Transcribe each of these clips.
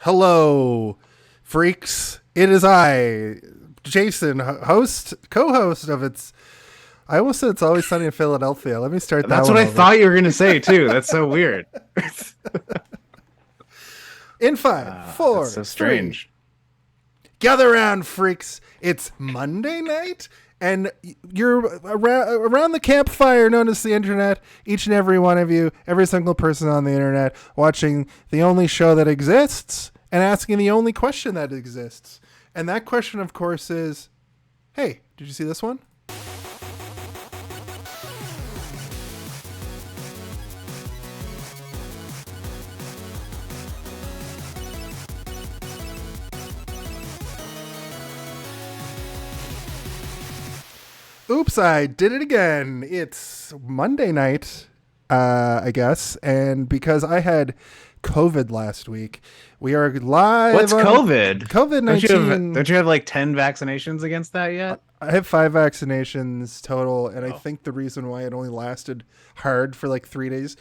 Hello, freaks. It is I, Jason, co-host of It's... I almost said It's Always Sunny in Philadelphia. Let me start that That's one what I over. thought you were going to say, too. That's so weird. In 5, 4, that's so strange. 3. Gather around, freaks. It's Monday night, and you're around the campfire known as the internet, each and every one of you, every single person on the internet, watching the only show that exists and asking the only question that exists. And that question, of course, is, hey, did you see this one? Oops, I did it again. It's Monday night, I guess. And because I had COVID last week, we are live. What's COVID? COVID-19. Don't you have like 10 vaccinations against that yet? I have 5 vaccinations total. And I think the reason why it only lasted hard for like 3 days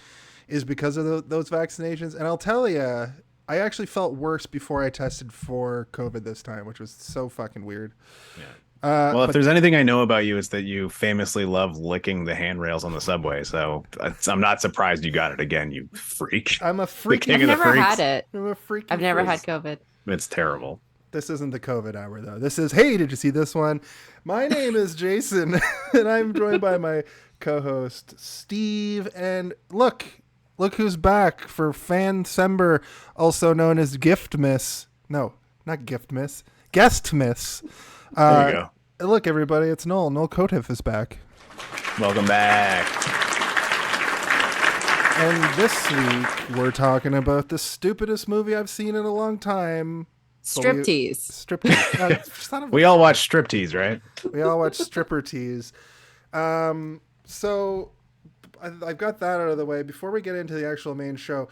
is because of those vaccinations. And I'll tell you, I actually felt worse before I tested for COVID this time, which was so fucking weird. Yeah. Well, if there's anything I know about you, it's that you famously love licking the handrails on the subway. So I'm not surprised you got it again, you freak. I'm a freak. I've never had it. I'm a freak. I've never had COVID. It's terrible. This isn't the COVID hour, though. This is, hey, did you see this one? My name is Jason, and I'm joined by my co-host, Steve. And look who's back for Fan-Cember, also known as Gift Miss. No, not Gift Miss. Guest Miss. There you go. Look, everybody, it's Noel. Noel K is back. Welcome back. And this week, we're talking about the stupidest movie I've seen in a long time. Striptease. Striptease. We all watch striptease, right? We all watch stripper tease. So I've got that out of the way. Before we get into the actual main show,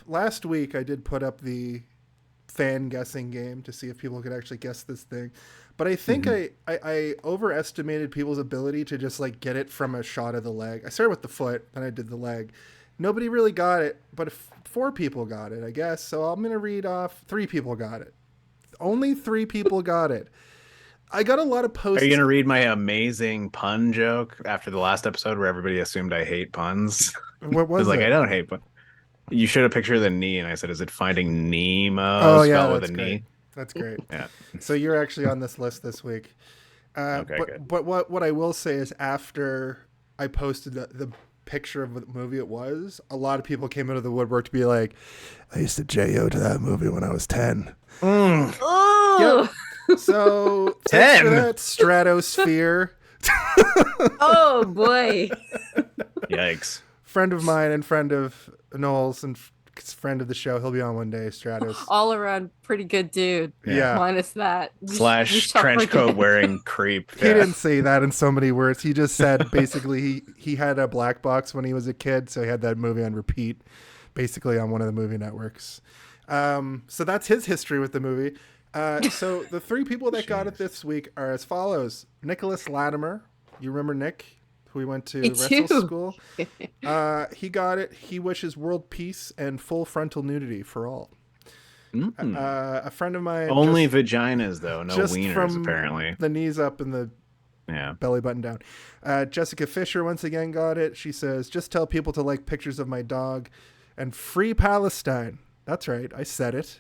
last week I did put up the fan guessing game to see if people could actually guess this thing. But I think I overestimated people's ability to just like get it from a shot of the leg. I started with the foot, then I did the leg. Nobody really got it, but 4 people got it, I guess. So I'm going to read off 3 people got it. Only 3 people got it. I got a lot of posts. Are you going to read my amazing pun joke after the last episode where everybody assumed I hate puns? What was it? Like, I don't hate puns. You showed a picture of the knee, and I said, is it Finding Nemo? Oh, yeah, with that's a great. knee? That's great. Yeah. So you're actually on this list this week. Okay, good. But what I will say is after I posted the picture of what movie it was, a lot of people came out of the woodwork to be like, I used to J.O. to that movie when I was 10. Oh, Yep. So 10? For that, Stratosphere. oh boy. Yikes. Friend of mine and friend of Noel's and friend of the show. He'll be on one day, Stratos. All around pretty good dude. Yeah. Minus that. / trench coat wearing creep. He didn't say that in so many words. He just said basically he had a black box when he was a kid, so he had that movie on repeat, basically on one of the movie networks. So that's his history with the movie. So the 3 people that got it this week are as follows. Nicholas Latimer. You remember Nick? Who we went to wrestle school. He got it. He wishes world peace and full frontal nudity for all. A friend of mine. Only vaginas, though. No wieners, apparently. The knees up and the belly button down. Jessica Fisher once again got it. She says, just tell people to like pictures of my dog and free Palestine. That's right. I said it.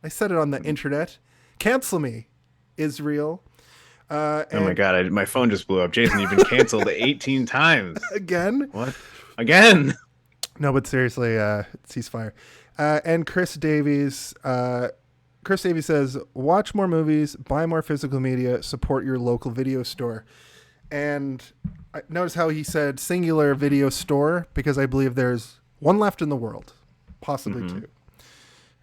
I said it on the internet. Cancel me, Israel. Oh my God, my phone just blew up. Jason, you've been canceled 18 times. Again? What? Again? No, but seriously, ceasefire. And Chris Davies says, watch more movies, buy more physical media, support your local video store. And I notice how he said singular video store, because I believe there's one left in the world, possibly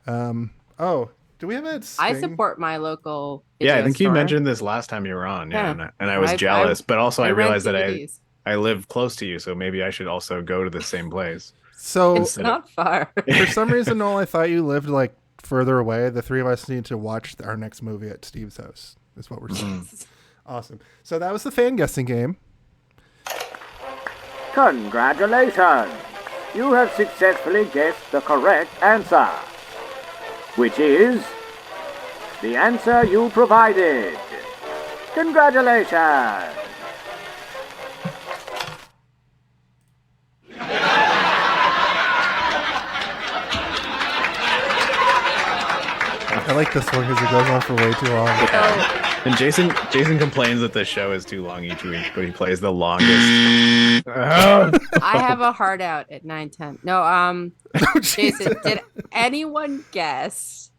2. Do we have a sting? I support my local video I think store. you mentioned this last time you were on. Yeah. And I was jealous, but also I realized that I live close to you, so maybe I should also go to the same place. So it's not far. For some reason, Noel, I thought you lived like further away. The 3 of us need to watch our next movie at Steve's house, is what we're saying. Awesome. So that was the fan guessing game. Congratulations! You have successfully guessed the correct answer. which is the answer you provided. Congratulations! I like this one because it goes on for way too long. And Jason complains that the show is too long each week, but he plays the longest. I have a heart out at 9:10. No, Jason, did anyone guess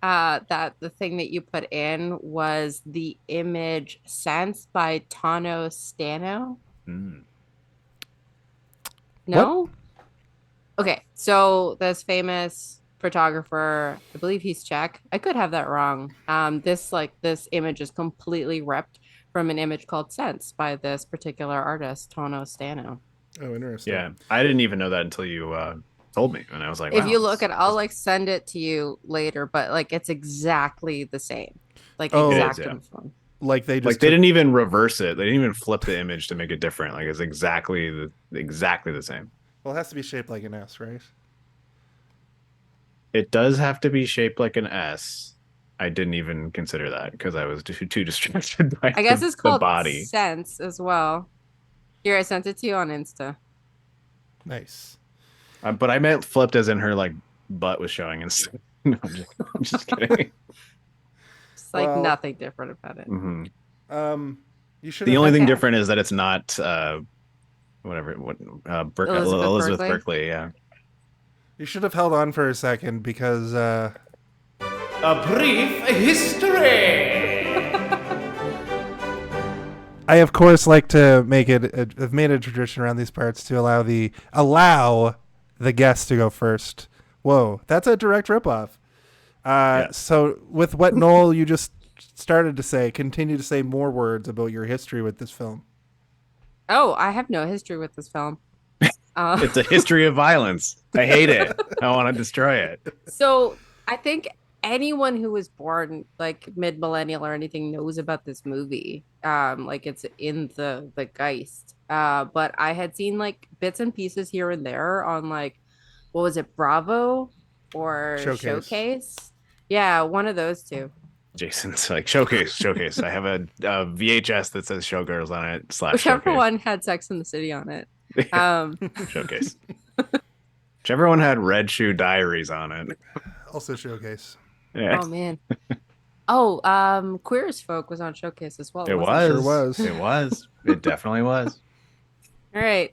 that the thing that you put in was the image Sense by Tano Stano? No? Okay, so this famous photographer, I believe he's Czech. I could have that wrong. This image is completely ripped from an image called Sense by this particular artist, Tano Stano. Oh, interesting. Yeah, I didn't even know that until you told me, and I was like, if wow, you look at, I'll like send it to you later, but like it's exactly the same, like exact info. Like they didn't even reverse it. They didn't even flip the image to make it different. Like it's exactly the same. Well, it has to be shaped like an S, right? It does have to be shaped like an S. I didn't even consider that because I was too distracted by I guess it's called the body. Sense as well. Here, I sent it to you on Insta. Nice. But I meant flipped as in her like butt was showing instead. No, I'm just kidding. It's like nothing different about it. Mm-hmm. You should. The only thing different is that it's not Elizabeth Berkley. Yeah. You should have held on for a second because a brief history. I of course like to make it. I've made a tradition around these parts to allow the guest to go first. Whoa, that's a direct ripoff. So with what Noel you just started to say, continue to say more words about your history with this film. Oh, I have no history with this film. It's a history of violence. I hate it. I want to destroy it. So I think anyone who was born like mid-millennial or anything knows about this movie. Like it's in the Geist. But I had seen like bits and pieces here and there on like, what was it, Bravo or Showcase? Yeah, one of those two. Jason's like, showcase. I have a VHS that says Showgirls on it / Whichever Showcase. one had Sex in the City on it. Showcase. Whichever one had Red Shoe Diaries on it. Also Showcase. Yeah. Oh man. Oh, Queer as Folk was on Showcase as well. It was. Sure was. It was. It definitely was. All right.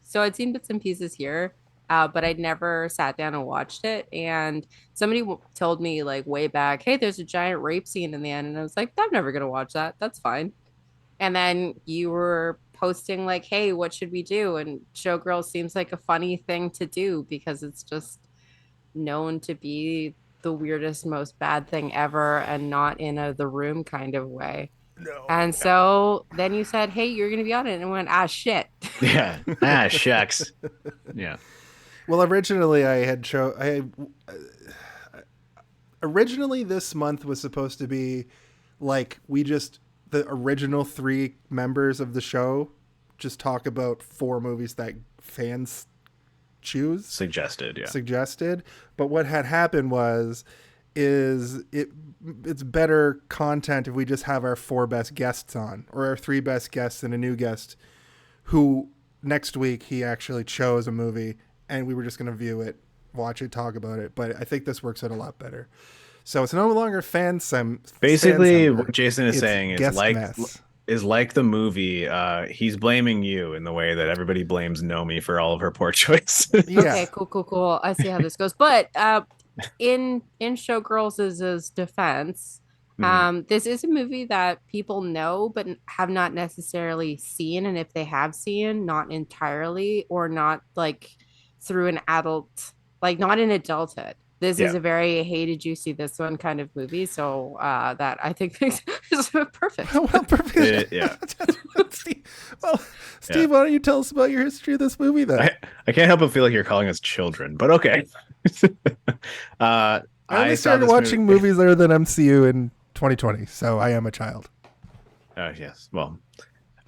So I'd seen bits and pieces here, but I'd never sat down and watched it. And somebody told me like way back, hey, there's a giant rape scene in the end. And I was like, I'm never going to watch that. That's fine. And then you were posting like, hey, what should we do? And Showgirls seems like a funny thing to do because it's just known to be the weirdest, most bad thing ever and not in the room kind of way. No. And so then you said, hey, you're going to be on it. And I went, shit. Yeah. Shucks. Yeah. Well, originally originally this month was supposed to be like the original 3 members of the show just talk about 4 movies that fans choose. Suggested. But what had happened is it's better content if we just have our 4 best guests on, or our 3 best guests and a new guest who next week he actually chose a movie and we were just going to view it, watch it, talk about it. But I think this works out a lot better. So it's no longer Fan-Cember. Basically, what Jason is saying is like the movie. He's blaming you in the way that everybody blames Nomi for all of her poor choices. Yeah. Okay, cool. I see how this goes. But in Showgirls' defense, this is a movie that people know but have not necessarily seen, and if they have seen, not entirely, or not like through an adult, like not in adulthood. This is a very, hey, did you see this one kind of movie? So that I think is perfect. Well, perfect. Yeah. Steve, why don't you tell us about your history of this movie then? I can't help but feel like you're calling us children, but okay. I only started watching movies other than MCU in 2020, so I am a child. Yes. Well,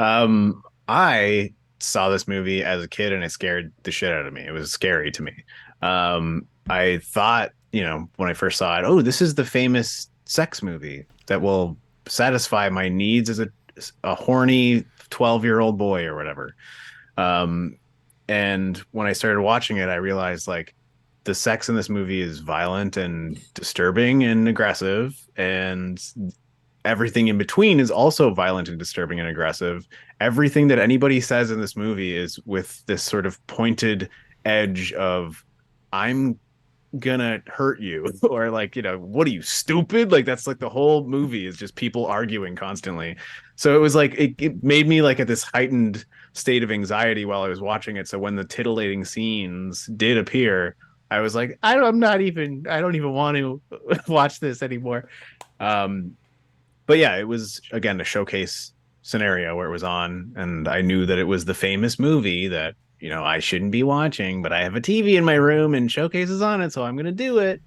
I saw this movie as a kid and it scared the shit out of me. It was scary to me. I thought when I first saw it, oh, this is the famous sex movie that will satisfy my needs as a horny 12-year-old boy or whatever. And when I started watching it, I realized like the sex in this movie is violent and disturbing and aggressive, and everything in between is also violent and disturbing and aggressive. Everything that anybody says in this movie is with this sort of pointed edge of, I'm gonna hurt you, or like, what are you, stupid? Like that's like the whole movie is just people arguing constantly. So it was like it made me like at this heightened state of anxiety while I was watching it. So when the titillating scenes did appear, I was like, I don't even want to watch this anymore. But yeah, it was again a showcase scenario where it was on, and I knew that it was the famous movie that I shouldn't be watching, but I have a TV in my room and Showcase is on it, so I'm gonna do it.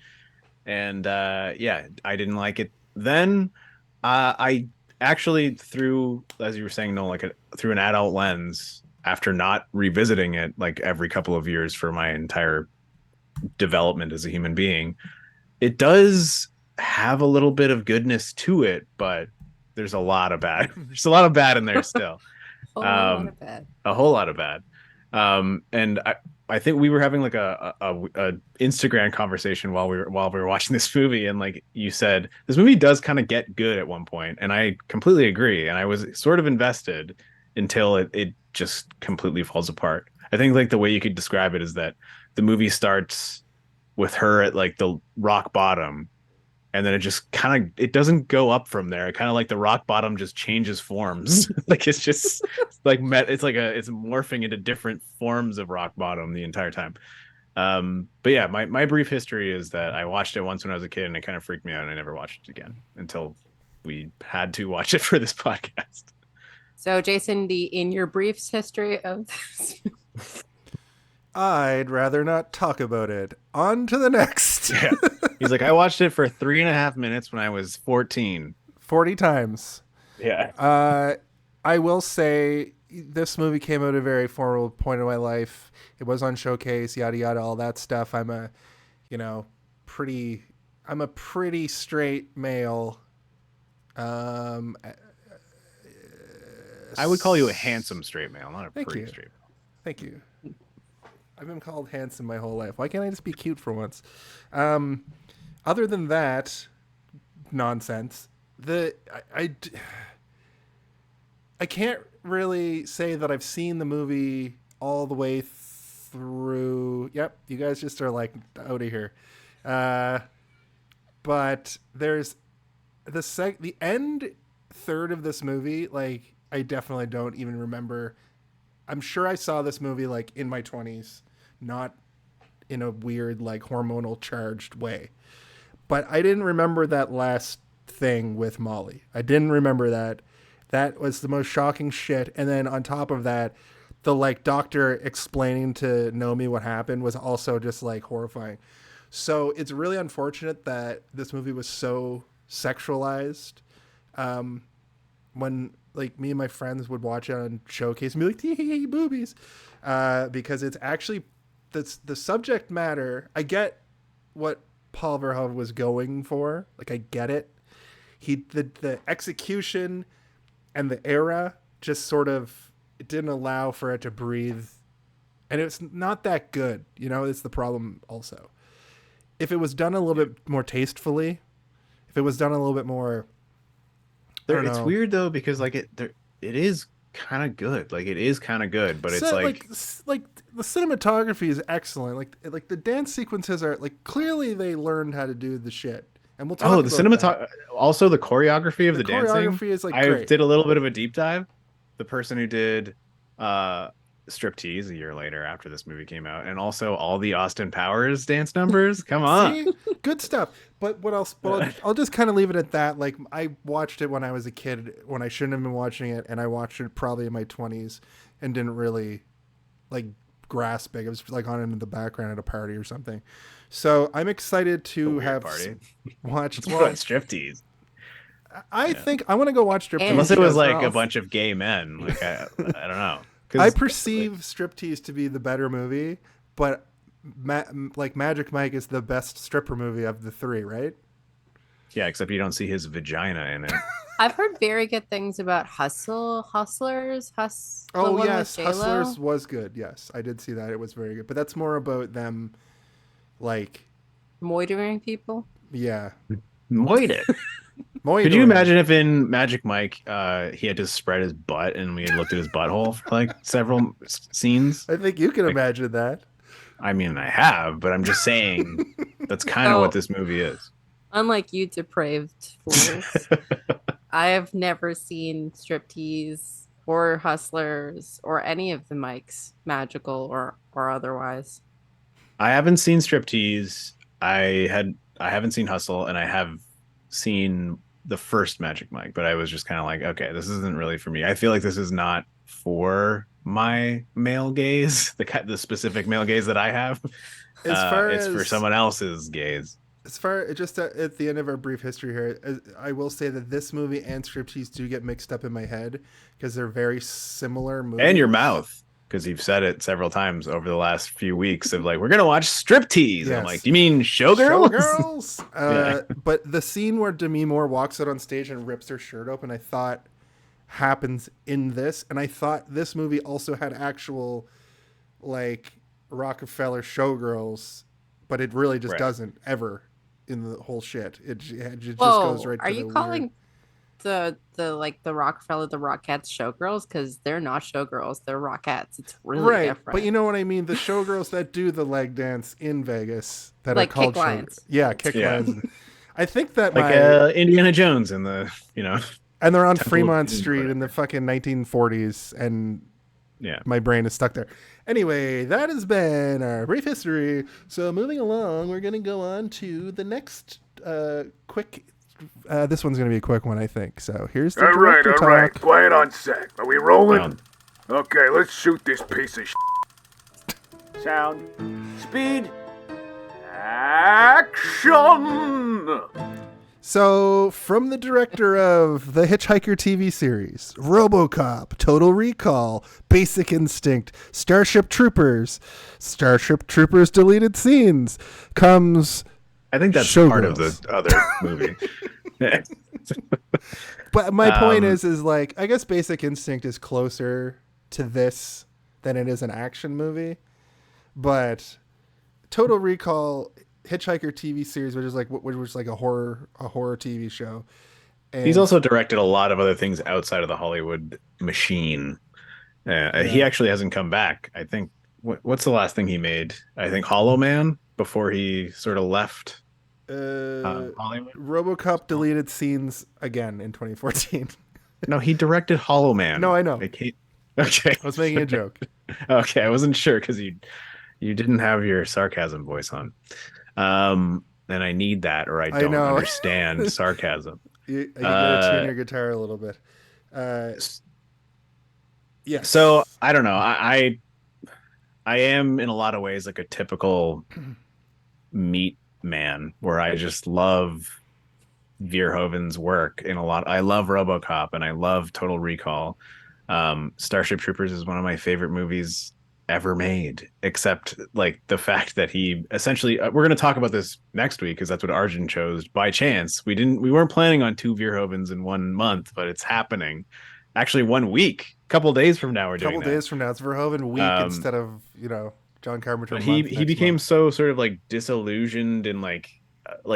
And yeah, I didn't like it then. I actually, through, as you were saying, no, like through an adult lens, after not revisiting it like every couple of years for my entire development as a human being, it does have a little bit of goodness to it, but there's a lot of bad. There's a lot of bad in there still. A lot of bad. A whole lot of bad. And I think we were having like a Instagram conversation while we were watching this movie, and like you said, this movie does kind of get good at one point, and I completely agree. And I was sort of invested until it just completely falls apart. I think like the way you could describe it is that the movie starts with her at like the rock bottom, and then it just kind of, it doesn't go up from there. Kind of like the rock bottom just changes forms. Like it's just like it's morphing into different forms of rock bottom the entire time. But yeah, my brief history is that I watched it once when I was a kid and it kind of freaked me out, and I never watched it again until we had to watch it for this podcast. So Jason, in your brief history of this, I'd rather not talk about it. On to the next. Yeah. He's like, I watched it for 3.5 minutes when I was 14. 40 times. Yeah. I will say this movie came at a very formative point in my life. It was on Showcase, yada yada, all that stuff. I'm a pretty straight male. I would call you a handsome straight male, not a pretty straight male. Thank you. I've been called handsome my whole life. Why can't I just be cute for once? Other than that nonsense, I can't really say that I've seen the movie all the way through. Yep, you guys just are like out of here. But there's the end third of this movie. Like I definitely don't even remember. I'm sure I saw this movie like in my 20s, not in a weird like hormonal charged way. But I didn't remember that last thing with Molly. I didn't remember that. That was the most shocking shit. And then on top of that, the like doctor explaining to Nomi what happened was also just like horrifying. So it's really unfortunate that this movie was so sexualized. When like me and my friends would watch it on Showcase and be like, tee boobies, because it's actually the subject matter. I get what Paul Verhoeven was going for. Like I get it. The execution and the era just sort of, it didn't allow for it to breathe, and it's not that good. It's the problem also. If it was done a little bit more tastefully, if it was done a little bit more. It's weird though, because like it is kind of good. Like it is kind of good, but it's like the cinematography is excellent. Like the dance sequences are like, clearly they learned how to do the shit. And we'll talk about the cinematography. Also the choreography of the dancing. Choreography is like I great. did a little bit of a deep dive. The person who did Striptease a year later after this movie came out, and also all the Austin Powers dance numbers. Come on. See? Good stuff. But what else? Well, I'll just kind of leave it at that. Like I watched it when I was a kid, when I shouldn't have been watching it, and I watched it probably in my 20s and didn't really like grasp it. It was like on in the background at a party or something. So I'm excited to have watched Striptease. I think I want to go watch Striptease. Unless it was like a bunch of gay men. Like I don't know. I perceive Striptease to be the better movie, but like Magic Mike is the best stripper movie of the three, right? Yeah, except you don't see his vagina in it. I've heard very good things about Hustlers. The Oh one yes, with J-Lo. Hustlers was good. Yes, I did see that. It was very good. But that's more about them, like, Moitering people. yeah. Moid it. Could you imagine if in Magic Mike, he had to spread his butt and we had looked at his butthole for like several scenes? I think you can imagine that. I mean, I have, but I'm just saying that's kind of what this movie is. Unlike you depraved fools, I have never seen Striptease or Hustlers or any of the Mikes, magical or otherwise. I haven't seen Striptease. I haven't seen Hustle, and I have seen the first Magic Mike, but I was just kind of like, okay, this isn't really for me. I feel like this is not for my male gaze, the specific male gaze that I have. It's for someone else's gaze. As far just at the end of our brief history here, I will say that this movie and Striptease do get mixed up in my head because they're very similar movies. And your mouth, because you've said it several times over the last few weeks of like, we're gonna watch Striptease. Yes. I'm like, do you mean Showgirls? Showgirls. But the scene where Demi Moore walks out on stage and rips her shirt open, I thought happens in this, and I thought this movie also had actual like Rockefeller Showgirls, but it really just doesn't ever in the whole shit. It just goes right. Are you calling the Rockefeller the Rockettes Showgirls? Because they're not Showgirls, they're Rockettes. It's really different. But you know what I mean? The Showgirls that do the leg dance in Vegas that like are called kick lines. Yeah, kick lines. I think that like Indiana Jones in the and they're on Fremont Street in the fucking 1940s, and my brain is stuck there. Anyway, that has been our brief history. So moving along, we're going to go on to the next quick. This one's going to be a quick one, I think. So here's the director talk. All right. Quiet on set. Are we rolling? Okay, let's shoot this piece of shit. Sound. Speed. Action! So, from the director of the Hitchhiker TV series, RoboCop, Total Recall, Basic Instinct, Starship Troopers deleted scenes, comes I think that's Showgirls. Part of the other movie. But my point is like, I guess Basic Instinct is closer to this than it is an action movie. But Total Recall, Hitchhiker TV series, which was like a horror TV show. And he's also directed a lot of other things outside of the Hollywood machine. He actually hasn't come back. I think what's the last thing he made? I think Hollow Man before he sort of left Hollywood. RoboCop deleted scenes again in 2014. No, he directed Hollow Man. No, I know. Okay, I was making a joke. Okay, I wasn't sure because you didn't have your sarcasm voice on. And I need that, or I don't understand sarcasm. You gotta tune your guitar a little bit. Yeah. So I don't know. I am in a lot of ways like a typical meat man, where I just love Verhoeven's work in a lot. I love RoboCop and I love Total Recall. Starship Troopers is one of my favorite movies ever made, except like the fact that he essentially we're going to talk about this next week because that's what Arjun chose by chance. We weren't planning on 2 Verhoevens in 1 month, but it's happening actually 1 week, a couple days from now. We're doing days from now. It's Verhoeven week instead of John Carpenter. But he became so sort of like disillusioned and like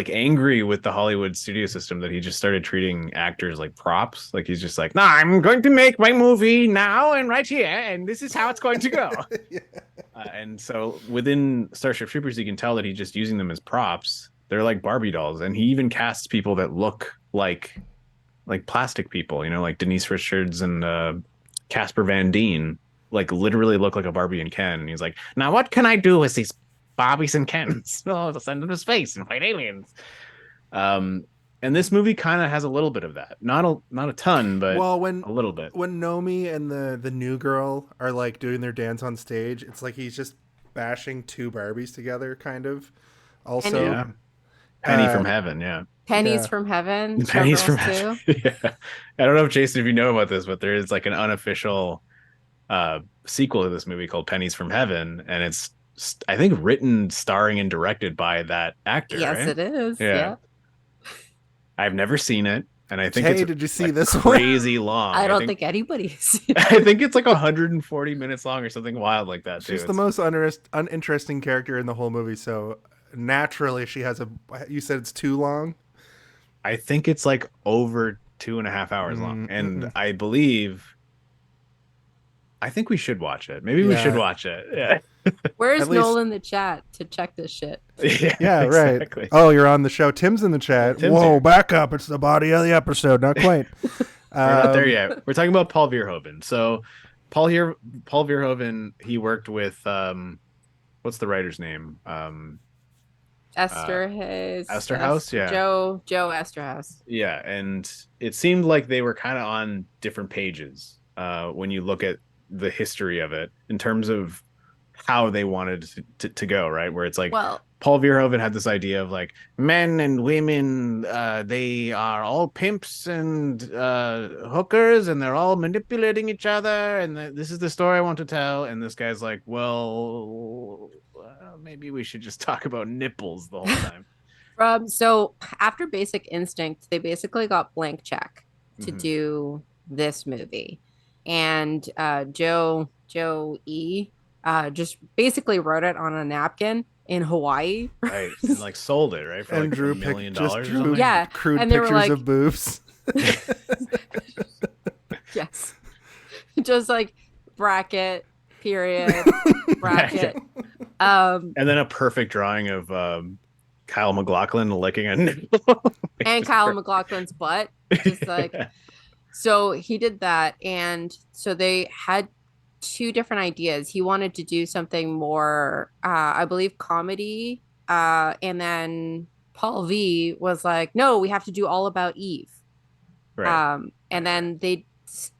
angry with the Hollywood studio system that he just started treating actors like props. Like he's just like, nah, I'm going to make my movie now and right here, and this is how it's going to go. And so within Starship Troopers, you can tell that he's just using them as props. They're like Barbie dolls, and he even casts people that look like plastic people, like Denise Richards and Casper Van Dien, like literally look like a Barbie and Ken. And he's like, now what can I do with these Barbies and Kens? I'll send them to space and fight aliens. And this movie kind of has a little bit of that. Not a ton, but a little bit. When Nomi and the new girl are like doing their dance on stage, it's like he's just bashing 2 Barbies together, kind of. Also, Penny from Heaven, Pennies from Heaven. Pennies from Heaven. Yeah. I don't know if Jason, if you know about this, but there is like an unofficial sequel to this movie called Pennies from Heaven, and it's I think written, starring, and directed by that actor. Yes, right? it is. Yeah. Yeah. I've never seen it, and I think Hey, it's did you see like this one? crazy long. I don't think anybody has seen it. I think it's like 140 minutes long or something wild like that too. She's the most uninteresting character in the whole movie, so naturally she has a. You said it's too long. I think it's like over 2.5 hours long, and I think we should watch it. Maybe we should watch it. Yeah. Where's At least- Noel in the chat to check this shit? Yeah, exactly. right. Oh, you're on the show. Tim's in the chat. Tim's Whoa, here. back up. It's the body of the episode. Not quite. We're not there yet. We're talking about Paul Verhoeven. So Paul Verhoeven, he worked with what's the writer's name? Esterhaus, yeah. Joe Esterhaus. Yeah, and it seemed like they were kind of on different pages when you look at the history of it in terms of how they wanted to go, right? Where it's like, Well, Paul Verhoeven had this idea of like men and women, they are all pimps and hookers, and they're all manipulating each other, and this is the story I want to tell. And this guy's like, well, maybe we should just talk about nipples the whole time. So after Basic Instinct, they basically got blank check to Mhm. do this movie, and Joe E. Just basically wrote it on a napkin in Hawaii. Right, and like sold it, right, for And like drew $1 million just or drew something. Yeah, crude and they were pictures like- of boobs. Yes. Just like bracket, period, bracket. And then a perfect drawing of Kyle MacLachlan licking a nipple. And Kyle MacLachlan's butt. Just like, so he did that. And so they had two different ideas. He wanted to do something more, I believe, comedy. And then Paul V was like, no, we have to do All About Eve. Right. And then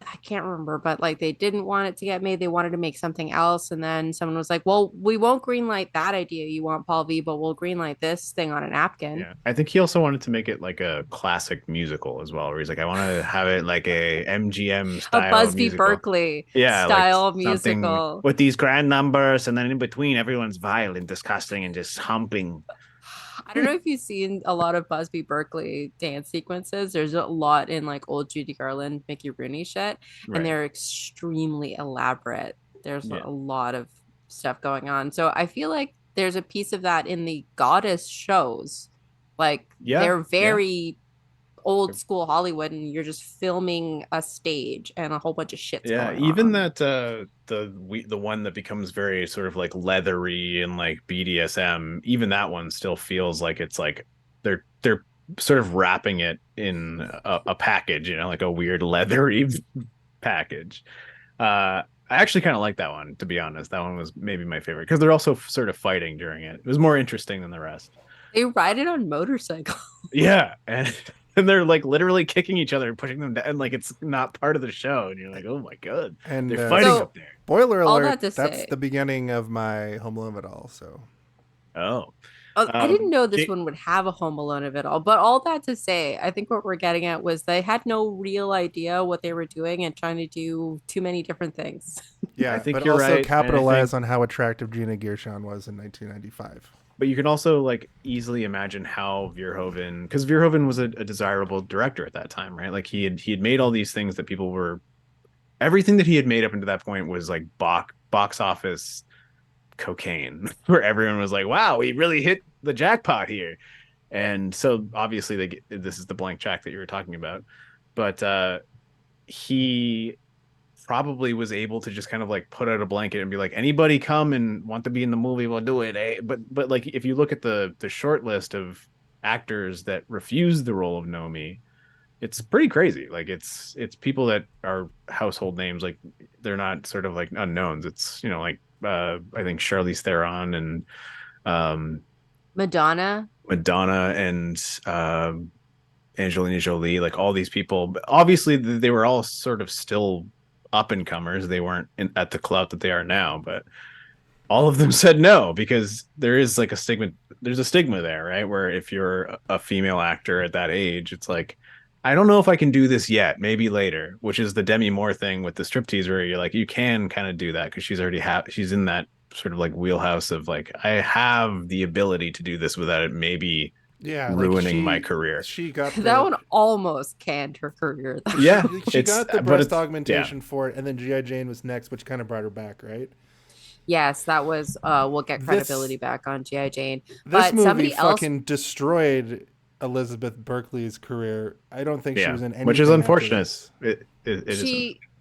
I can't remember, but like they didn't want it to get made. They wanted to make something else. And then someone was like, well, we won't greenlight that idea. You want Paul V, but we'll greenlight this thing on a napkin. Yeah, I think he also wanted to make it like a classic musical as well, where he's like, I want to have it like a MGM style, A Busby musical. Berkeley Yeah, style like something musical. with these grand numbers, and then in between, everyone's vile and disgusting and just humping. I don't know if you've seen a lot of Busby Berkeley dance sequences. There's a lot in like old Judy Garland, Mickey Rooney shit, Right. and they're extremely elaborate. There's Yeah. a lot of stuff going on. So I feel like there's a piece of that in the Goddess shows. Like they're very old school Hollywood, and you're just filming a stage and a whole bunch of shit's Yeah, going even on. that the one that becomes very sort of like leathery and like BDSM, even that one still feels like it's like they're sort of wrapping it in a package, you know, like a weird leathery package. I actually kind of like that one, to be honest. That one was maybe my favorite because they're also sort of fighting during it. It was more interesting than the rest. They ride it on motorcycles. Yeah, and they're like literally kicking each other and pushing them down, like it's not part of the show, and you're like, oh my god, And they're fighting So- up there. spoiler All alert, that to that's say- the beginning of my Home Alone of it all. So Oh, I didn't know this Ga- one would have a Home Alone of it all, but all that to say, I think what we're getting at was they had no real idea what they were doing and trying to do too many different things. yeah, I think but you're also right, and I capitalize on how attractive Gina Gershon was in 1995. but you can also like easily imagine how Verhoeven, because Verhoeven was a desirable director at that time, right? Like he had made all these things that people were, everything that he had made up until that point was like box office cocaine, where everyone was like, wow, we really hit the jackpot here. And so obviously this is the blank check that you were talking about, but he probably was able to just kind of like put out a blanket and be like, anybody come and want to be in the movie, we'll do it, eh? But like if you look at the short list of actors that refused the role of Nomi, it's pretty crazy. Like it's people that are household names, like they're not sort of like unknowns. It's, you know, like I think Charlize Theron and Madonna. and Angelina Jolie, like all these people. But obviously, they were all sort of still up and comers. They weren't at the clout that they are now, but all of them said no because there is like a stigma. There's a stigma there, right? Where if you're a female actor at that age, it's like, I don't know if I can do this yet. Maybe later, which is the Demi Moore thing with the striptease, where you're like, you can kind of do that because she's already she's in that sort of like wheelhouse of like I have the ability to do this without it maybe ruining my career. She got that one almost canned her career. Yeah, she got the breast augmentation for it, and then G.I. Jane was next, which kind of brought her back, right? Yes, that was we'll get credibility back on G.I. Jane. This But movie somebody fucking destroyed Elizabeth Berkley's career. I don't think she was in anything, which is unfortunate.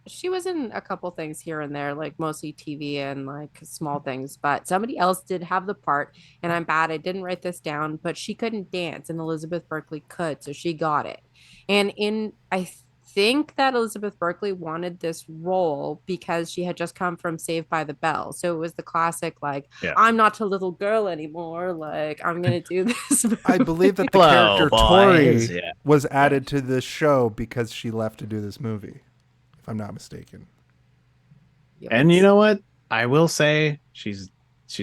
She was in a couple things here and there, like mostly TV and like small things, but somebody else did have the part, and I'm bad, I didn't write this down, but she couldn't dance and Elizabeth Berkley could, so she got it. And I think that Elizabeth Berkley wanted this role because she had just come from Saved by the Bell, so it was the classic like, I'm not a little girl anymore, like I'm gonna do this. I believe that the character Tori was added to this show because she left to do this movie, if I'm not mistaken. And you know what? I will say she's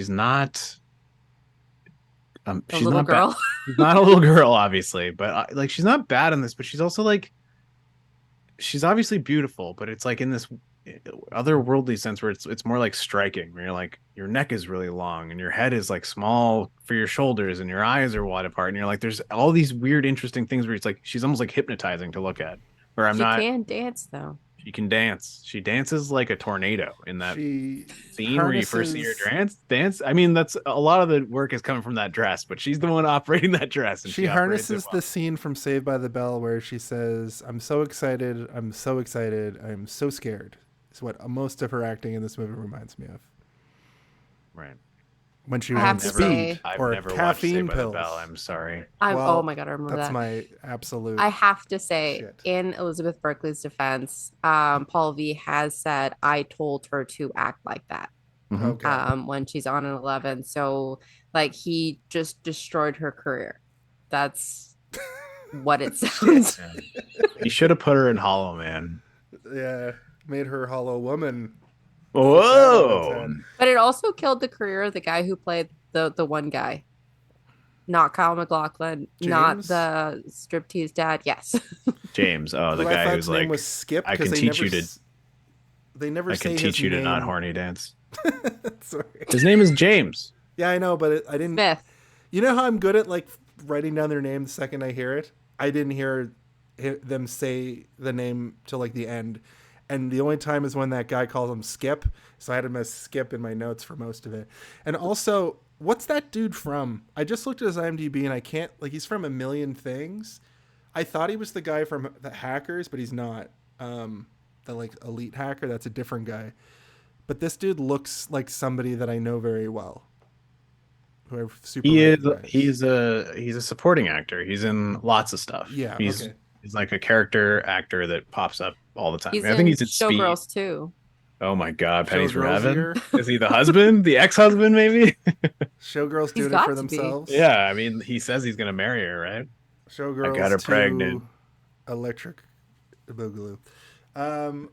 not she's not girl. She's not a little girl, obviously, but like she's not bad in this, but she's also like she's obviously beautiful, but it's like in this otherworldly sense where it's more like striking, where you're like your neck is really long and your head is like small for your shoulders and your eyes are wide apart, and you're like there's all these weird interesting things where it's like she's almost like hypnotizing to look at. Where she can dance though. She can dance. She dances like a tornado in that scene where you first see her dance. I mean, that's a lot of the work is coming from that dress, but she's the one operating that dress. And she harnesses the scene from Saved by the Bell where she says, "I'm so excited. I'm so excited. I'm so scared." It's what most of her acting in this movie reminds me of. Right. When she was on speed or caffeine pills. I'm sorry. Oh my god, I remember that's my absolute. I have to say, in Elizabeth Berkley's defense, Paul V has said, "I told her to act like that." When she's on an 11, so like he just destroyed her career. That's what it sounds. He should have put her in Hollow Man. Yeah, made her Hollow Woman. Whoa! But it also killed the career of the guy who played the one guy, not Kyle MacLachlan, not the striptease dad. Yes, James. Oh, the guy who's like, was Skip. I can teach you to. They never. I can teach you to not horny dance. Sorry. His name is James. Yeah, I know, but I didn't. Smith. You know how I'm good at like writing down their name the second I hear it. I didn't hear them say the name till like the end. And the only time is when that guy calls him Skip. So I had him as Skip in my notes for most of it. And also, what's that dude from? I just looked at his IMDb and I can't, like, he's from a million things. I thought he was the guy from the Hackers, but he's not. The, like, elite hacker, that's a different guy. But this dude looks like somebody that I know very well. Who I super he's a supporting actor. He's in lots of stuff. Yeah, He's like a character actor that pops up all the time. I think he's in Showgirls too. Oh my God, Pennies from Heaven. Is he the husband? The ex-husband, maybe? Showgirls doing it for themselves. Yeah, I mean, he says he's gonna marry her, right? Showgirls. I got her pregnant. Electric Boogaloo.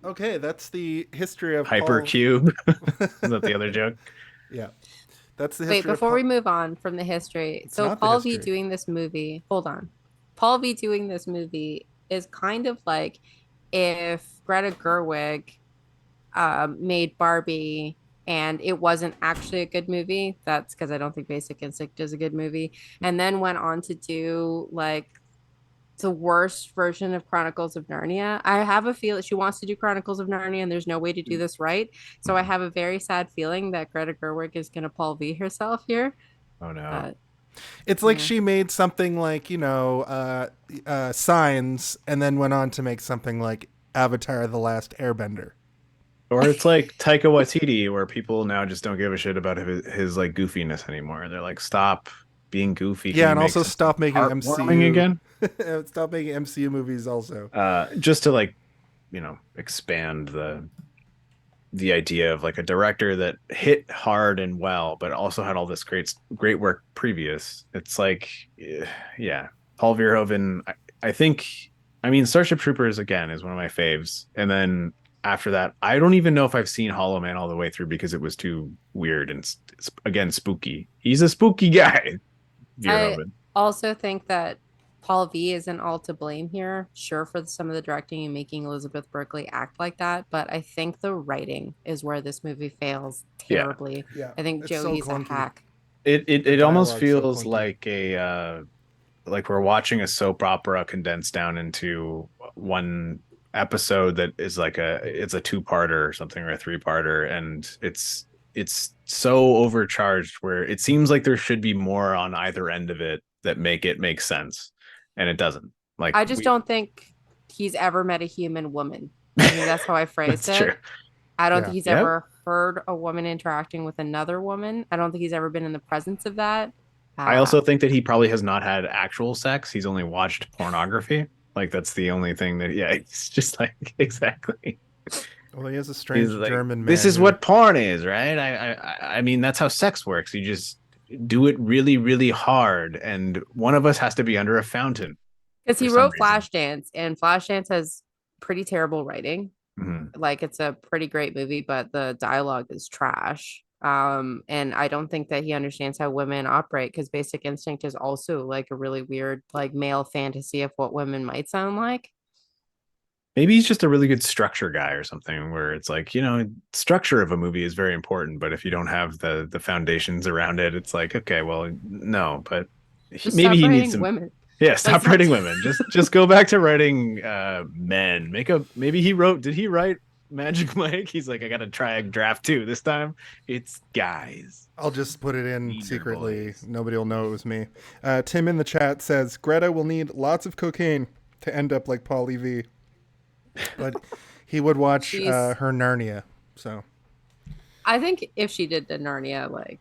Okay, that's the history of Hypercube. Is that the other joke? Yeah. That's the history. Wait, before we move on from the history. So Paul V doing this movie, hold on. Paul V doing this movie is kind of like if Greta Gerwig made Barbie and it wasn't actually a good movie. That's because I don't think Basic Instinct is a good movie. And then went on to do like the worst version of Chronicles of Narnia. I have a feeling she wants to do Chronicles of Narnia and there's no way to do this right. So I have a very sad feeling that Greta Gerwig is going to Paul V herself here. Oh no. It's like she made something like, Signs and then went on to make something like Avatar: The Last Airbender. Or it's like Taika Waititi, where people now just don't give a shit about his like goofiness anymore. They're like, stop being goofy. Yeah, and also stop making MCU again. Stop making MCU movies also. Just to like, expand the idea of like a director that hit hard and well, but also had all this great work previous. It's like, yeah, Paul Verhoeven. I think, Starship Troopers again is one of my faves, and then after that, I don't even know if I've seen Hollow Man all the way through because it was too weird and again spooky. He's a spooky guy. Verhoeven. I also think that Paul V isn't all to blame here. Sure, for some of the directing and making Elizabeth Berkley act like that, but I think the writing is where this movie fails Yeah. terribly. Yeah, I think it's so Joey's a clunky. hack. It almost dialogue's so feels clunky. like like we're watching a soap opera condensed down into one episode that is like it's a two-parter or something, or a three-parter, and it's so overcharged where it seems like there should be more on either end of it that make it make sense, and it doesn't. Like, I just don't think he's ever met a human woman. I think that's how I phrased that's it. true. I don't Yeah. think he's Yep. ever heard a woman interacting with another woman. I don't think he's ever been in the presence of that. I also think that he probably has not had actual sex. He's only watched pornography. Like, that's the only thing that, yeah, it's just like, exactly. Well, he has a strange He's like, German man. this is who- what porn is, right? I mean, that's how sex works. You just do it really, really hard, and one of us has to be under a fountain. because he for some wrote reason. Flashdance, and Flashdance has pretty terrible writing. Mhm. Like, it's a pretty great movie, but the dialogue is trash. And I don't think that he understands how women operate, because Basic Instinct is also like a really weird, like, male fantasy of what women might sound like. Maybe he's just a really good structure guy or something, where it's like, structure of a movie is very important, but if you don't have the foundations around it, it's like, okay, well, no, but Just maybe stop he writing needs some. women. Yeah, stop Like, writing women. Just go back to writing men. Maybe did he write Magic Mike? He's like, I gotta try a draft 2 this time. It's guys. I'll just put it in Leader secretly. boys. Nobody will know it was me. Tim in the chat says Greta will need lots of cocaine to end up like Paulie V. But he would watch She's- her Narnia. So I think if she did the Narnia, like,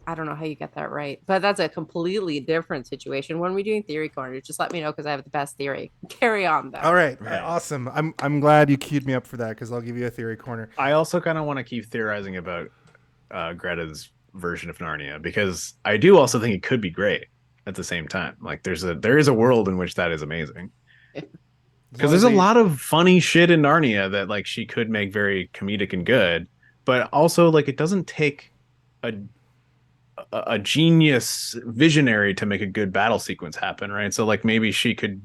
I don't know how you get that right, but that's a completely different situation. When we're doing theory corner, just let me know, because I have the best theory. Carry on though. all right, Right. awesome. I'm glad you queued me up for that, because I'll give you a theory corner. I also kind of want to keep theorizing about Greta's version of Narnia, because I do also think it could be great at the same time. Like, there is a world in which that is amazing. Because there's a lot of funny shit in Narnia that, like, she could make very comedic and good, but also, like, it doesn't take a genius visionary to make a good battle sequence happen, right? So, like, maybe she could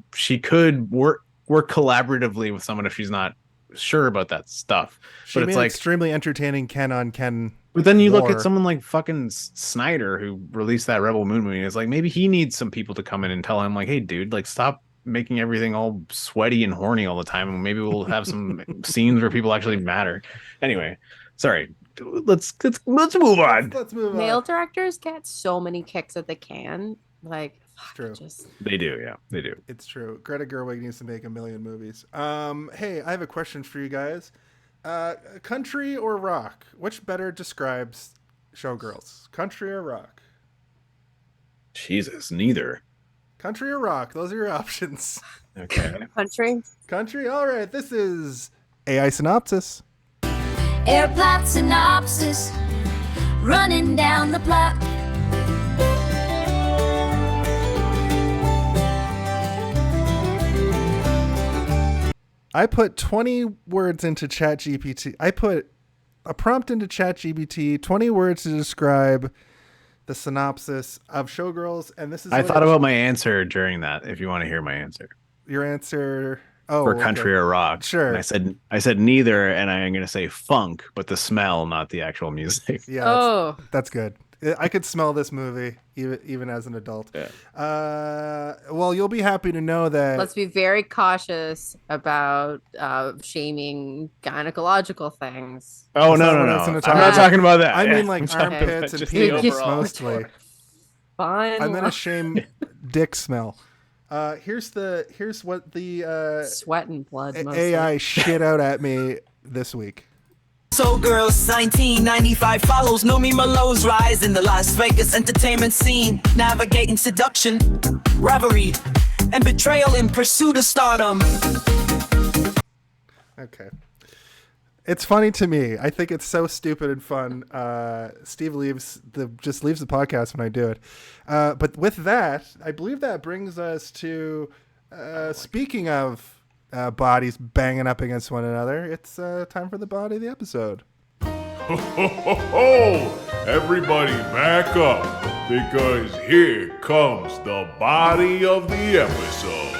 work collaboratively with someone if she's not sure about that stuff. She But made it's like, extremely entertaining Ken on Ken. but then you look war. at someone like fucking Snyder, who released that Rebel Moon movie, and it's like, maybe he needs some people to come in and tell him, like, hey, dude, like, stop making everything all sweaty and horny all the time, and maybe we'll have some scenes where people actually matter. Anyway, sorry, let's move on. Let's move Male on. directors get so many kicks at the can. Like, fuck, True. just They do, yeah, they do. It's true. Greta Gerwig needs to make a million movies. Hey, I have a question for you guys. Country or rock? Which better describes Showgirls? Country or rock? Jesus, neither. Country or rock? Those are your options. Okay. country. Country? All right. This is AI Synopsis. Airplot synopsis running down the plot. I put 20 words into ChatGPT. I put a prompt into ChatGPT, 20 words to describe the synopsis of Showgirls, and this is I what thought it- about my answer during that, if you want to hear my answer. your answer. Oh, For country or rock. Sure. And I said neither, and I'm going to say funk, but the smell, not the actual music. Yeah, Oh, that's good. I could smell this movie even as an adult. Yeah. Well, you'll be happy to know that. let's be very cautious about shaming gynecological things. Oh, That's no, not no, what I no. was gonna I'm talk not about. talking about that. I Yeah. mean, like I'm talking armpits about and just penis the overall. mostly. Fine. I'm gonna shame dick smell. Here's what the Sweat and blood. Mostly. AI shit out at me this week. Showgirls 1995 follows Nomi Malo's rise in the Las Vegas entertainment scene, navigating seduction, revelry, and betrayal in pursuit of stardom. Okay. It's funny to me. I think it's so stupid and fun. Steve just leaves the podcast when I do it. But with that, I believe that brings us to speaking of bodies banging up against one another. It's time for the body of the episode. Ho, ho, ho, ho! Everybody back up. because here comes the body of the episode.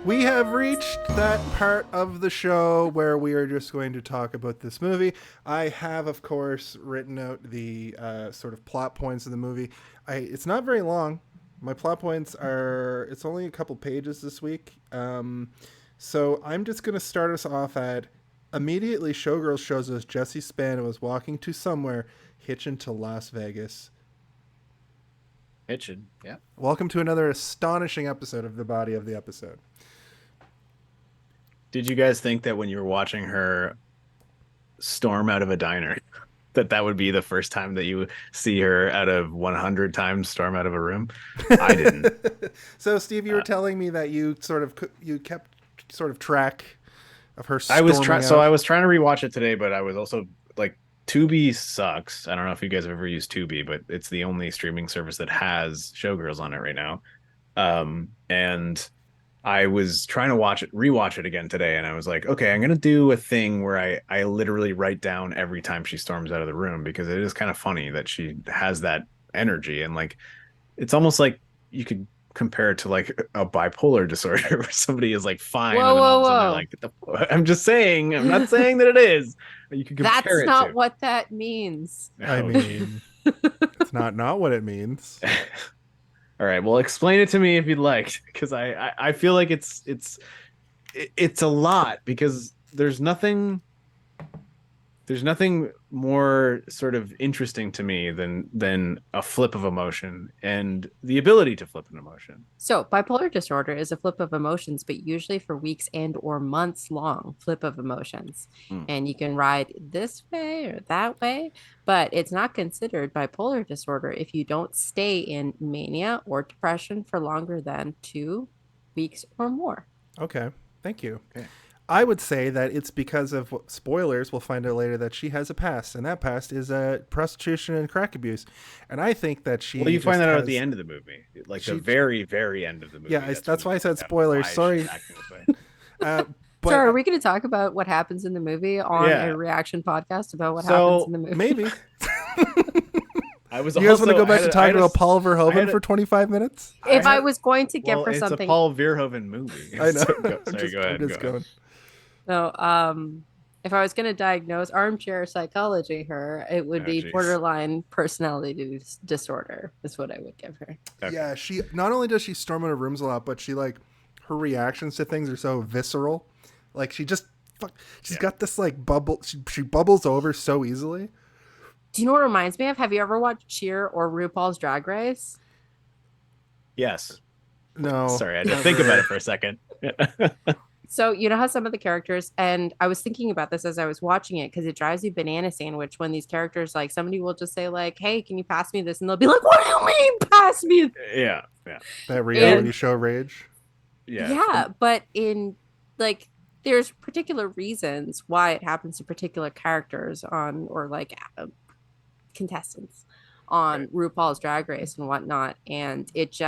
We have reached that part of the show where we are just going to talk about this movie. I have, of course, written out the sort of plot points of the movie. It's not very long. My plot points are, it's only a couple pages this week. So I'm just going to start us off at, immediately Showgirls shows us Jesse Spano was walking to somewhere, hitching to Las Vegas. Hitching, yeah. Welcome to another astonishing episode of The Body of the Episode. Did you guys think that when you were watching her storm out of a diner, that would be the first time that you see her out of 100 times storm out of a room? I didn't. So, Steve, you were telling me that you kept sort of track of her. I was trying to rewatch it today, but I was also like, Tubi sucks. I don't know if you guys have ever used Tubi, but it's the only streaming service that has Showgirls on it right now. And I was trying to rewatch it again today, and I was like, okay, I'm gonna do a thing where I literally write down every time she storms out of the room, because it is kind of funny that she has that energy, and like it's almost like you could compare it to like a bipolar disorder where somebody is like fine. Whoa. Like, I'm just saying, I'm not saying that it is. You could compare That's it not to. what that means. I mean, it's not what it means. All right, well, explain it to me if you'd like, because I feel like it's a lot, because there's nothing more sort of interesting to me than a flip of emotion and the ability to flip an emotion. So bipolar disorder is a flip of emotions, but usually for weeks and or months long flip of emotions. And you can ride this way or that way, but it's not considered bipolar disorder if you don't stay in mania or depression for longer than 2 weeks or more. Okay, thank you. Okay. I would say that it's because of spoilers. We'll find out later that she has a past, and that past is prostitution and crack abuse. And I think that she. Well, you find that out at the end of the movie, like the very, very end of the movie. Yeah, that's why I said spoilers. Sorry. But, so are we going to talk about what happens in the movie on a reaction podcast about what happens in the movie? Maybe. I was. You guys want to go back to talking about Paul Verhoeven for 25 minutes? If I was going to give her it's something, a Paul Verhoeven movie. I know. Sorry, go ahead. No, if I was going to diagnose armchair psychology her, it would be borderline personality disorder is what I would give her. Okay. Yeah, she not only does she storm out of rooms a lot, but she like her reactions to things are so visceral. Like she's got this like bubble. She bubbles over so easily. Do you know what it reminds me of? Have you ever watched Cheer or RuPaul's Drag Race? Yes. No. Sorry, I had to think about it for a second. So you know how some of the characters, and I was thinking about this as I was watching it, because it drives you banana sandwich when these characters, like somebody will just say like, hey, can you pass me this? And they'll be like, what do you mean pass me? Yeah. That reality show rage. Yeah. But in like, there's particular reasons why it happens to particular characters on, or like contestants on RuPaul's Drag Race and whatnot. And it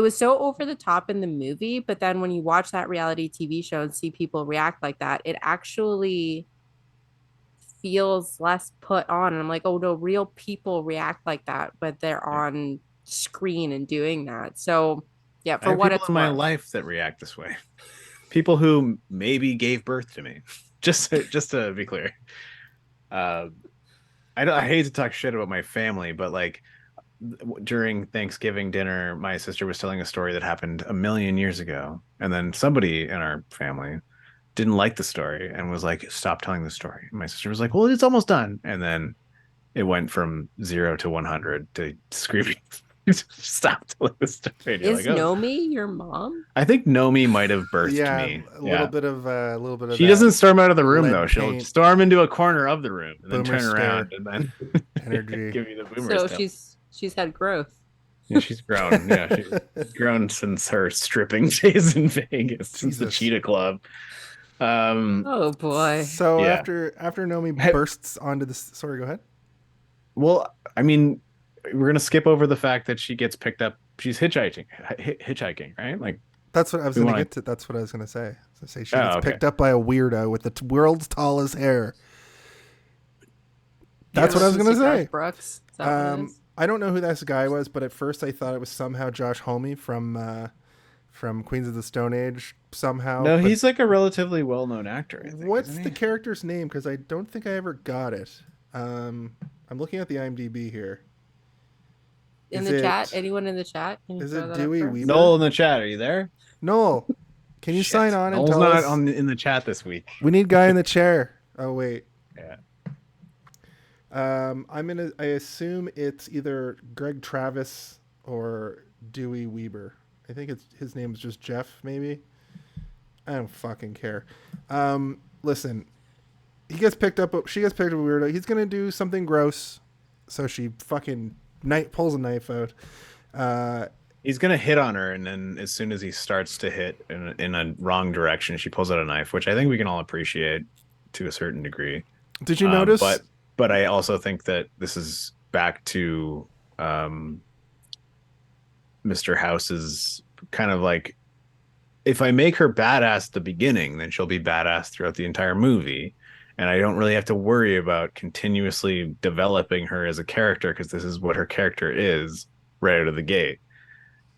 was so over the top in the movie, but then when you watch that reality TV show and see people react like that, it actually feels less put on. And I'm like, oh no, real people react like that, but they're on screen and doing that. So yeah, for what it's in my life that react this way. People who maybe gave birth to me. Just to be clear. I hate to talk shit about my family, but like, during Thanksgiving dinner, my sister was telling a story that happened a million years ago, and then somebody in our family didn't like the story and was like, stop telling the story. And my sister was like, well, it's almost done. And then it went from 0 to 100 to screaming, stop telling the story. Is Nomi your mom? I think Nomi might have birthed me. A little bit of she doesn't storm out of the room though. She'll storm into a corner of the room and then turn around and then energy give you the boomer So she's had growth. Yeah, she's grown. Yeah, she's grown since her stripping days in Vegas, since the Cheetah Club. Oh boy. So after Nomi bursts onto the sorry, go ahead. Well, I mean, we're gonna skip over the fact that she gets picked up. She's hitchhiking, right? Like that's what I was gonna get to. That's what I was gonna say. She gets picked up by a weirdo with the world's tallest hair. That's what I was gonna say. Garth Brooks. Is that what it is? I don't know who this guy was, but at first I thought it was somehow Josh Homme from Queens of the Stone Age. Somehow, No, but he's like a relatively well-known actor. I think, what's isn't the he? character's name? Because I don't think I ever got it. I'm looking at the IMDb here. In Is the it- chat? Anyone in the chat? Can you is throw it that up Dewey for us? Weaver? Noel in the chat. Are you there? Noel, can you Shit. sign on and Noel's tell not us? in the chat this week. We need guy in the chair. Oh wait. Yeah. I assume it's either Greg Travis or Dewey Weber. I think his name's just Jeff, maybe. I don't fucking care. Listen, she gets picked up weirdo. He's gonna do something gross, so she fucking pulls a knife out. He's gonna hit on her, and then as soon as he starts to hit in a wrong direction, she pulls out a knife, which I think we can all appreciate to a certain degree. Did you notice? But I also think that this is back to Mr. House's kind of like, if I make her badass at the beginning, then she'll be badass throughout the entire movie. And I don't really have to worry about continuously developing her as a character, because this is what her character is right out of the gate,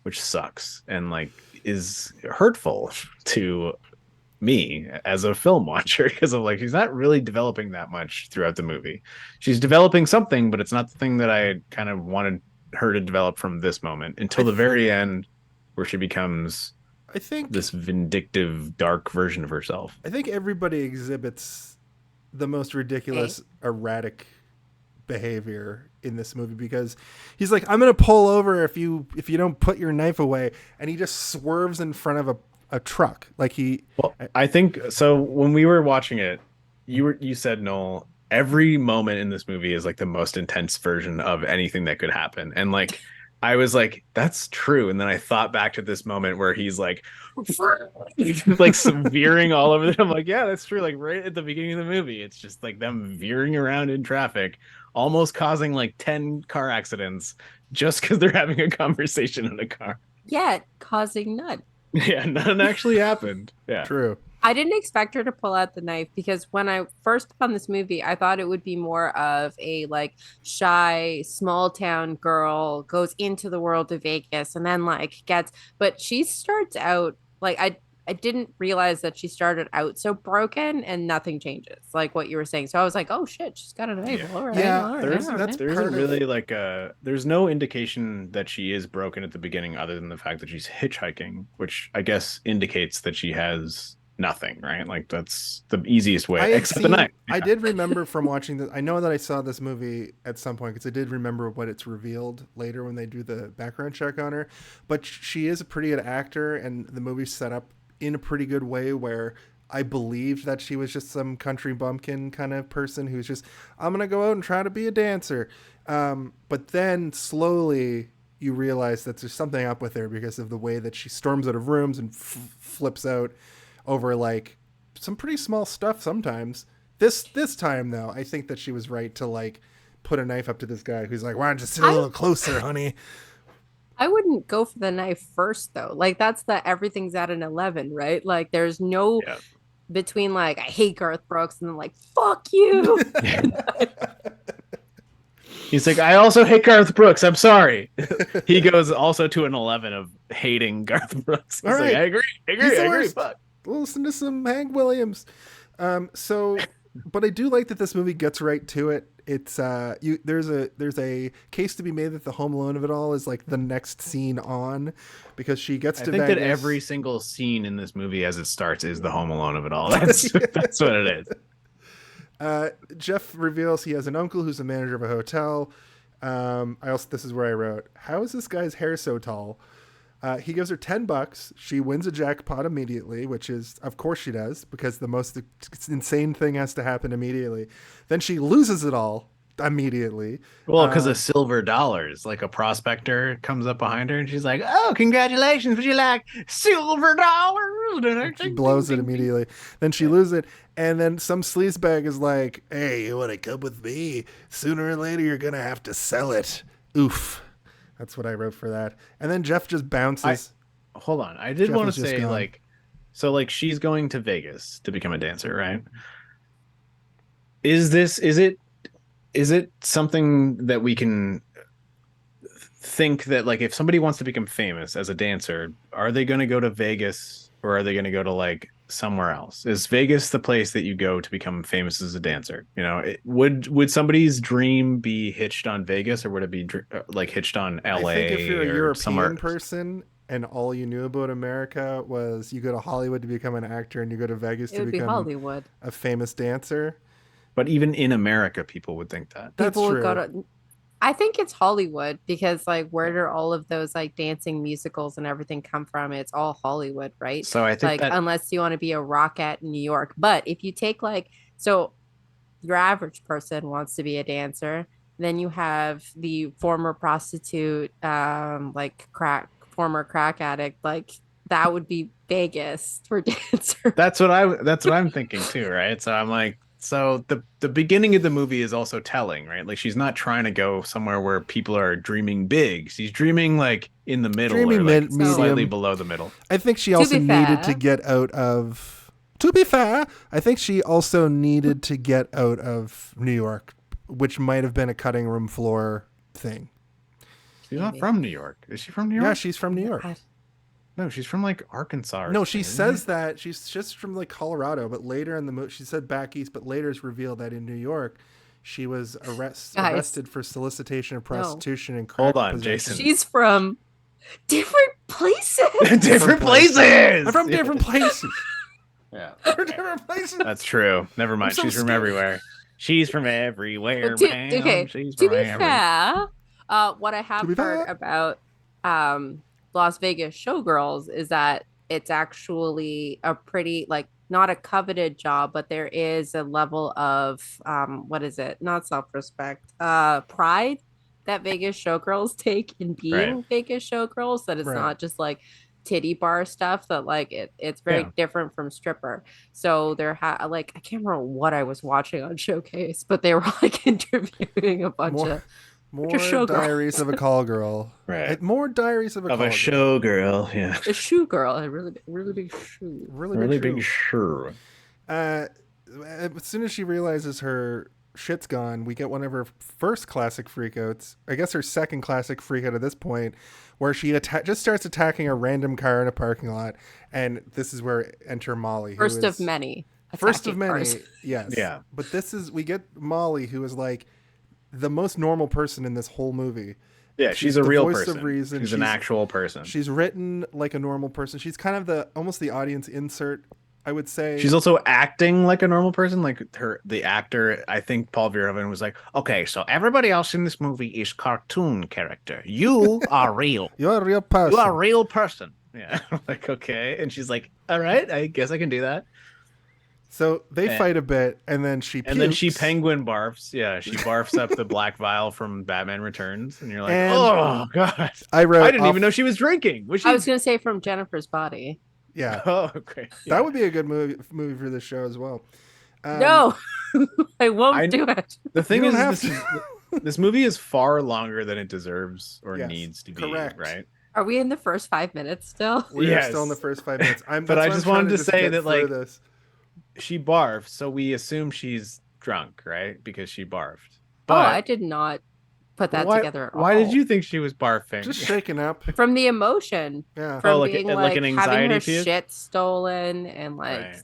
which sucks and like is hurtful to me as a film watcher, because I'm like, she's not really developing that much throughout the movie. She's developing something, but it's not the thing that I kind of wanted her to develop from this moment until the very end, where she becomes, I think, this vindictive, dark version of herself. I think everybody exhibits the most ridiculous, erratic behavior in this movie, because he's like, I'm gonna pull over if you don't put your knife away, and he just swerves in front of a truck. Like Well, I think so. When we were watching it, you said, Noel, every moment in this movie is like the most intense version of anything that could happen, and like I was like, that's true. And then I thought back to this moment where he's like like veering all over them. I'm like, yeah, that's true. Like right at the beginning of the movie, it's just like them veering around in traffic, almost causing like 10 car accidents just because they're having a conversation in a car. Yet causing none. Yeah, none actually happened. Yeah. True. I didn't expect her to pull out the knife, because when I first found this movie, I thought it would be more of a like shy small town girl goes into the world of Vegas and then like but she starts out like I didn't realize that she started out so broken and nothing changes, like what you were saying. So I was like, oh shit, she's got a knife. Yeah. All right, Yeah, all right, there's- all that's right. There part isn't of- really like there's no indication that she is broken at the beginning, other than the fact that she's hitchhiking, which I guess indicates that she has nothing, right? Like that's the easiest way, except the knife. I did remember from watching this. I know that I saw this movie at some point, because I did remember what it's revealed later when they do the background check on her. But she is a pretty good actor, and the movie's set up in a pretty good way where I believed that she was just some country bumpkin kind of person who's just, I'm gonna go out and try to be a dancer. But then slowly you realize that there's something up with her because of the way that she storms out of rooms and flips out over like some pretty small stuff sometimes. This time though, I think that she was right to like put a knife up to this guy who's like, why don't you sit a little closer, honey? I wouldn't go for the knife first though. Like that's the everything's at an 11, right? Like there's no Yeah. between like I hate Garth Brooks and then like fuck you. He's like, I also hate Garth Brooks. I'm sorry. He goes also to an 11 of hating Garth Brooks. He's All right. like, I agree. He's I the agree. worst. Fuck. Listen to some Hank Williams. But I do like that this movie gets right to it. It's there's a case to be made that the Home Alone of it all is like the next scene on, because she gets I to think Vegas. that every single scene in this movie as it starts is the Home Alone of it all. That's what it is. Jeff reveals he has an uncle who's a manager of a hotel. This is where I wrote, how is this guy's hair so tall? He gives her $10. She wins a jackpot immediately, which is, of course she does, because the most insane thing has to happen immediately. Then she loses it all immediately. Well, because of silver dollars, like a prospector comes up behind her and she's like, oh, congratulations. Would you like silver dollars? She blows it immediately. Then she loses it. And then some sleazebag is like, hey, you want to come with me? Sooner or later, you're going to have to sell it. Oof. That's what I wrote for that. And then Jeff just bounces. Hold on. I did Jeff want was to just say, gone. like, so like she's going to Vegas to become a dancer, right? Is it is it something that we can think that, like, if somebody wants to become famous as a dancer, are they going to go to Vegas or are they going to go to like somewhere else? Is Vegas the place that you go to become famous as a dancer? You know, would somebody's dream be hitched on Vegas, or would it be like hitched on LA? I think if you're a or European somewhere person and all you knew about America was you go to Hollywood to become an actor and you go to Vegas It to would be become Hollywood. a famous dancer. But even in America, people would think that. That's People would true. go to. I think it's Hollywood because like where do all of those like dancing musicals and everything come from? It's all Hollywood, right? So I think Like that unless you want to be a rockette in New York. But if you take like so your average person wants to be a dancer, then you have the former prostitute, like former crack addict, like that would be Vegas for dancers. that's what I'm thinking too, right? So I'm like, so the beginning of the movie is also telling, right? Like she's not trying to go somewhere where people are dreaming big. She's dreaming like in the middle, Dreaming or like medium. slightly below the middle. I think she also be needed to fair- get out of. To be fair, I think she also needed to get out of New York, which might have been a cutting room floor thing. She's not from New York. Is she from New York? Yeah, she's from New York. No, she's from like Arkansas. Or No, something, she isn't says that she's just from like Colorado, but later in the movie she said back east, but later it's revealed that in New York she was arrested for solicitation of prostitution and crack Hold on, possession. Jason. She's from different places. different places. I'm from different places. Yeah, From different places. that's true. Never mind. I'm so She's from scared. everywhere. She's from everywhere, But to, man. okay, She's to from be everywhere. fair, what I have To be heard fair. about Las Vegas Showgirls is that it's actually a pretty like not a coveted job, but there is a level of what is it? Not self-respect, pride that Vegas Showgirls take in being Right. Vegas Showgirls. That it's Right. not just like titty bar stuff. That like it's very Yeah. different from stripper. So there like I can't remember what I was watching on Showcase, but they were like interviewing a bunch of More showgirls. Diaries of a Call Girl. Right. More Diaries of a Of Call a Girl. showgirl, yeah. a shoe girl, a really big shoe. Really Big shoe. sure. As soon as she realizes her shit's gone, we get one of her first classic freakouts. I guess her second classic freakout at this point, where she just starts attacking a random car in a parking lot, and this is where enter Molly. who First of is- many. First of attacking many, cars. yes. Yeah. But we get Molly, who is like the most normal person in this whole movie. Yeah, she's a the real voice of person. reason. She's an actual person. She's written like a normal person. She's kind of almost the audience insert, I would say. She's also acting like a normal person, like the actor. I think Paul Verhoeven was like, okay, so everybody else in this movie is cartoon character. You are real. You're a real person. You are a real person. Yeah, like okay, and she's like, all right, I guess I can do that. So they fight a bit, and then she pukes. And then she penguin barfs. Yeah, she barfs up the black vial from Batman Returns, and you're like, And oh god, I wrote. I didn't even know she was drinking. Was she? I was gonna say from Jennifer's body. Yeah, Oh, okay. Yeah. that would be a good movie for this show as well. No, I won't do it. The thing You is, don't have this movie is far longer than it deserves or Yes, needs to be. correct. Right? Are we in the first 5 minutes still? We are Yes. still in the first 5 minutes. But I just wanted to say get that, through like, this. She barfed, so we assume she's drunk, right? Because she barfed. Oh, But I did not put that why, together at all. why did you think she was barfing? Just shaking up. From the emotion, Yeah. from like being like like, an having anxiety her puke? shit stolen and like, Right.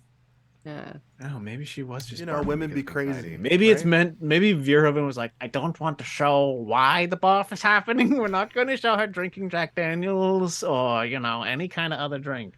yeah. Oh, maybe she was just. You know, barfing women because be of crazy, anxiety. Maybe it's right? meant. Maybe Verhoeven was like, I don't want to show why the barf is happening. We're not going to show her drinking Jack Daniels or any kind of other drink.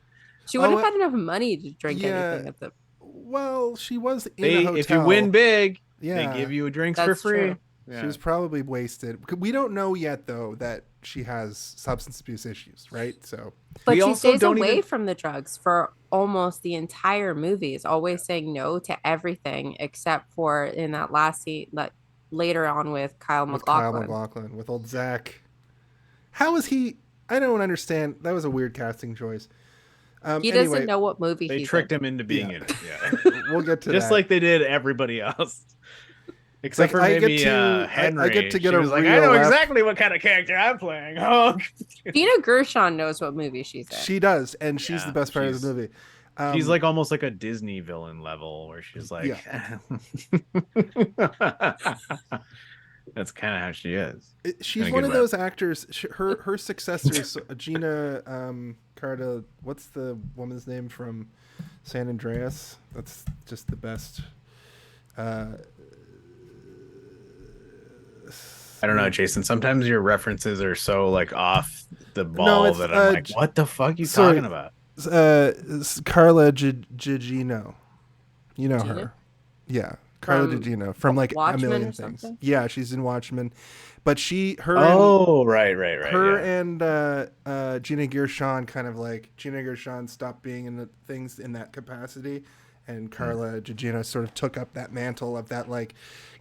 She would Oh, have had enough money to drink yeah. anything at the. Well, she was in a hotel. If you win big, yeah, they give you drinks for That's free. true. Yeah. she was probably wasted. We don't know yet, though, that she has substance abuse issues, right? So But We she also stays don't away even- from the drugs for almost the entire movie. Is always saying no to everything except for in that last scene, like later on with Kyle with Kyle MacLachlan. MacLachlan, with old Zack. How is he? I don't understand. That was a weird casting choice. He anyway, doesn't know what movie They he's tricked in. him into being in it. Yeah. We'll get to Just that. like they did everybody else. Except Like, for I get maybe to- Henry. I get to get She a was like, real I know laugh. exactly what kind of character I'm playing. Oh, Gina Gershon knows what movie she's in. she does, and she's Yeah, the best part of the she's- movie. She's like almost like a Disney villain level where she's like, that's kind of how she is. She's one of those actors. Her successors, Gina Carta. What's the woman's name from San Andreas? That's just the best. I don't know, Jason. Sometimes your references are so like off the ball that I'm like, what the fuck are you talking about? Carla Gugino. You know Gina? her. Yeah. Carla Gugino from like Watchmen a million or things. something? Yeah, she's in Watchmen. But her right. Her and Gina Gershon kind of like Gina Gershon stopped being in the things in that capacity, and Carla Gugino sort of took up that mantle of that, like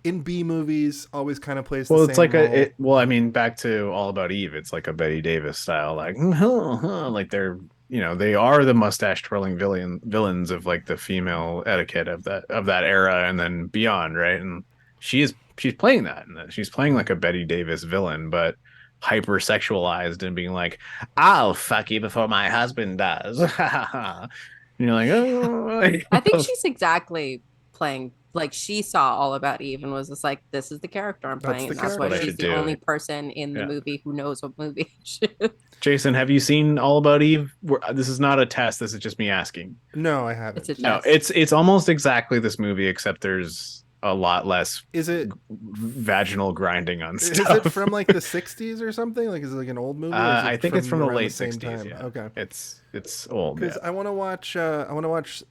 in B movies always kind of plays the same role. I mean, back to All About Eve, it's like a Betty Davis style, like like they're, you know, they are the mustache twirling villains of like the female etiquette of that era and then beyond, right? And she's playing that, and she's playing like a Betty Davis villain, but hypersexualized and being like, I'll fuck you before my husband does. And you're like, oh. I think she's exactly playing like she saw All About Eve and was just like, this is the character I'm playing, and that's why she's the only person in the movie who knows what movie she is. Jason, have you seen All About Eve? This is not a test. This is just me asking. No, I haven't. It's a test. No, it's almost exactly this movie, except there's a lot less. Is it vaginal grinding on stuff? Is it from like the 60s or something? Like, is it like an old movie? I think it's from the late 60s. Yeah. Okay, it's old. Because I want to watch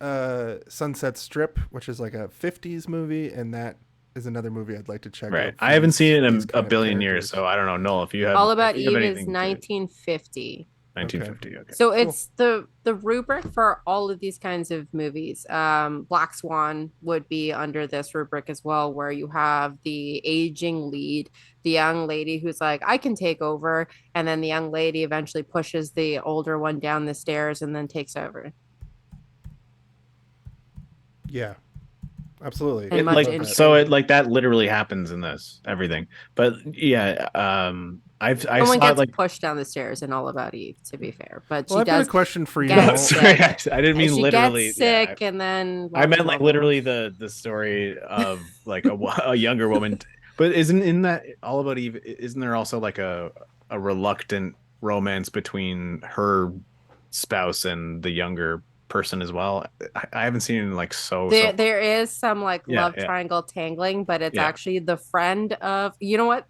Sunset Strip, which is like a 50s movie, and that is another movie I'd like to check out. I haven't seen it in a billion years, so I don't know. Noel, if you have All About Eve is 1950. 1950. Okay. So it's the rubric for all of these kinds of movies. Black Swan would be under this rubric as well, where you have the aging lead, the young lady who's like, I can take over, and then the young lady eventually pushes the older one down the stairs and then takes over. Yeah, absolutely. It like that literally happens in this everything. But yeah, Someone gets like pushed down the stairs in All About Eve, to be fair, but I've got a question for you. Sorry, I didn't mean she literally. Gets sick, and then I meant like literally the story of like a younger woman. But isn't in that All About Eve? Isn't there also like a reluctant romance between her spouse and the younger person as well? I haven't seen like there is some like love triangle tangling, but it's actually the friend of, you know what?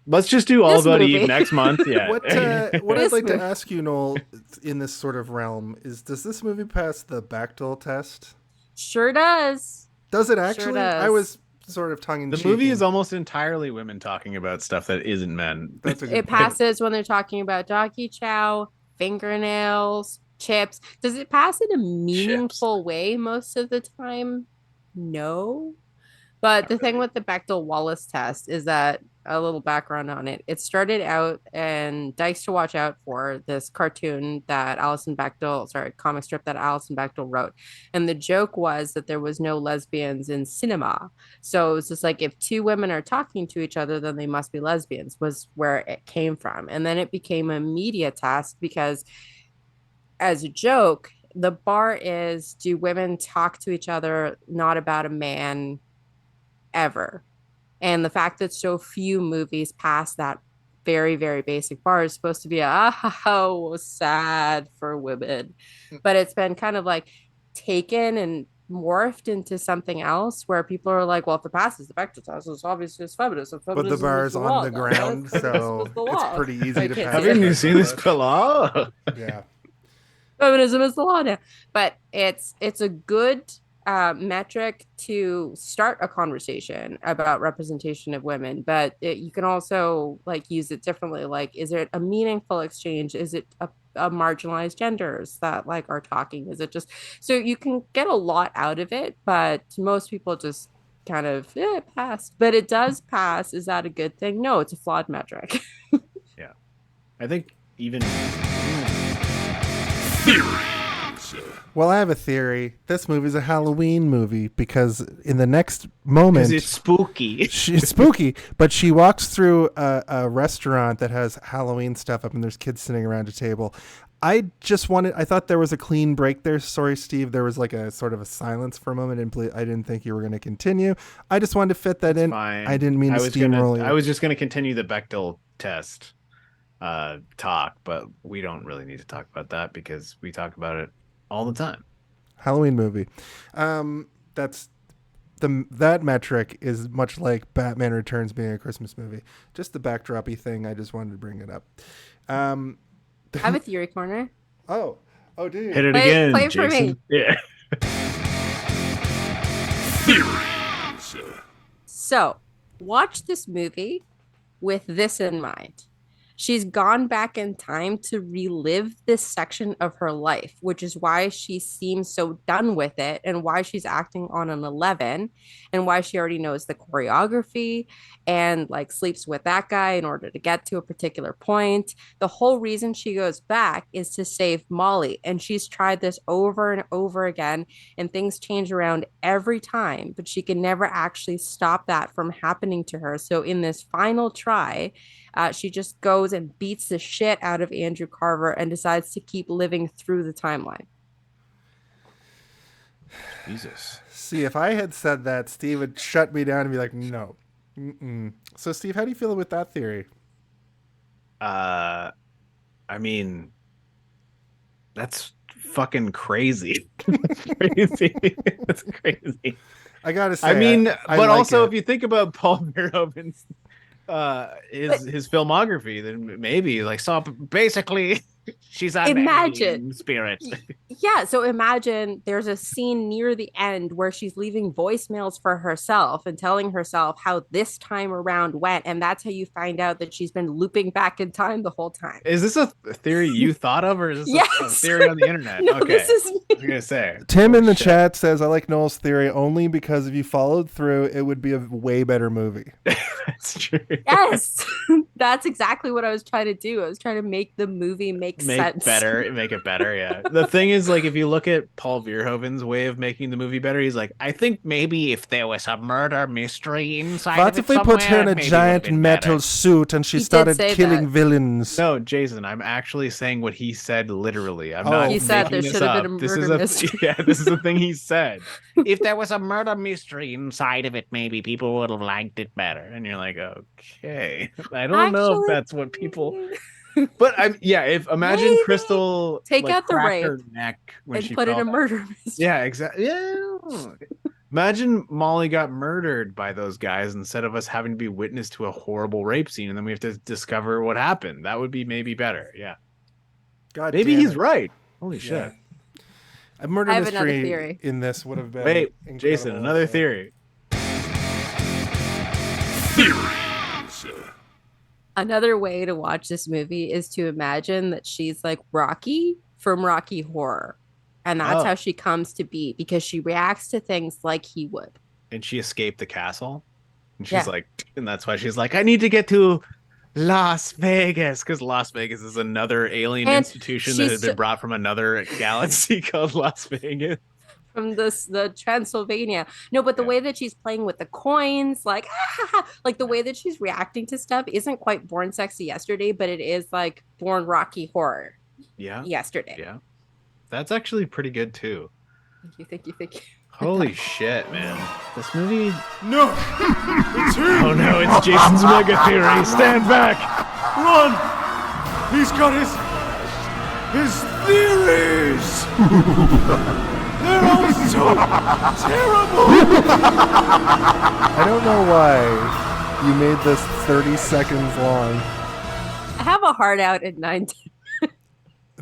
Let's just do All About Eve next month. Yeah. What I'd like to ask you, Noel, in this sort of realm is, does this movie pass the Bechdel test? Sure does. Does it actually? Sure does. I was sort of tongue in cheek. The movie is almost entirely women talking about stuff that isn't men. It passes when they're talking about doggy chow, fingernails, chips. Does it pass in a meaningful way most of the time? No. But the thing with the Bechdel-Wallace test is that, a little background on it, it started out, and Dykes to Watch Out for, this cartoon that comic strip that Alison Bechdel wrote. And the joke was that there was no lesbians in cinema. So it was just like, if two women are talking to each other, then they must be lesbians, was where it came from. And then it became a media test because, as a joke, the bar is, do women talk to each other not about a man ever? And the fact that so few movies pass that very, very basic bar is supposed to be sad for women. But it's been kind of like taken and morphed into something else where people are like, well, if it passes the Bechdel test, it's obviously it's feminism. But the bar is on the ground, so it's pretty easy to pass. Haven't you seen this pillow? Yeah. Feminism is the law now. But it's a good metric to start a conversation about representation of women, but you can also like use it differently. Like, is it a meaningful exchange? Is it a marginalized genders that like are talking? Is it just, so you can get a lot out of it, but most people just kind of it passed. But it does pass. Is that a good thing? No, it's a flawed metric. Yeah, I think even Well, I have a theory. This movie is a Halloween movie because in the next moment, it's spooky. It's spooky, but she walks through a restaurant that has Halloween stuff up, and there's kids sitting around a table. I thought there was a clean break there. Sorry, Steve. There was like a sort of a silence for a moment, and I didn't think you were going to continue. I just wanted to fit that in. Fine. I didn't mean to steamroll you. I was just going to continue the Bechdel test talk, but we don't really need to talk about that because we talk about it all the time. Halloween movie. That metric is much like Batman Returns being a Christmas movie. Just the backdroppy thing. I just wanted to bring it up. I have a theory corner. Oh, do you? Hit it again, play Jason. for me. Yeah. Theories. So, watch this movie with this in mind. She's gone back in time to relive this section of her life, which is why she seems so done with it and why she's acting on an 11 and why she already knows the choreography and like sleeps with that guy in order to get to a particular point. The whole reason she goes back is to save Molly. And she's tried this over and over again, and things change around every time, but she can never actually stop that from happening to her. So in this final try, she just goes and beats the shit out of Andrew Carver and decides to keep living through the timeline. Jesus. See, if I had said that, Steve would shut me down and be like, no. Mm-mm. So, Steve, how do you feel with that theory? I mean, that's fucking crazy. Crazy. That's crazy. I gotta say, I mean, I but like also it. if you think about Paul Verhoeven's his filmography, then maybe like so basically she's an alien spirit. Yeah, so imagine there's a scene near the end where she's leaving voicemails for herself and telling herself how this time around went, and that's how you find out that she's been looping back in time the whole time. Is this a theory you thought of, or is this Yes. a theory on the internet? No, Okay, this is me. I was gonna say Tim in the shit. chat says, I like Noel's theory only because if you followed through, it would be a way better movie. That's true. Yes, that's exactly what I was trying to do. I was trying to make the movie make sense. Make it better. Yeah. The thing is, like, if you look at Paul Verhoeven's way of making the movie better, he's like, I think maybe if there was a murder mystery inside What of if it we put her in somewhere, a maybe it giant would've been metal better. suit and she He did started say killing that. villains? No, Jason, I'm actually saying what he said literally. I'm Oh. not He said making there this should have up. been a This is murder mystery. Yeah, this is the thing he said. If there was a murder mystery inside of it, maybe people would have liked it better. And you're like, okay. I don't know if Actually, that's what people. But if imagine Maybe. Cristal Take like, out the cracked her rape neck when and she put in fell a down. murder mystery. Yeah, exactly. Yeah. Imagine Molly got murdered by those guys instead of us having to be witness to a horrible rape scene, and then we have to discover what happened. That would be maybe better. Yeah. God Maybe damn he's it. right. Holy Yeah. shit. A murder I have another mystery theory. in this would have been Wait, incredible Jason, another also. theory. Another way to watch this movie is to imagine that she's like Rocky from Rocky Horror. And that's Oh. how she comes to be, because she reacts to things like he would. And she escaped the castle. And she's Yeah. like, and that's why she's like, I need to get to Las Vegas, because Las Vegas is another alien And institution that she's had been so- brought from another galaxy called Las Vegas. From the Transylvania. No, but the Yeah. way that she's playing with the coins, like like the way that she's reacting to stuff isn't quite Born Sexy Yesterday, but it is like Born Rocky Horror Yeah. yesterday. Yeah. That's actually pretty good too. Thank you. Holy shit, man. This movie. No! It's him! Oh no, it's Jason's mega theory. Stand back. Run! He's got his theories! They're all so terrible! I don't know why you made this 30 seconds long. I have a heart out at 9:10.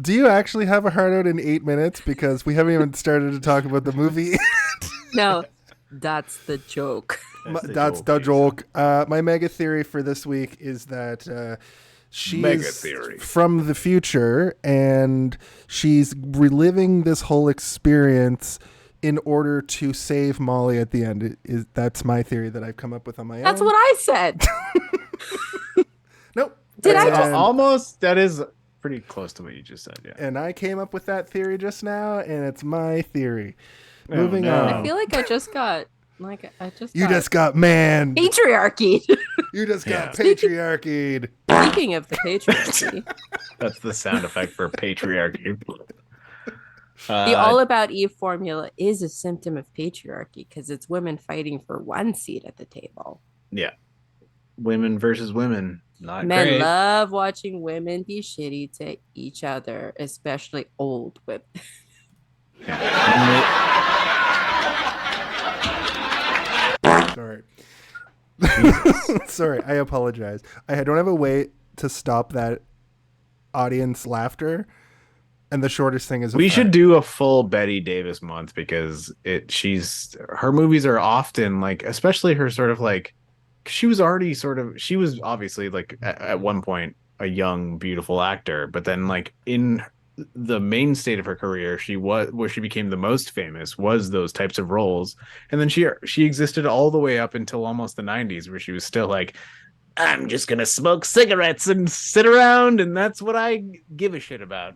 Do you actually have a heart out in 8 minutes? Because we haven't even started to talk about the movie. No, that's the joke. That's the joke. My mega theory for this week is that she Mega is theory. from the future and she's reliving this whole experience in order to save Molly at the end. That's my theory that I've come up with on my own. That's what I said. Nope. Did I just- Almost. That is pretty close to what you just said. Yeah. And I came up with that theory just now, and it's my theory. Oh, Moving no. on. I feel like I just got You just got man. patriarchy. You just got Yeah. patriarchied. Speaking of the patriarchy, That's the sound effect for patriarchy. the All About Eve formula is a symptom of patriarchy because it's women fighting for one seat at the table. Yeah. Women versus women. Not Men great. love watching women be shitty to each other, especially old women. Sorry. Sorry, I apologize. I don't have a way to stop that audience laughter, and the shortest thing is We should do a full Betty Davis month because her movies are often like, especially her sort of like, she was obviously like at one point a young beautiful actor, but then like in the main state of her career, where she became the most famous was those types of roles, and then she existed all the way up until almost the 90s, where she was still like, I'm just gonna smoke cigarettes and sit around, and that's what I give a shit about.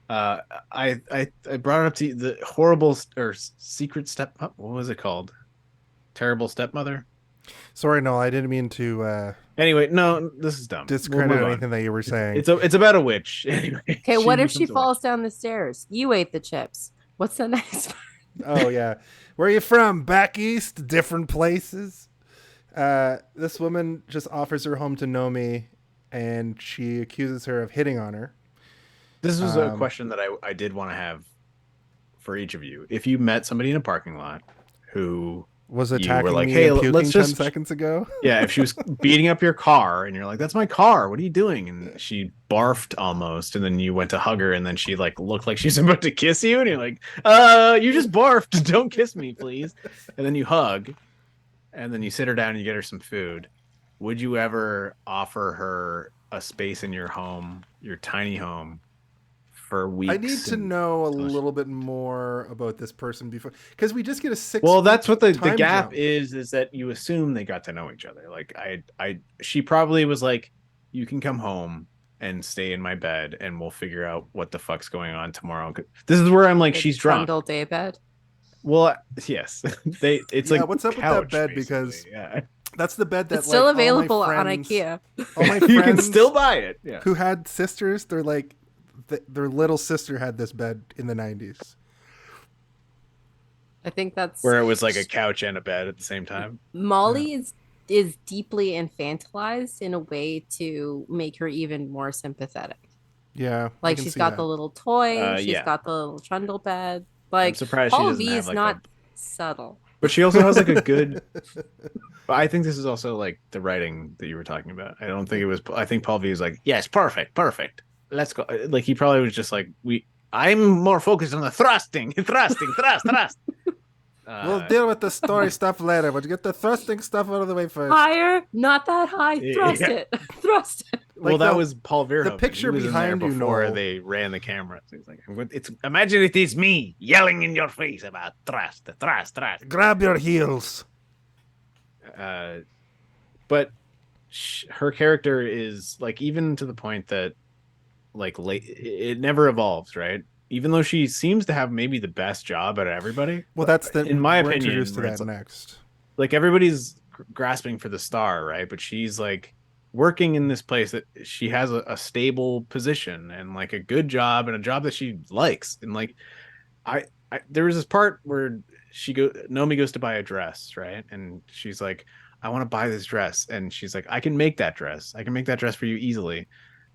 I brought it up to you, the horrible or secret step. What was it called? Terrible Stepmother. Sorry, no, I didn't mean to Anyway, no, this is dumb. discredit anything that you were saying. It's about a witch. Anyway, Okay, what if she becomes a witch. falls down the stairs? You ate the chips. What's the next part? Oh yeah, where are you from? Back east, different places. This woman just offers her home to Nomi, and she accuses her of hitting on her. This was a question that I did want to have for each of you. If you met somebody in a parking lot who Was you attacking were like, me hey, and puking let's 10 just seconds ago. yeah, if she was beating up your car and you're like, that's my car, what are you doing? And she barfed almost, and then you went to hug her, and then she like looked like she's about to kiss you, and you're like, you just barfed, don't kiss me, please. And then you hug, and then you sit her down and you get her some food. Would you ever offer her a space in your home, your tiny home, for weeks? I need to know a little bit more about this person before, because we just get a 6. Well, that's what the time gap jump. is that you assume they got to know each other. Like she probably was like, you can come home and stay in my bed and we'll figure out what the fuck's going on tomorrow. This is where I'm like, she's drunk. Trundle day bed. Well, yes. It's Yeah, like, what's up with couch, that bed? basically. Because yeah. that's the bed that It's still like, available all my on friends, IKEA. All my You can friends still buy it. Yeah. who had sisters, they're like, their little sister had this bed in the 90s. I think that's Where it was like a couch and a bed at the same time. Molly is deeply infantilized in a way to make her even more sympathetic. Yeah, I Like can she's see got that. the little toy, she's Yeah. got the little trundle bed. Like surprised she Paul doesn't V have, is like, not subtle. But she also has like a good. But I think this is also like the writing that you were talking about. I don't think it was. I think Paul V is like, yes, perfect. Let's go. Like he probably was just like, I'm more focused on the thrusting. We'll deal with the story stuff later, but get the thrusting stuff out of the way first. Higher, not that high. Thrust Yeah. it. Thrust it. Well, Like that the- was Paul Verhoeven. the picture He was in behind there you, before Noel. they ran the camera. So he's like, imagine it is me yelling in your face about thrust. Grab your heels. But her character is like, even to the point that like it never evolves, right? Even though she seems to have maybe the best job out of everybody. Well, that's in my we're opinion, introduced to where that it's like, next. like everybody's grasping for the star, right? But she's like working in this place that she has a stable position and like a good job and a job that she likes. And like I there was this part where Nomi goes to buy a dress, right? And she's like, I want to buy this dress. And she's like, I can make that dress. I can make that dress for you easily.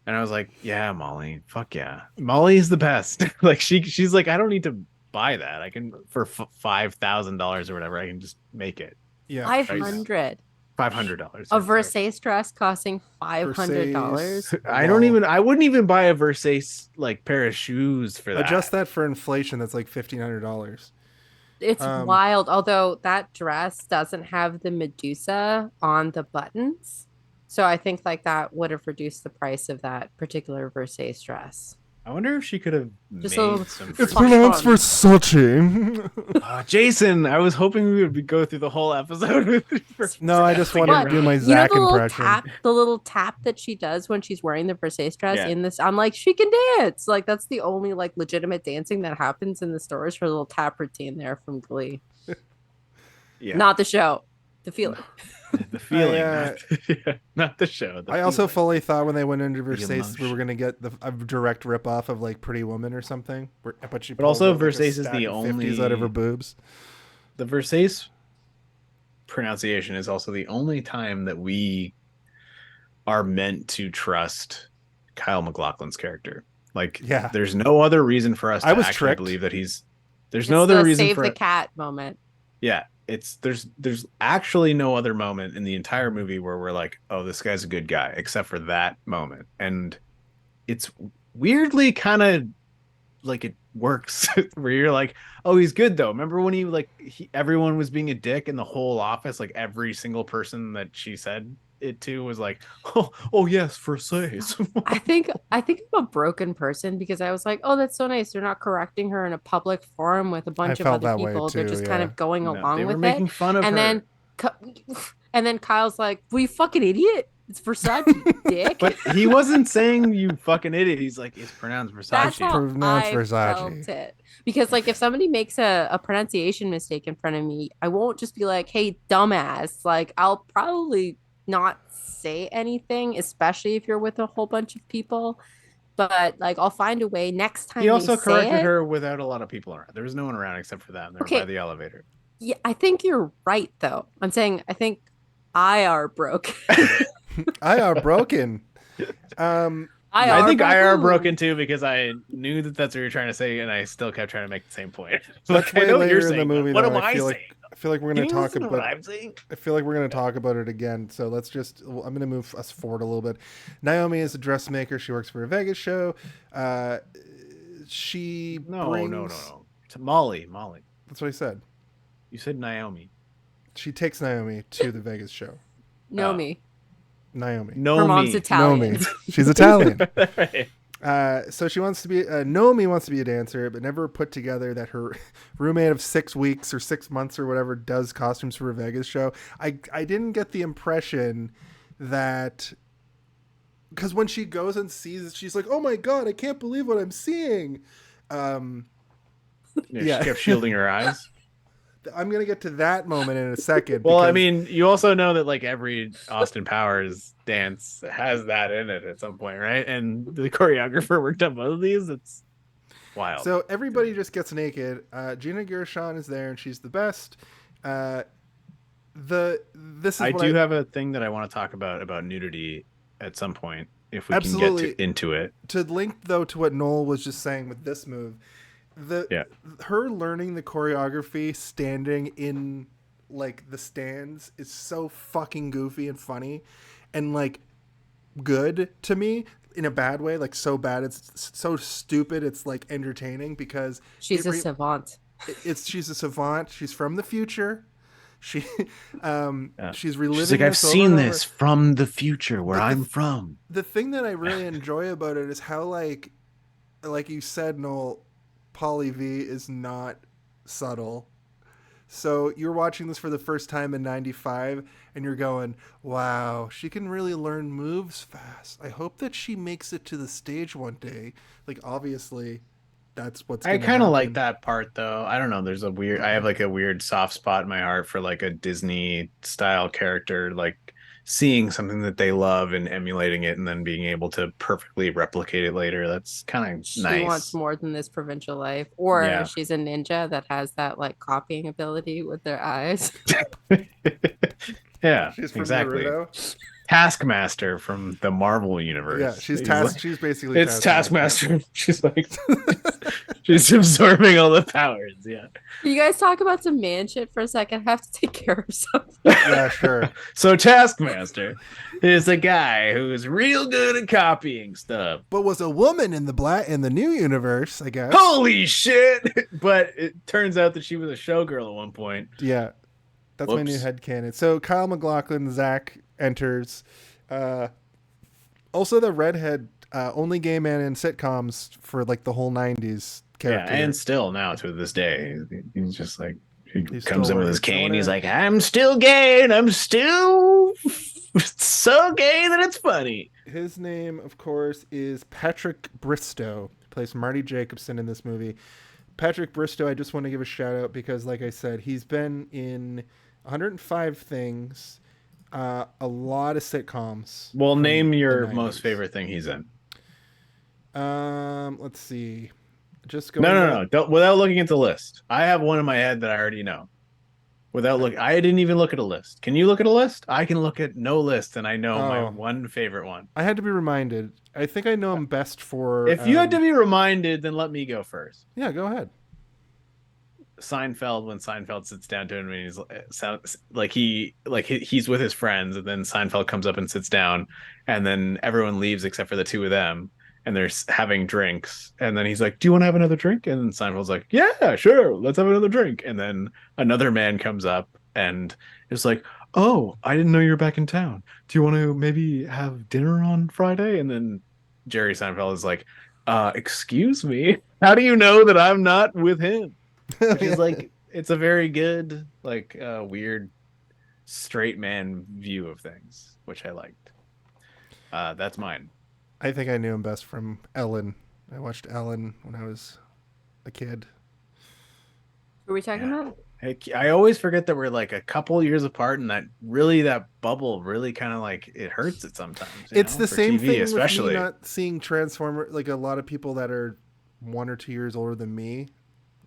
And I was like, yeah, Molly, fuck yeah. Molly is the best. Like she's like, I don't need to buy that. I can, for $5,000 or whatever, I can just make it. Yeah, $500. $500. A Versace dress costing $500. I wouldn't even buy a Versace like pair of shoes for that. Adjust that for inflation. That's like $1,500. It's wild. Although that dress doesn't have the Medusa on the buttons. So I think like that would have reduced the price of that particular Versace dress. I wonder if she could have Just made a little- some. It's Fuck pronounced on. Versace. Jason, I was hoping we would go through the whole episode. No, I just wanted to What? do my You know Zack the little impression. the little tap that she does when she's wearing the Versace dress Yeah. in this. I'm like, she can dance. Like that's the only like legitimate dancing that happens in the stores. Her little tap routine there from Glee. Yeah. Not the show. The feeling. The feeling, I, not the show. The I also feeling. fully thought when they went into Versace, we emotion. were going to get a direct ripoff of like Pretty Woman or something. But she But pulls also out, like, a Versace is stack the of only 50s out of her boobs. The Versace pronunciation is also the only time that we are meant to trust Kyle MacLachlan's character. Like, Yeah. there's no other reason for us I to was actually tricked. believe that he's. There's It's no other the reason save for the cat moment. Yeah, there's actually no other moment in the entire movie where we're like, oh, this guy's a good guy, except for that moment, and it's weirdly kind of like it works where you're like, oh, he's good though. Remember when everyone was being a dick in the whole office, like every single person that she said it to was like, oh yes, Versace. I think I'm a broken person because I was like, oh, that's so nice. They're not correcting her in a public forum with a bunch of felt other that way people. They're too, just kind yeah. of going No, along they were with making it. fun of and her. then Kyle's like, well, you fucking idiot. It's Versace, dick. But he wasn't saying you fucking idiot. He's like, it's pronounced Versace. That's how Pronounced I Versace. felt it. Because like if somebody makes a pronunciation mistake in front of me, I won't just be like, hey, dumbass. Like I'll probably not say anything, especially if you're with a whole bunch of people. But like I'll find a way next time. He also they say corrected it, her without a lot of people around. There was no one around except for them. They were by Okay. the elevator. Yeah, I think you're right though. I'm saying I think I are broke. I are broken. I think I are broken too because I knew that that's what you're trying to say, and I still kept trying to make the same point. That's I way know what you're later in the saying, but movie. what though. am I saying? I feel like we're Can going to you talk listen to what about. I'm saying? I feel like we're going to talk about it again. So I'm going to move us forward a little bit. Naomi is a dressmaker. She works for a Vegas show. She No. brings. To Molly. That's what I said. You said Naomi. She takes Naomi to the Vegas show. Nomi. Naomi. No, Her mom's me. Italian. Nomi. She's Italian. Right. So she wants to be Nomi wants to be a dancer, but never put together that her roommate of 6 weeks or 6 months or whatever does costumes for a Vegas show. I didn't get the impression that because when she goes and sees it, she's like, "Oh my god, I can't believe what I'm seeing." Yeah, she kept shielding her eyes. I'm gonna get to that moment in a second. Well, I because- mean, you also know that like every Austin Powers dance has that in it at some point, right? And the choreographer worked on both of these. It's wild. So everybody just gets naked. Gina Gershon is there, and she's the best. I do have a thing that I want to talk about nudity at some point if we Absolutely. can get into it. To link though to what Noel was just saying with this move, her learning the choreography standing in like the stands is so fucking goofy and funny, and like good to me in a bad way. Like so bad, it's so stupid. It's like entertaining because She's a savant. She's a savant. She's from the future. She's reliving. She's like, I've this over seen and this over. from the future where I'm from. The thing that I really enjoy about it is how like you said, Noel, Polly V is not subtle. So you're watching this for the first time in 95 and you're going, wow, she can really learn moves fast. I hope that she makes it to the stage one day. Like, obviously that's what's I gonna kind of like happen. that part though. I don't know. I have like a weird soft spot in my heart for like a Disney style character, like seeing something that they love and emulating it and then being able to perfectly replicate it later. That's kind of She nice. wants more than this provincial life. Or Yeah. she's a ninja that has that like copying ability with their eyes. Yeah, She's from exactly. Naruto. Taskmaster from the Marvel universe. Yeah, she's like, she's basically it's Taskmaster. She's like, she's absorbing all the powers. Yeah. You guys talk about some man shit for a second. I have to take care of something. Yeah, sure. So Taskmaster is a guy who is real good at copying stuff. But was a woman in the new universe, I guess. Holy shit! But it turns out that she was a showgirl at one point. Yeah. That's my new Whoops. headcanon. So Kyle MacLachlan, Zack enters. Also the redhead, only gay man in sitcoms for like the whole 90s character. Yeah, and still now to this day, he's just like he He's comes still in with his like, cane. He's "I like, "I'm still gay, and I'm still so gay that it's funny." His name, of course, is Patrick Bristow. He plays Marty Jacobson in this movie. Patrick Bristow, I just want to give a shout out because, like I said, he's been in 105 things. A lot of sitcoms. Well, from name the your 90s. most favorite thing he's in. Let's see. Just go. No. Don't, without looking at the list. I have one in my head that I already know. Without look, I didn't even look at a list. Can you look at a list? I can look at no list, and I know my one favorite one. I had to be reminded. I think I know him best for. If you had to be reminded, then let me go first. Yeah, go ahead. Seinfeld, when Seinfeld sits down to him and he's he's with his friends, and then Seinfeld comes up and sits down, and then everyone leaves except for the two of them, and they're having drinks, and then he's like, "Do you want to have another drink?" And Seinfeld's like, "Yeah, sure, let's have another drink." And then another man comes up and is like, "Oh, I didn't know you were back in town. Do you want to maybe have dinner on Friday?" And then Jerry Seinfeld is like, "Excuse me, how do you know that I'm not with him?" Which is like, it's a very good, like, weird straight man view of things, which I liked. That's mine. I think I knew him best from Ellen. I watched Ellen when I was a kid. Who are we talking about? I always forget that we're like a couple years apart, and that bubble really kind of like, it hurts it sometimes. It's the same TV, thing especially. with me not seeing Transformers. Like a lot of people that are 1 or 2 years older than me,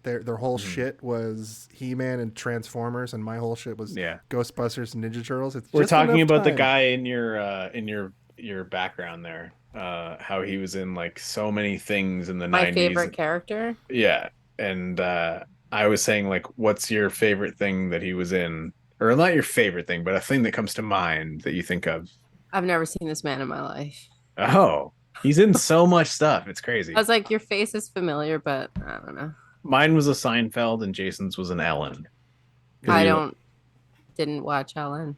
their whole shit was He-Man and Transformers, and my whole shit was Ghostbusters and Ninja Turtles. We're talking about the guy in your background there. How he was in like so many things in the 90s. My favorite character? Yeah. And I was saying, like, what's your favorite thing that he was in? Or not your favorite thing, but a thing that comes to mind that you think of. I've never seen this man in my life. Oh, he's in so much stuff. It's crazy. I was like, your face is familiar, but I don't know. Mine was a Seinfeld and Jason's was an Ellen. Didn't watch Ellen.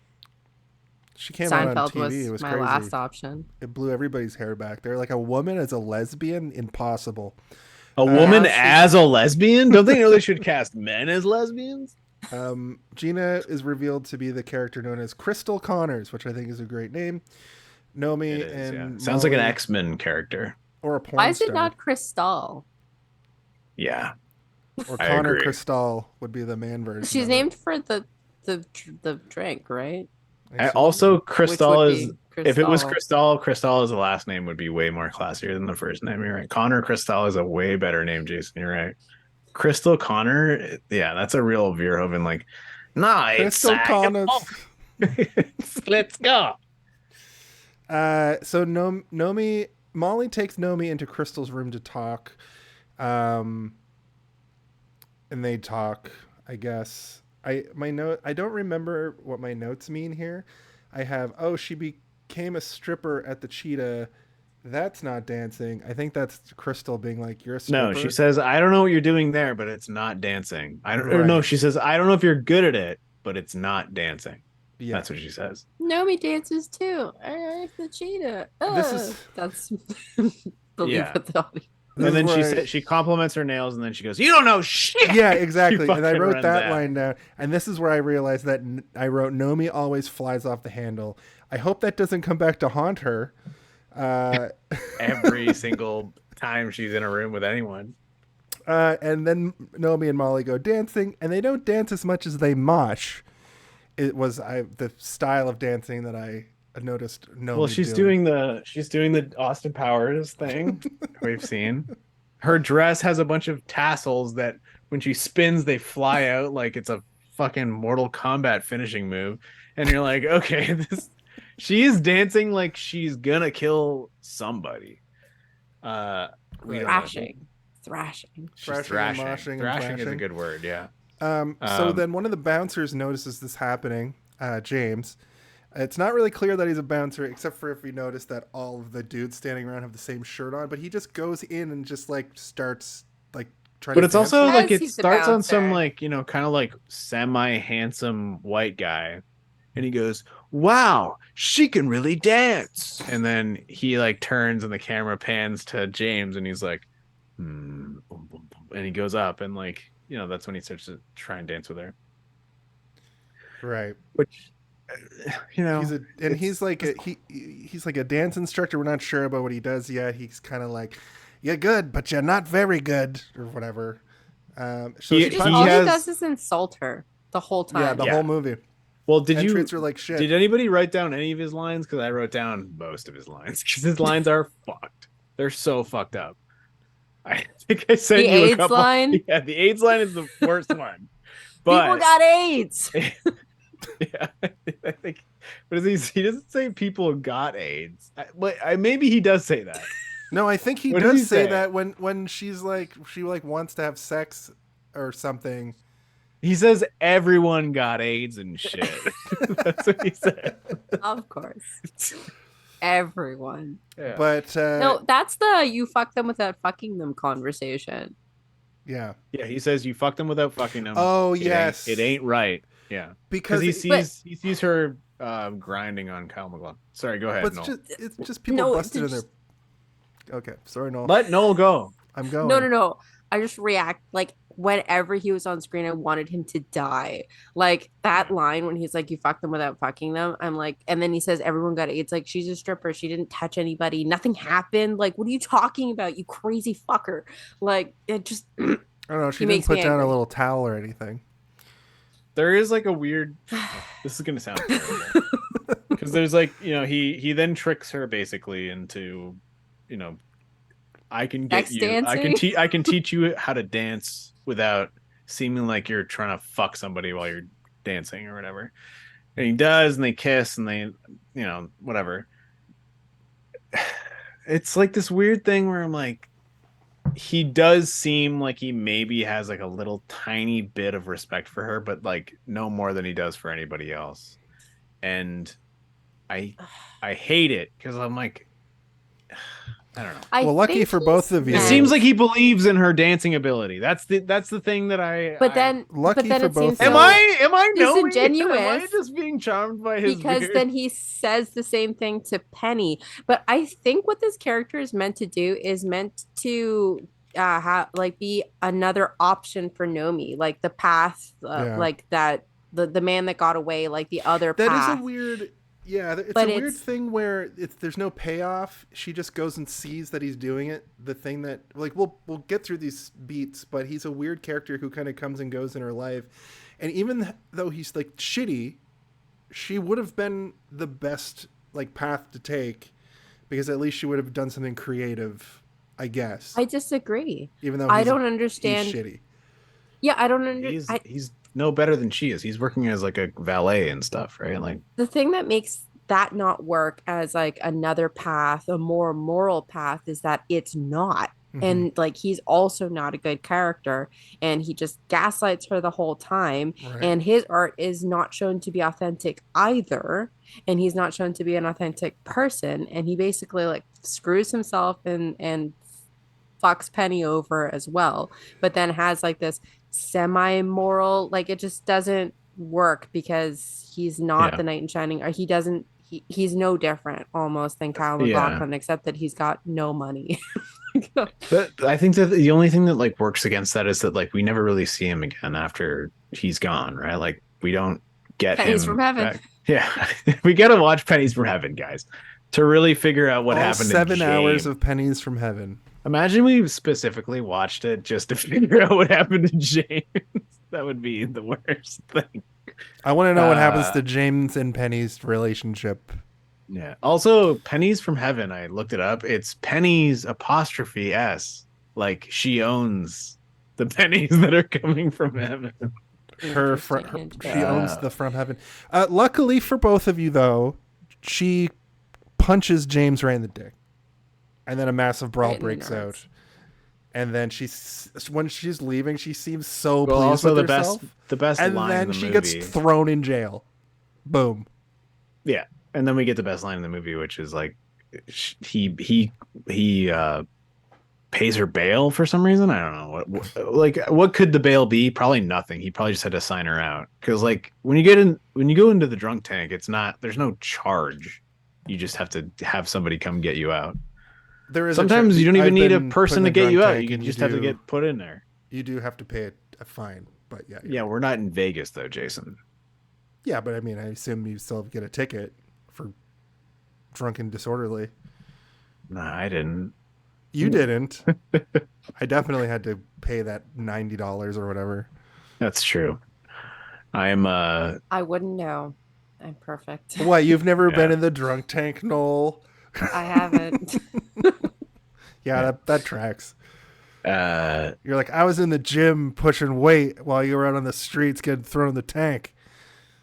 She came out on Seinfeld TV. It was my crazy. last option. It blew everybody's hair back. They're like, a woman as a lesbian? Impossible. A woman as a lesbian? Don't they know they should cast men as lesbians? Gina is revealed to be the character known as Cristal Connors, which I think is a great name. Nomi and sounds like an X-Men character. Or a porn Why is star. it not Cristal? Yeah. Or I Connor agree. Cristal would be the man version. She's named for the drink, right? Also, Cristal is... Cristal. If it was Cristal as a last name would be way more classier than the first name. You're right. Connor Cristal is a way better name, Jason. You're right. Crystal Connor, yeah, that's a real Verhoeven. Like, nah, Crystal Connors. Let's go. So Nomi, Molly takes Nomi into Crystal's room to talk, and they talk. I guess I don't remember what my notes mean here. I have she became a stripper at the Cheetah. That's not dancing. I think that's Cristal being like, you're a stripper. No, she says, I don't know what you're doing there, but it's not dancing. No, she says, I don't know if you're good at it, but it's not dancing. Yeah. That's what she says. Nomi dances too. I like the Cheetah. That's with the audience. And then she compliments her nails, and then she goes, "You don't know shit." Yeah, exactly. And I wrote that line down. And this is where I realized that I wrote, Nomi always flies off the handle. I hope that doesn't come back to haunt her. Every single time she's in a room with anyone. And then Nomi and Molly go dancing, and they don't dance as much as they mosh. It was the style of dancing that I noticed. Well, she's doing the Austin Powers thing we've seen. Her dress has a bunch of tassels that when she spins, they fly out like it's a fucking Mortal Kombat finishing move. And you're like, okay, she is dancing like she's gonna kill somebody. Thrashing. Thrashing is a good word, yeah. So then one of the bouncers notices this happening, James. It's not really clear that he's a bouncer, except for if you notice that all of the dudes standing around have the same shirt on, but he just goes in and just like starts like trying to But it's also like it starts on some bouncer. like, kind of like semi-handsome white guy. And he goes, "Wow, she can really dance." And then he like turns and the camera pans to James and he's like, and he goes up and like, that's when he starts to try and dance with her. Right. Which, he's like a dance instructor. We're not sure about what he does yet. He's kind of like, "You're good, but you're not very good," or whatever. All he does is insult her. the whole time. Yeah, the whole movie. Well, did Entrance are like shit. Did anybody write down any of his lines? Because I wrote down most of his lines. Because his lines are fucked. They're so fucked up. I think I sent The you a AIDS couple. line? Yeah, the AIDS line is the worst one. But People got AIDS. yeah, I think. But he doesn't say people got AIDS. Maybe he does say that. No, I think he What does did he say say? that when she's like she like wants to have sex or something. He says everyone got AIDS and shit. That's what he said. Of course. Everyone. Yeah. But No, that's the you fuck them without fucking them conversation. yeah. Yeah, he says you fucked them without fucking them. Oh, It ain't- yes. it ain't right. Yeah, Because he it- sees her grinding on Kyle MacLachlan. Sorry, go ahead, but Noel. it's just people No, busted in just- their. Okay, sorry, Noel. Let Noel go. I'm going. No. I just react like whenever he was on screen, I wanted him to die. Like that line when he's like, "You fuck them without fucking them." I'm like, and then he says, "Everyone got AIDS." Like she's a stripper. She didn't touch anybody. Nothing happened. Like, what are you talking about? You crazy fucker. Like it just. I don't know. She He didn't makes put me down a angry. little towel or anything. There is like a weird. This is gonna sound terrible because there's like he then tricks her basically into I can get Sex you. dancing? I can teach you how to dance without seeming like you're trying to fuck somebody while you're dancing or whatever. And he does, and they kiss, and they, whatever. It's like this weird thing where I'm like, he does seem like he maybe has like a little tiny bit of respect for her, but like no more than he does for anybody else. And I hate it because I'm like, I don't know. Well, lucky for both of you. It seems like he believes in her dancing ability. That's the thing that I. But then, Lucky but then for it both seems of Am you. I knowing? disingenuous. Am I just being charmed by his because beard? then he says the same thing to Penny. But I think what this character is meant to do is meant to be another option for Nomi, like the path, like that the man that got away, like the other That path. is a weird. Yeah, it's But a weird it's- thing where there's no payoff. She just goes and sees that he's doing it. The thing that like we'll get through these beats, but he's a weird character who kind of comes and goes in her life. And even though he's like shitty, she would have been the best like path to take because at least she would have done something creative, I guess. I disagree. Even though I don't understand. he's shitty. Yeah, I don't understand. He's no better than she is. He's working as like a valet and stuff, right? Like The thing that makes that not work as like another path, a more moral path, is that it's not. And like he's also not a good character, and he just gaslights her the whole time. Right. And his art is not shown to be authentic either, and he's not shown to be an authentic person. And he basically like screws himself and fucks Penny over as well, but then has like this semi-moral, like it just doesn't work because he's not the knight in shining, or he doesn't. He's no different almost than Kyle MacLachlan, except that he's got no money. But I think that the only thing that like works against that is that like we never really see him again after he's gone, right? Like we don't get Pennies him from heaven. back. Yeah, we gotta watch Pennies from Heaven, guys, to really figure out what All happened. 7 to hours James. of Pennies from Heaven. Imagine we specifically watched it just to figure out what happened to James. That would be the worst thing. I want to know what happens to James and Penny's relationship. Yeah. Also, Pennies from Heaven. I looked it up. It's Pennies apostrophe S. Like she owns the pennies that are coming from heaven. She Interesting. owns the from heaven. Luckily for both of you, though, she punches James right in the dick, and then a massive brawl Right in the breaks nuts. out. And then when she's leaving, she seems so Well, pleased also with the herself. best And line then in the she movie. gets thrown in jail. Boom. Yeah, and then we get the best line in the movie, which is like he pays her bail for some reason. I don't know what could the bail be? Probably nothing. He probably just had to sign her out because like when you go into the drunk tank, there's no charge. You just have to have somebody come get you out. There is Sometimes you don't even I've need a been person put to in get a you drunk out. tank You and just have to get put in there. You do have to pay a fine, but yeah. Yeah, we're not in Vegas though, Jason. Yeah, but I mean, I assume you still get a ticket for drunk and disorderly. Nah, I didn't. You didn't. I definitely had to pay that $90 or whatever. That's true. I'm I wouldn't know. I'm perfect. Why, you've never Yeah. been in the drunk tank, Noel? I haven't. Yeah, that tracks. uh You're like, I was in the gym pushing weight while you were out on the streets getting thrown in the tank.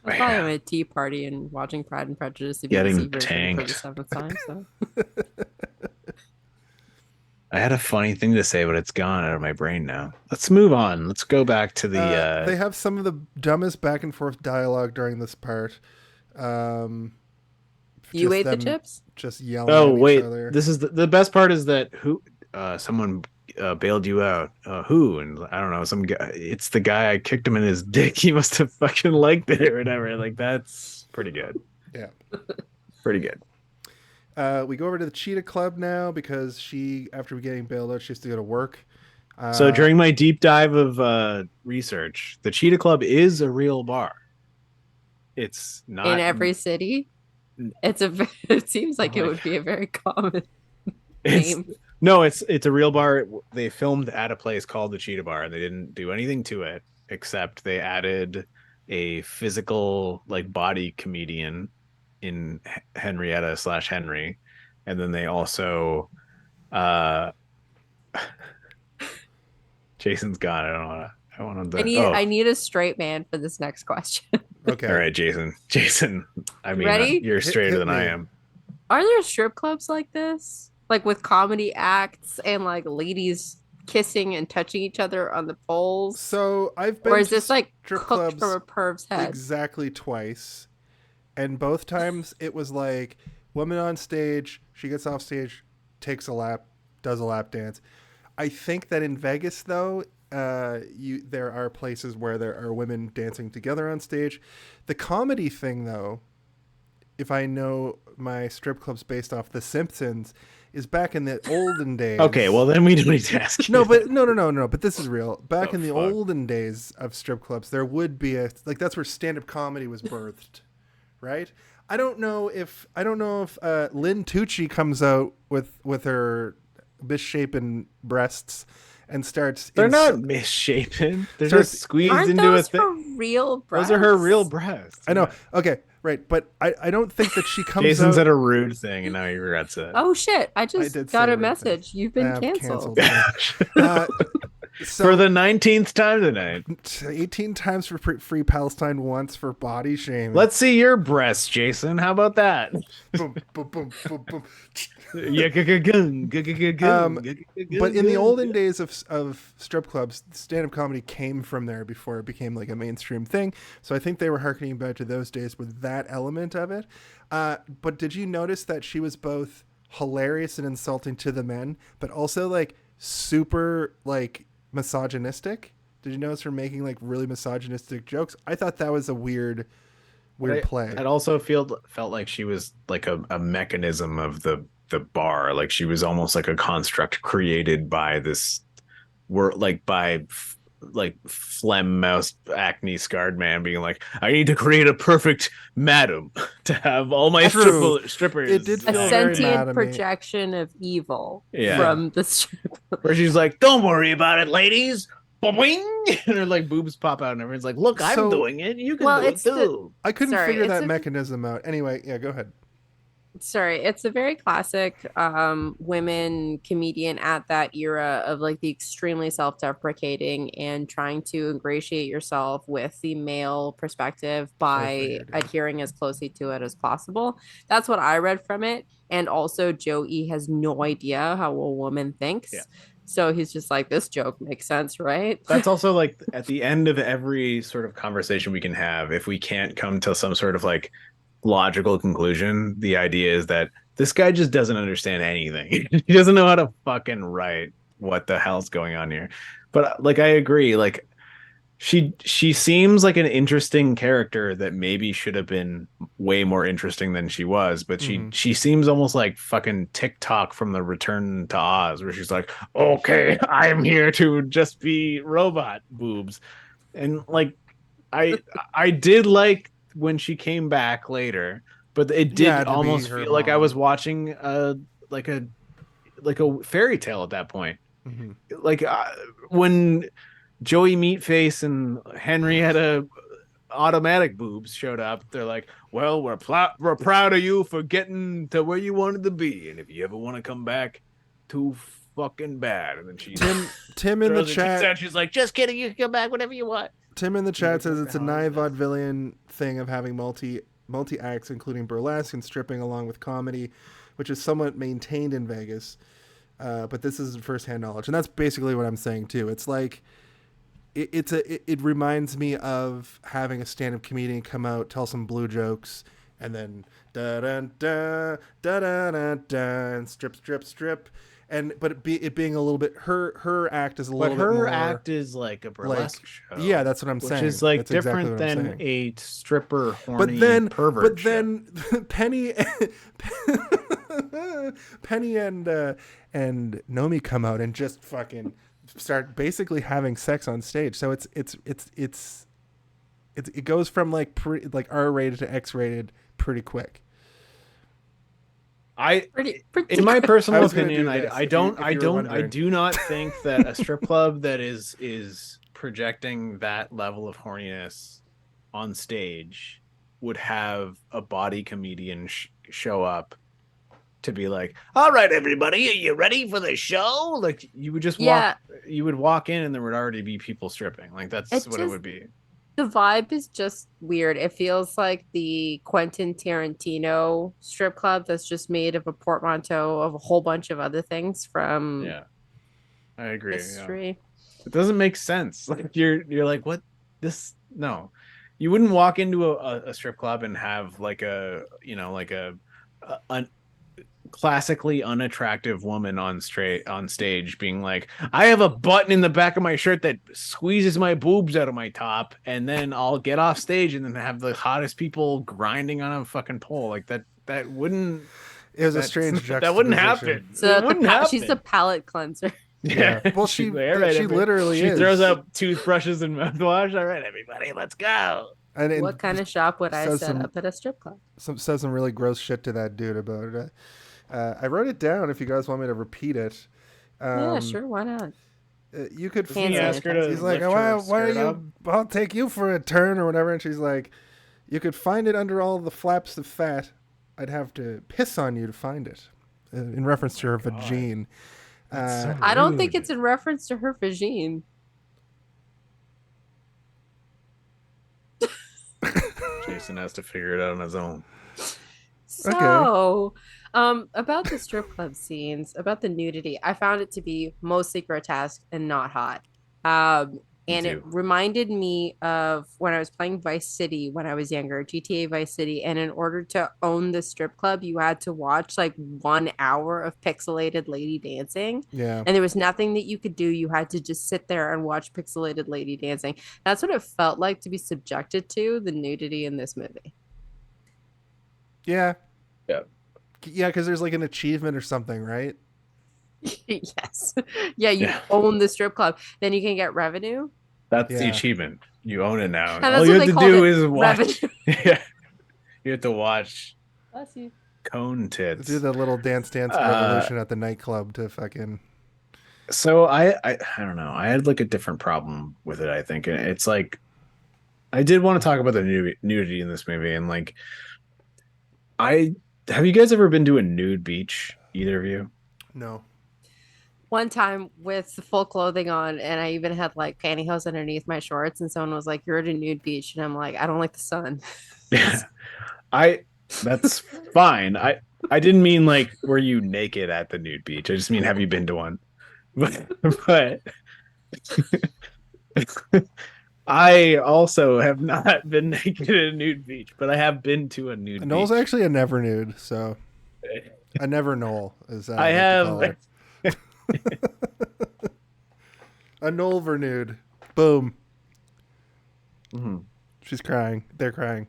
I probably am at a tea party and watching Pride and Prejudice, the Getting BBC version, for the tanked. 7th time. So I had a funny thing to say, but it's gone out of my brain now. Let's move on. Let's go back to the They have some of the dumbest back and forth dialogue during this part. you Just ate the them chips? Just yelling Oh at wait, each other. this is the best part is that someone bailed you out. Who? And I don't know, some guy. It's the guy I kicked him in his dick. He must have fucking liked it or whatever. Like that's pretty good. Yeah. Pretty good. We go over to the Cheetah Club now because after getting bailed out, she has to go to work. So during my deep dive of research, the Cheetah Club is a real bar. It's not In every city? It seems like it would be a very common name. No, it's a real bar. They filmed at a place called the Cheetah Bar, and they didn't do anything to it except they added a physical like body comedian in Henrietta/Henry, and then they also Jason's gone. I want to. I need a straight man for this next question. Okay. All right, Jason. I mean, Ready? you're straighter Hit than me. I am. Are there strip clubs like this? Like with comedy acts and like ladies kissing and touching each other on the poles? So I've been Or is to this like strip cooked clubs from a perv's head? exactly twice, and both times it was like woman on stage, she gets off stage, takes a lap, does a lap dance. I think that in Vegas though, there are places where there are women dancing together on stage. The comedy thing though, if I know my strip clubs based off The Simpsons, is back in the olden days. Okay, well then we don't need to ask you. No, but no. But this is real. Back Oh, in the fuck. olden days of strip clubs, there would be that's where stand-up comedy was birthed, right? I don't know if Lynn Tucci comes out with her misshapen breasts and starts. They're not misshapen. They're Starts- just squeezed Aren't into those a thing. her real breasts? Those are her real breasts. I know. Okay, right, but I don't think that she comes Jason out. said a rude thing, and now he regrets it. Oh shit! I just did got say a rude message. You've been I've canceled. So For the 19th time tonight. 18 times for free Palestine, once for body shaming. Let's see your breasts, Jason. How about that? boom, boom, boom, boom, boom. But But in the olden days of strip clubs, stand-up comedy came from there before it became like a mainstream thing. So I think they were harkening back to those days with that element of it. But did you notice that she was both hilarious and insulting to the men, but also like super like misogynistic? Did you notice her making like really misogynistic jokes? I thought that was a weird play. It also felt like she was like a mechanism of the bar. Like she was almost like a construct created by this phlegm mouse acne scarred man being like, I need to create a perfect madam to have all my True. strippers. It did A feel very sentient madam-y. projection of evil Yeah. from the strip. Where she's like, don't worry about it, ladies. Boing! And her like boobs pop out and everyone's like, look, I'm So- doing it. You can Well, do it it's the- too. I couldn't Sorry, figure it's that a- mechanism out. Anyway, yeah, go ahead. Sorry, it's a very classic women comedian at that era of like the extremely self-deprecating and trying to ingratiate yourself with the male perspective by figured, yeah. adhering as closely to it as possible. That's what I read from it. And also Joe E has no idea how a woman thinks. Yeah. So he's just like, this joke makes sense, right? That's also like at the end of every sort of conversation we can have, if we can't come to some sort of like logical conclusion, the idea is that this guy just doesn't understand anything. He doesn't know how to fucking write what the hell's going on here. But like I agree, like she seems like an interesting character that maybe should have been way more interesting than she was, but she seems almost like fucking TikTok from the Return to Oz, where she's like, okay, I'm here to just be robot boobs. And like I did like when she came back later, but it did Yeah, to be almost her feel like I mom. was watching like a fairy tale at that point. Like when Joey Meatface and Henrietta automatic boobs showed up. They're like, well, we're proud of you for getting to where you wanted to be, and if you ever want to come back, too fucking bad. And then she Tim in the chat. She's like, just kidding, you can come back whenever you want. Tim in the chat says it's a nigh vaudevillian thing of having multi acts, including burlesque and stripping, along with comedy, which is somewhat maintained in Vegas. But this is first-hand knowledge, and that's basically what I'm saying too. It's like it reminds me of having a stand-up comedian come out, tell some blue jokes, and then da da da da da da da, and strip. But it being a little bit her act is a little bit more. But her act is like a burlesque show. Yeah, that's what I'm saying. Which is like that's different exactly than a stripper horny pervert. But then Penny and Nomi come out and just fucking start basically having sex on stage. So it goes from like R-rated to X-rated pretty quick. In my personal opinion, I do not think that a strip club that is projecting that level of horniness on stage would have a body comedian show up to be like, all right, everybody, are you ready for the show? Like, you would just walk in and there would already be people stripping. Like, that's what it would be. The vibe is just weird. It feels like the Quentin Tarantino strip club that's just made of a portmanteau of a whole bunch of other things from I agree. history. Yeah. It doesn't make sense. Like you're like, what? No. You wouldn't walk into a strip club and have like a classically unattractive woman on stage being like, I have a button in the back of my shirt that squeezes my boobs out of my top, and then I'll get off stage and then have the hottest people grinding on a fucking pole. Like that wouldn't. It was a strange that wouldn't happen. So she's the palate cleanser. Yeah. Well, she right, literally she throws up toothbrushes and mouthwash. All right, everybody, let's go. And what kind of shop would I set up at a strip club? Says some really gross shit to that dude about it. I wrote it down if you guys want me to repeat it. Yeah, sure. Why not? You could ask her to. He's like, why don't you? I'll take you for a turn or whatever. And she's like, you could find it under all the flaps of fat. I'd have to piss on you to find it. In reference to her vagine. So I don't think it's in reference to her vagine. Jason has to figure it out on his own. So, about the strip club scenes, about the nudity, I found it to be mostly grotesque and not hot. And it reminded me of when I was playing Vice City when I was younger, GTA Vice City. And in order to own the strip club, you had to watch like 1 hour of pixelated lady dancing. Yeah. And there was nothing that you could do. You had to just sit there and watch pixelated lady dancing. That's what it felt like to be subjected to, the nudity in this movie. Yeah. Yeah. Yeah, because there's like an achievement or something, right? Yes. Yeah, you own the strip club. Then you can get revenue. That's the achievement. You own it now. And all you have to do is watch. Revenue. Yeah. You have to watch Bless you. cone tits. Do the little dance revolution at the nightclub to fucking. So I don't know. I had like a different problem with it, I think. And it's like, I did want to talk about the nudity in this movie. And like, have you guys ever been to a nude beach? Either of you? No. One time with the full clothing on, and I even had like pantyhose underneath my shorts, and someone was like, "You're at a nude beach," and I'm like, "I don't like the sun." Yeah, that's fine. I didn't mean like, were you naked at the nude beach? I just mean, have you been to one? But I also have not been naked at a nude beach, but I have been to a nude Noel's beach. actually a never nude, so a never Noel is. I have. A Noel Vernude. Boom. Mm-hmm. She's crying. They're crying.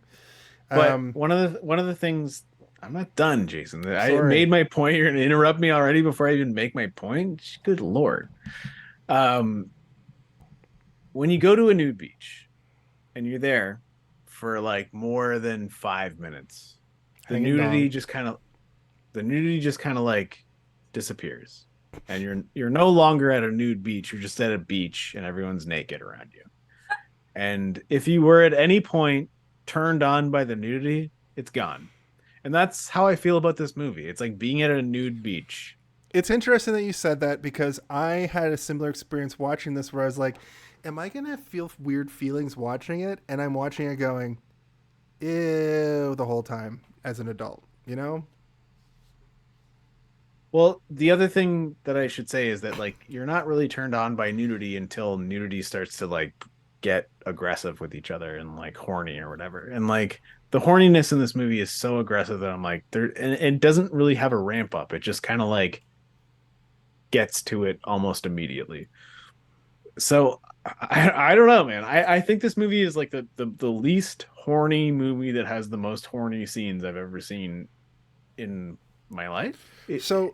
But one of the things, I'm not done, Jason. I Sorry. made my point. You're gonna interrupt me already before I even make my point. Good Lord. When you go to a nude beach and you're there for like more than 5 minutes, the nudity just kind of like disappears. And you're no longer at a nude beach. You're just at a beach and everyone's naked around you. And if you were at any point turned on by the nudity, it's gone. And that's how I feel about this movie. It's like being at a nude beach. It's interesting that you said that because I had a similar experience watching this where I was like, am I going to feel weird feelings watching it? And I'm watching it going, ew, the whole time as an adult, you know? Well, the other thing that I should say is that like you're not really turned on by nudity until nudity starts to like get aggressive with each other and like horny or whatever. And like the horniness in this movie is so aggressive that I'm like there and it doesn't really have a ramp up. It just kind of like gets to it almost immediately. So I don't know, man. I think this movie is like the least horny movie that has the most horny scenes I've ever seen in my life. So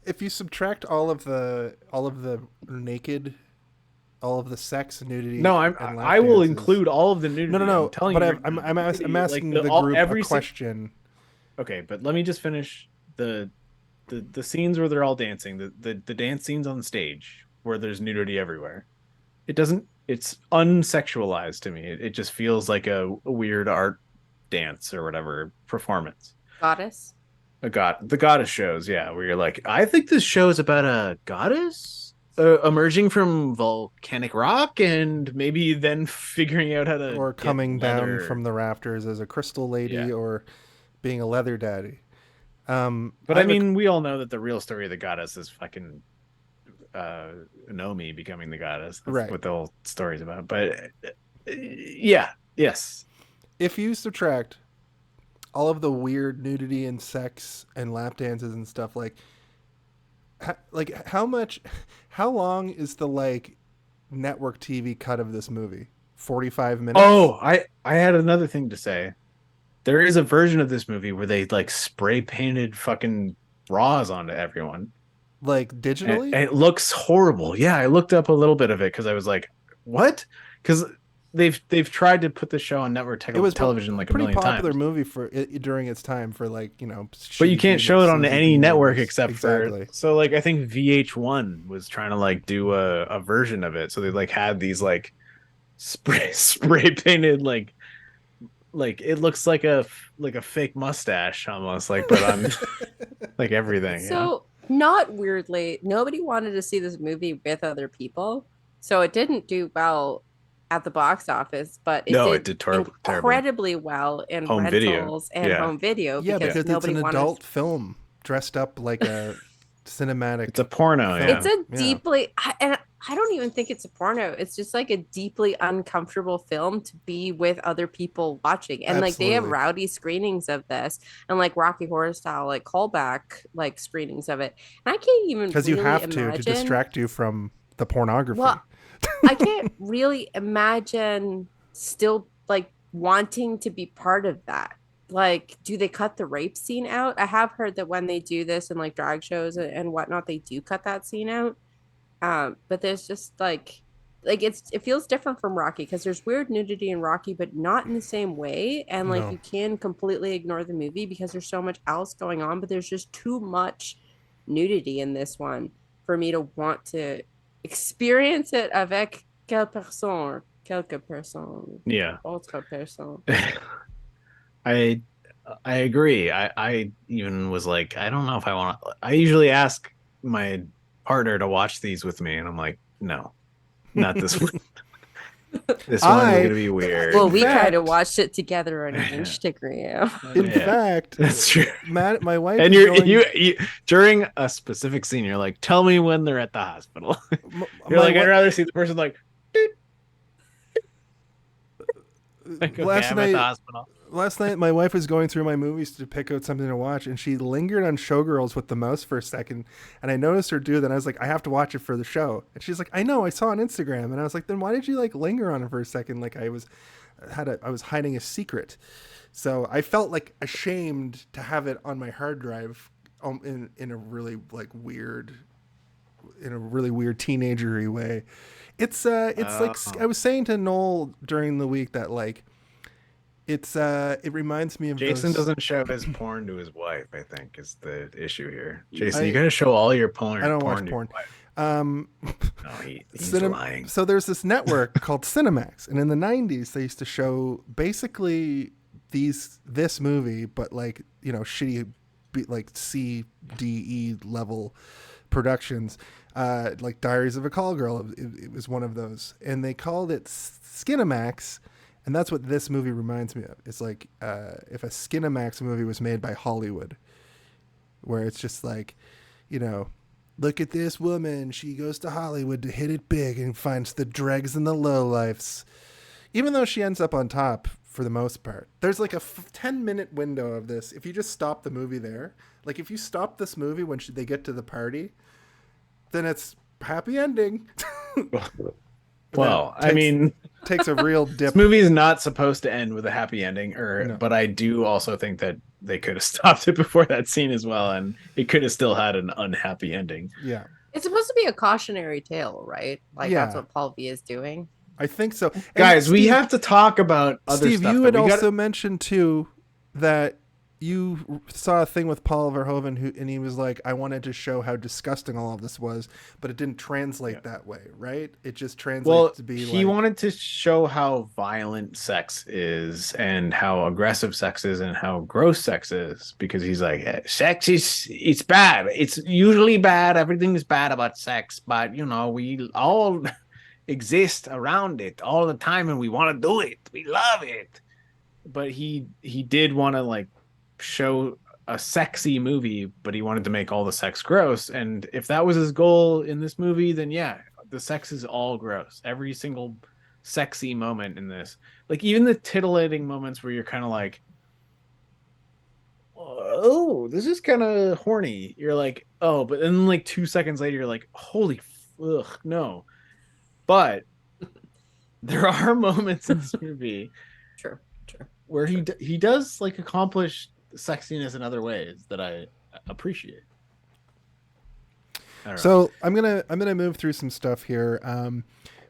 if you subtract all of the naked, all of the sex, nudity, no, I will include all of the nudity. No. I'm telling but you, I'm asking like the group a question. Okay, but let me just finish the scenes where they're all dancing, the dance scenes on stage where there's nudity everywhere. It's unsexualized to me. It just feels like a weird art dance or whatever performance. Goddess. The goddess shows, yeah, where you're like, I think this show is about a goddess emerging from volcanic rock and maybe then figuring out how to or coming down from the rafters as a crystal lady or being a leather daddy. But I mean, we all know that the real story of the goddess is fucking Nomi becoming the goddess. That's right. What the whole story's about. But yes. If you subtract all of the weird nudity and sex and lap dances and stuff, like how long is the like network TV cut of this movie? 45 minutes? Oh, I had another thing to say. There is a version of this movie where they like spray painted fucking bras onto everyone. Like digitally? And it looks horrible. Yeah, I looked up a little bit of it because I was like, what? Because they've tried to put the show on network television like a million times. Pretty popular movie for during its time for like, you know. But you can't show it on any network except exactly. for. So like I think VH1 was trying to like do a version of it. So they like had these like spray painted like it looks like a fake mustache almost like, but on like everything. So not weirdly, nobody wanted to see this movie with other people, so it didn't do well at the box office, but it did incredibly well in home rentals video. And home video. Yeah, because it's an adult film dressed up like a cinematic. It's a porno. Film. Yeah. It's a deeply, and I don't even think it's a porno. It's just like a deeply uncomfortable film to be with other people watching. And like they have rowdy screenings of this and like Rocky Horror style, like callback, like screenings of it. And I can't even because you have to distract you from the pornography. Well, I can't really imagine still like wanting to be part of that. Like, do they cut the rape scene out? I have heard that when they do this in like drag shows and whatnot, they do cut that scene out. But there's just like it feels different from Rocky because there's weird nudity in Rocky, but not in the same way. And like you can completely ignore the movie because there's so much else going on, but there's just too much nudity in this one for me to want to experience it avec quelque personne. Yeah. Autre personne. I agree. I even was like, I don't know if I want to. I usually ask my partner to watch these with me, and I'm like, no, not this one. This one is gonna be weird. Well, we tried to watch it together on Instagram. In fact, that's true. Matt, my wife, and you during a specific scene, you're like, tell me when they're at the hospital. You're like, I'd rather see the person like. Last night, my wife was going through my movies to pick out something to watch, and she lingered on Showgirls with the mouse for a second, and I noticed her do that, and I was like, I have to watch it for the show. And she's like, I know, I saw on Instagram. And I was like, then why did you like linger on it for a second? Like I was hiding a secret. So I felt like ashamed to have it on my hard drive in a really like weird, teenagery way. It's like I was saying to Noel during the week that like it reminds me of Jason doesn't show his porn to his wife, I think is the issue here. Jason, you gotta show all your porn. I don't watch porn. Um, No, he's Cinem- lying. So there's this network called Cinemax, and in the 90s they used to show basically this movie, but like, you know, shitty like C, D, E level productions, like Diaries of a Call Girl. It was one of those, and they called it Skinemax, and that's what this movie reminds me of. It's like if a Skinemax movie was made by Hollywood, where it's just like, you know, look at this woman. She goes to Hollywood to hit it big and finds the dregs and the lowlifes. Even though she ends up on top for the most part. There's like a 10-minute window of this. If you just stop the movie there, like if you stop this movie when they get to the party, then it's happy ending. Well, I mean, takes a real dip. This movie is not supposed to end with a happy ending, No. but I do also think that they could have stopped it before that scene as well, and it could have still had an unhappy ending. Yeah. It's supposed to be a cautionary tale, right? Like Yeah. that's what Paul V is doing. I think so. And Guys, we have to talk about other Steve, stuff. you that had we also gotta- mentioned too that you saw a thing with Paul Verhoeven and he was like, I wanted to show how disgusting all of this was, but it didn't translate that way, right? It just translates to be he like, wanted to show how violent sex is and how aggressive sex is and how gross sex is, because he's like, sex it's bad. It's usually bad. Everything is bad about sex, but you know, we all exist around it all the time and we want to do it. We love it. But he did want to like show a sexy movie, but he wanted to make all the sex gross. And if that was his goal in this movie, then yeah, the sex is all gross. Every single sexy moment in this, like even the titillating moments where you're kind of like, oh, this is kind of horny. You're like, oh, but then like 2 seconds later, you're like, holy ugh, no. But there are moments in this movie True. where he does like accomplish sexiness in other ways that I appreciate. I don't know. So I'm gonna move through some stuff here.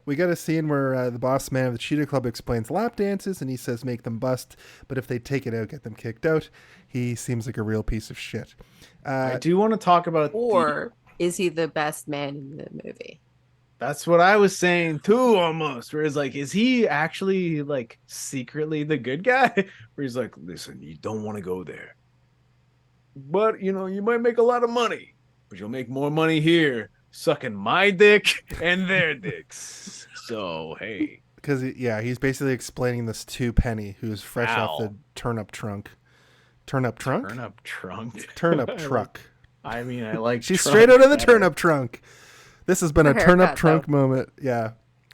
We got a scene where the boss man of the Cheetah Club explains lap dances, and he says make them bust, but if they take it out, get them kicked out. He seems like a real piece of shit. I do want to talk about Or is he the best man in the movie? that's what I was saying too, almost. Where it's like, is he actually like secretly the good guy? Where he's like, listen, you don't want to go there, but you know, you might make a lot of money, but you'll make more money here sucking my dick and their dicks. So hey, Because he's basically explaining this to Penny, who's fresh off the turnip trunk. Turnip trunk? turnip trunk. Turnip truck. I mean, I like. She's trunk straight out of the better. turnip trunk. This has been Her a turnip haircut, trunk though. moment. Yeah.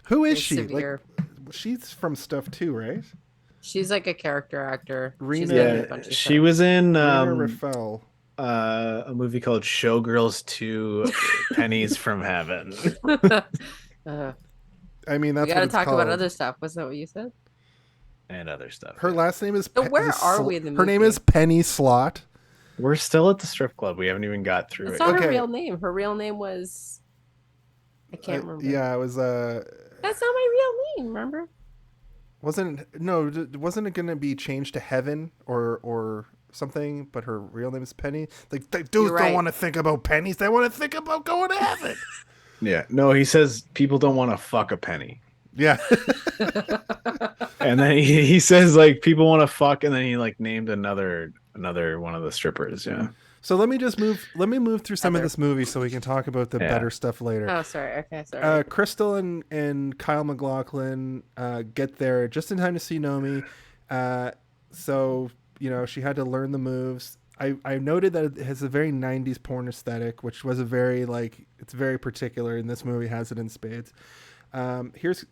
Who is It's she? severe. Like, she's from stuff too, right? She's like a character actor. She's Rena- been in a Yeah, bunch of she stuff. was in Rena Raphael. a movie called Showgirls 2 Pennies from Heaven. I mean, we that's got what to it's talk called. about other stuff. Was that what you said? And other stuff. Her last name is. So where are we in the Her name movie? is Penny Slot. We're still at the strip club. We haven't even got through That's it. not Okay. her real name. Her real name was. I can't remember. Yeah, it was. That's not my real name. Remember? Wasn't it going to be changed to Heaven or something? But her real name is Penny. Like dudes You're don't right. want to think about pennies. They want to think about going to heaven. Yeah. No, he says people don't want to fuck a penny. Yeah. And then he says like people want to fuck, and then he like named another one of the strippers. Yeah. So let me move through some of Heather. this movie so we can talk about the Yeah. better stuff later. Oh, sorry. Okay, sorry. Cristal and Kyle MacLachlan get there just in time to see Nomi. So, you know, she had to learn the moves. I noted that it has a very 90s porn aesthetic, which was a very, like, it's very particular, and this movie has it in spades.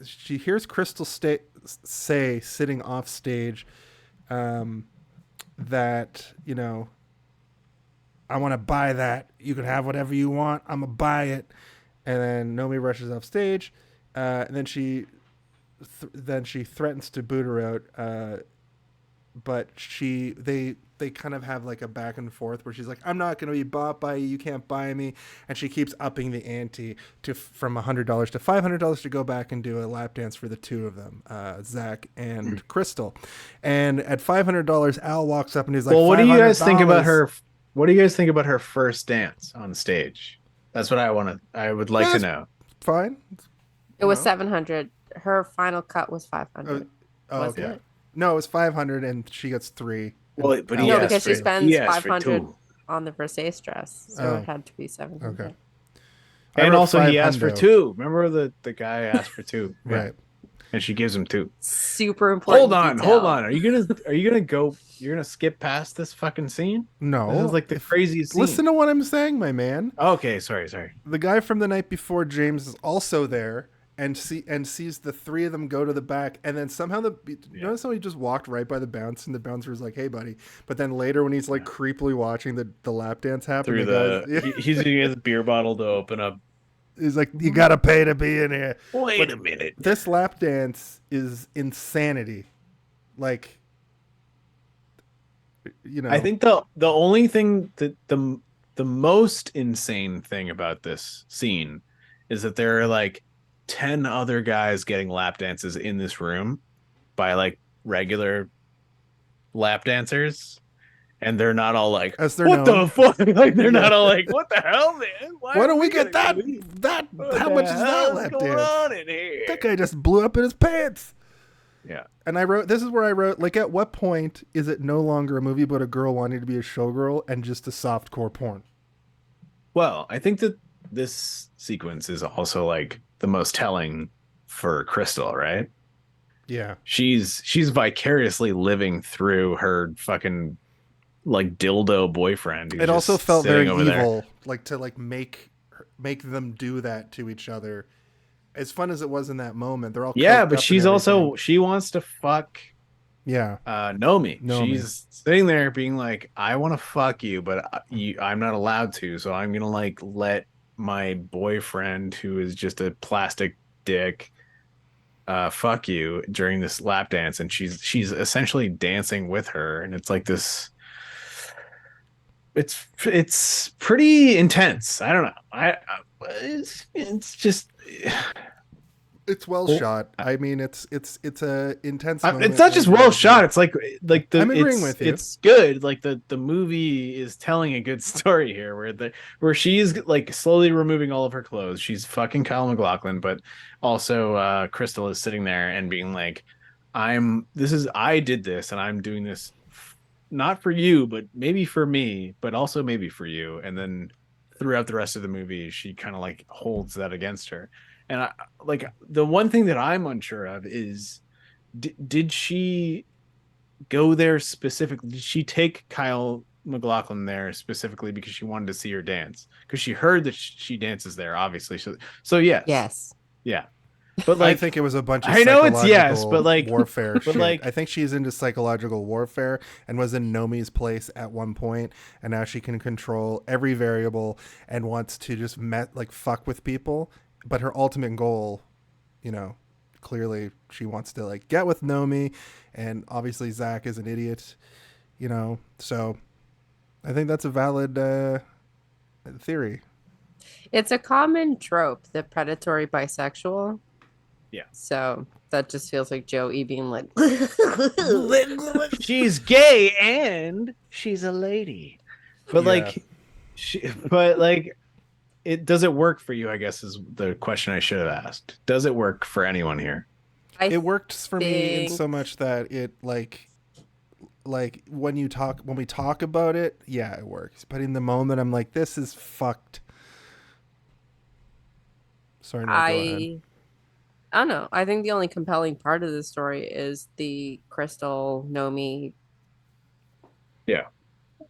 She hears Cristal say, sitting off stage, that, you know, I want to buy that. You can have whatever you want. I'm going to buy it. And then Nomi rushes off stage. And then she threatens to boot her out. But they kind of have like a back and forth where she's like, I'm not going to be bought by you. You can't buy me. And she keeps upping the ante from $100 to $500 to go back and do a lap dance for the two of them, Zack and Cristal. And at $500, Al walks up and he's like, Well, what do you guys think about $500. her? What do you guys think about her first dance on stage? That's what I would like to know. Fine. It was 700. Her final cut was 500. Oh, Wasn't okay. it? No, it was 500, and she gets 3. Well, but No, No, asked because she for- spends he asked for 500 two. on the Versace dress, so Oh. it had to be 700. Okay. I And wrote also he asked for 500. 2. Remember the guy asked for 2. Yeah. Right. And she gives him 2. Super important. Hold detail. on. Are you gonna go? You're gonna skip past this fucking scene? No. This is like the craziest scene. Listen to what I'm saying, my man. Okay, sorry. The guy from the night before, James, is also there and sees the 3 of them go to the back, and then somehow notice how he just walked right by the bounce, and the bouncer was like, "Hey, buddy." But then later, when he's like creepily watching the lap dance happen, Through he's using his beer bottle to open up. he's like, "You gotta pay to be in here." Wait a minute. This lap dance is insanity. Like, you know, I think the only thing that the most insane thing about this scene is that there are like 10 other guys getting lap dances in this room by like regular lap dancers, and they're not all like, As they're what known. the fuck? Like they're not all like, what the hell, man? why don't we get that? What How the much is that hell's lap going dance? on in here? That guy just blew up in his pants. Yeah. And this is where I wrote, like, at what point is it no longer a movie about a girl wanting to be a showgirl and just a softcore porn? Well, I think that this sequence is also like the most telling for Cristal, right? Yeah. She's vicariously living through her fucking like dildo boyfriend. who's It also just felt very sitting over there. evil, like to like make them do that to each other. As fun as it was in that moment, they're all Yeah, coked but up she's and also everything. she wants to fuck Yeah. Nomi. Nomi. She's sitting there being like, I want to fuck you, but I'm not allowed to, so I'm gonna like let my boyfriend, who is just a plastic dick, fuck you during this lap dance, and she's essentially dancing with her, and it's like this. It's pretty intense. I don't know. It's just. It's well shot. I mean, it's a intense. It's not just well shot. It's like the. I'm agreeing with you. It's good. Like the movie is telling a good story here, where she's like slowly removing all of her clothes. She's fucking Kyle MacLachlan, but also Cristal is sitting there and being like, I did this, and I'm doing this not for you, but maybe for me, but also maybe for you. And then throughout the rest of the movie, she kind of like holds that against her. And the one thing that I'm unsure of is, did she go there specifically? Did she take Kyle MacLachlan there specifically because she wanted to see her dance? Because she heard that she dances there, obviously. So yes. Yes. Yeah. But like, I think it was a bunch of I know it's psychological yes, but like warfare but shit. like I think she's into psychological warfare and was in Nomi's place at one point, and now she can control every variable and wants to just fuck with people. But her ultimate goal, clearly she wants to like get with Nomi, and obviously Zack is an idiot, So I think that's a valid theory. It's a common trope, the predatory bisexual. Yeah. So that just feels like Joey being like, she's gay and she's a lady. But does it work for you, I guess, is the question I should have asked. Does it work for anyone here? It worked for me in so much that it like when we talk about it, yeah, it works. But in the moment, I'm like, this is fucked. Sorry, no, go ahead. I don't know. I think the only compelling part of the story is the Cristal Nomi. Yeah,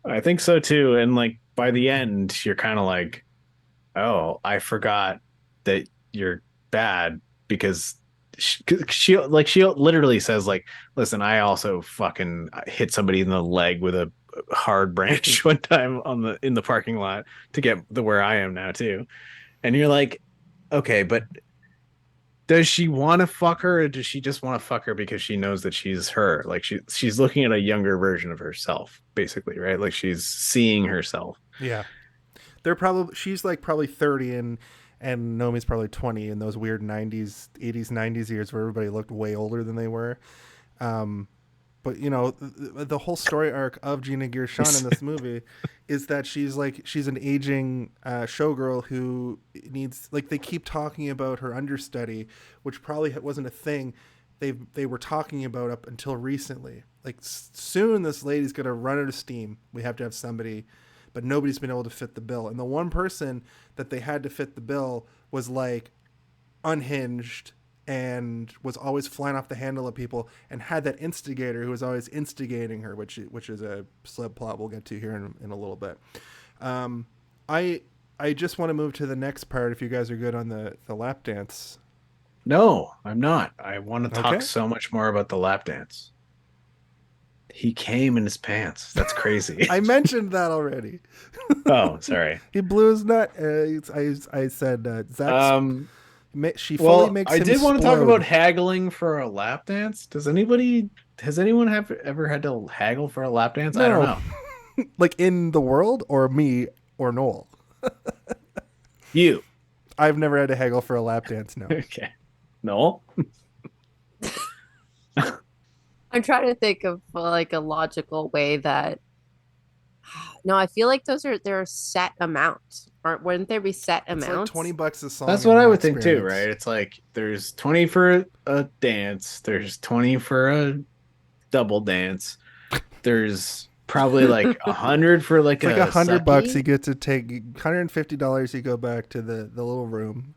I think so too. And like by the end, you're kind of like, oh, I forgot that you're bad, because she literally says like, listen, I also fucking hit somebody in the leg with a hard branch one time in the parking lot to get where I am now too. And you're like, okay, but does she want to fuck her, or does she just want to fuck her because she knows that she's her? Like she's looking at a younger version of herself, basically, right? Like she's seeing herself. Yeah. She's like probably 30 and Nomi's probably 20 in those weird 80s 90s years where everybody looked way older than they were. But But you know, the whole story arc of Gina Gershon in this movie is that she's an aging showgirl who needs, like, they keep talking about her understudy, which probably wasn't a thing they were talking about up until recently. Like, soon this lady's gonna run out of steam. We have to have somebody, but nobody's been able to fit the bill. And the one person that they had to fit the bill was like unhinged and was always flying off the handle of people, and had that instigator who was always instigating her, which is a subplot we'll get to here in a little bit. I just want to move to the next part if you guys are good on the lap dance. No, I'm not. I want to talk Okay. so much more about the lap dance. He came in his pants. That's crazy. I mentioned that already. Oh, sorry. He blew his nut. I said Zack. She fully Well, makes I him did want to talk explode. about haggling for a lap dance. Has anyone ever had to haggle for a lap dance? I don't No. know. Like in the world, or me or Noel. You. I've never had to haggle for a lap dance. No. Okay. No. I'm trying to think of like a logical way that. No, I feel like there are set amounts. Wouldn't there be set It's amounts? like $20 a song. That's in what I my would think too, experience. right? It's like there's 20 for a dance, there's 20 for a double dance, there's probably like 100 for like It's like $100 sucky. you get to take, $150 you go back to the little room.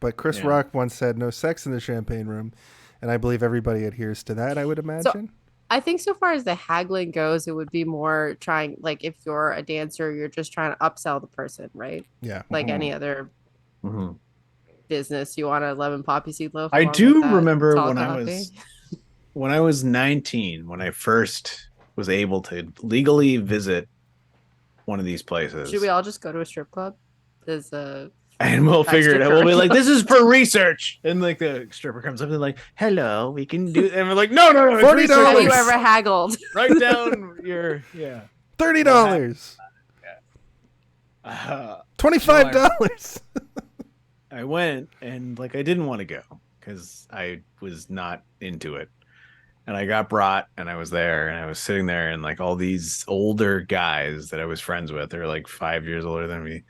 But Chris Yeah. Rock once said no sex in the champagne room, and I believe everybody adheres to that, I would imagine. I think so far as the haggling goes, it would be more trying, like, if you're a dancer, you're just trying to upsell the person, right? Yeah. Like any other Mhm. business. You want a lemon poppy seed loaf? I along do with that remember tall when coffee? I was 19, when I first was able to legally visit one of these places. Should we all just go to a strip club? There's a And we'll figure it out. We'll be like, extracurricular. this is for research. And like the stripper comes up and like, hello, we can do. And we're like, no, it's $40. research. Have you ever haggled? Write down your $30. $25. I went and like I didn't want to go because I was not into it. And I got brought and I was there and I was sitting there and like all these older guys that I was friends with, they're like 5 years older than me.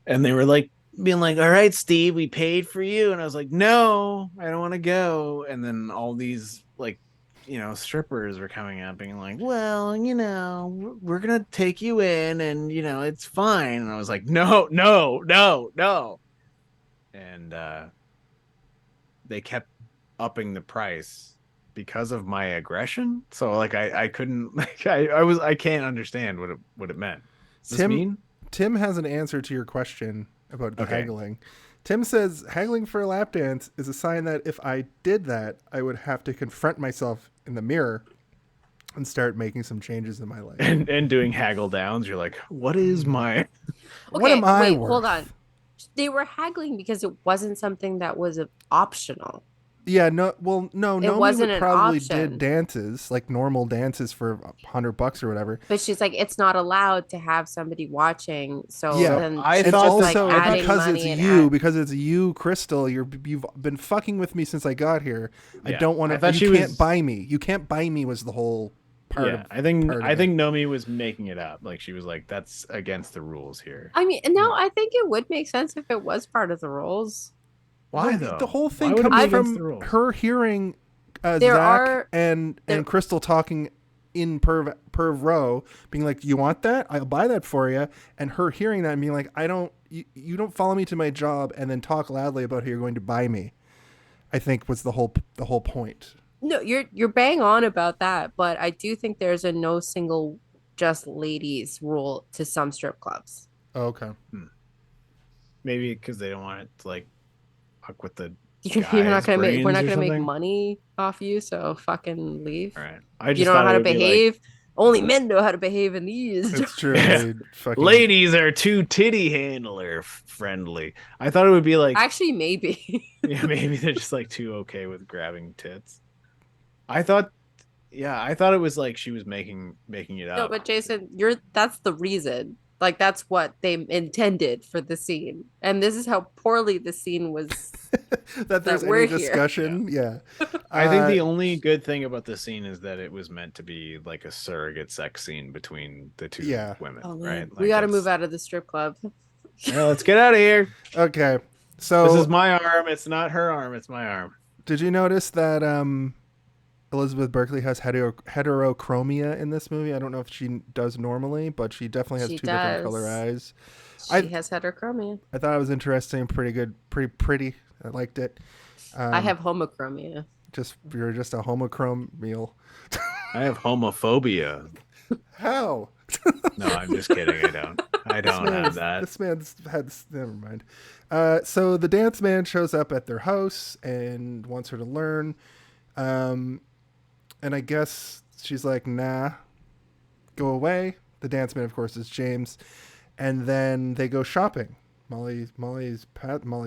And they were like being like, all right, Steve, we paid for you. And I was like, no, I don't want to go. And then all these like, strippers were coming up being like, well, we're going to take you in and, it's fine. And I was like, no. And they kept upping the price because of my aggression. So like, I couldn't, like, I can't understand what it meant. Does this mean? Tim has an answer to your question about the Okay. haggling. Tim says haggling for a lap dance is a sign that if I did that, I would have to confront myself in the mirror and start making some changes in my life. And doing haggle downs, you're like, what is my What am I wait, worth? hold on. They were haggling because it wasn't something that was optional. Yeah, no. Well, no. Nomi wasn't an probably option. did dances, like normal dances for $100 or whatever. But she's like, it's not allowed to have somebody watching. So Yeah, then I It's thought just, also like, adding because money it's and you, add- because it's you, Cristal. You've been fucking with me since I got here. I Yeah, don't want I to. thought You she can't was- buy me. You can't buy me was the whole part. yeah, of, I think part of I it. think Nomi was making it up. Like she was like, that's against the rules here. I mean, no, I think it would make sense if it was part of the rules. Why Well, though? The whole Why thing would it be comes against from the rules? her hearing There Zack are- and there- Cristal talking in Perv row, being like, "You want that? I'll buy that for you." And her hearing that and being like, "I don't. You don't follow me to my job and then talk loudly about how you're going to buy me." I think was the whole point. No, you're bang on about that, but I do think there's a no single just ladies rule to some strip clubs. Oh, okay. Maybe because they don't want it to like fuck with the You're not guys' gonna make we're not brains or gonna make something? money off you, so fucking leave. All right. I just You don't know thought how it to would be like, behave. Only men know how to behave in these. It's true. Yeah. They fucking- ladies are too titty handler friendly. I thought it would be like Actually, maybe. yeah, maybe they're just like too okay with grabbing tits. I thought it was like she was making it up. No, but Jason, that's the reason. Like that's what they intended for the scene. And this is how poorly the scene was. that there's we're any here. discussion. Yeah. I think the only good thing about this scene is that it was meant to be like a surrogate sex scene between the two women, Oh, man. right? We got to move out of the strip club. Yeah, let's get out of here. Okay, so This is my arm. It's not her arm. It's my arm. did you notice that Elizabeth Berkley has heterochromia in this movie? I don't know if she does normally, but she definitely has She two different color does. eyes. She has heterochromia. I thought it was interesting, pretty good, pretty. I liked it. I have homochromia. You're just a homochromial. I have homophobia. How? No, I'm just kidding. I don't have that. This man's had. Never mind. So the dance man shows up at their house and wants her to learn. And I guess she's like, nah, go away. The dance man, of course, is James. And then they go shopping. Molly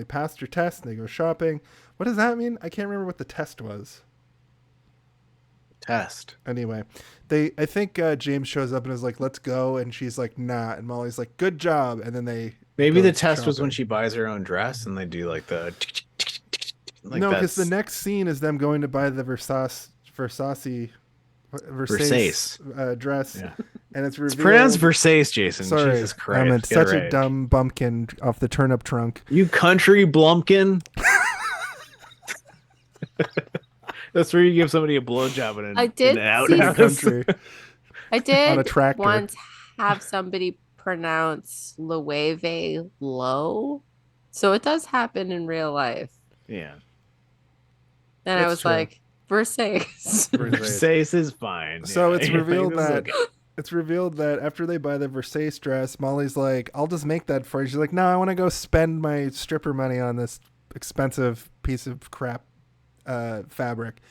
passed her test and they go shopping. What does that mean? I can't remember what the test was. Test. Anyway, I think James shows up and is like, let's go. And she's like, nah. And Molly's like, good job. And then Maybe go the test was shopping. when she buys her own dress and they do like the like no, because the next scene is them going to buy the Versace dress, Yeah. and it's revealed. It's pronounced Versace, Jason. Sorry, Jesus Christ. I'm Get such it a right. dumb bumpkin off the turnip trunk. You country blumpkin. That's where you give somebody a blowjob in I did an see- outhouse. Country. I did On a tractor. once have somebody pronounce Loewe low. So it does happen in real life. Yeah. And I That's was true. like, Versace. Versace is fine. So Yeah, it's you're revealed like, that this is okay. it's revealed that after they buy the Versace dress, Molly's like, "I'll just make that for you." She's like, "No, I want to go spend my stripper money on this expensive piece of crap fabric."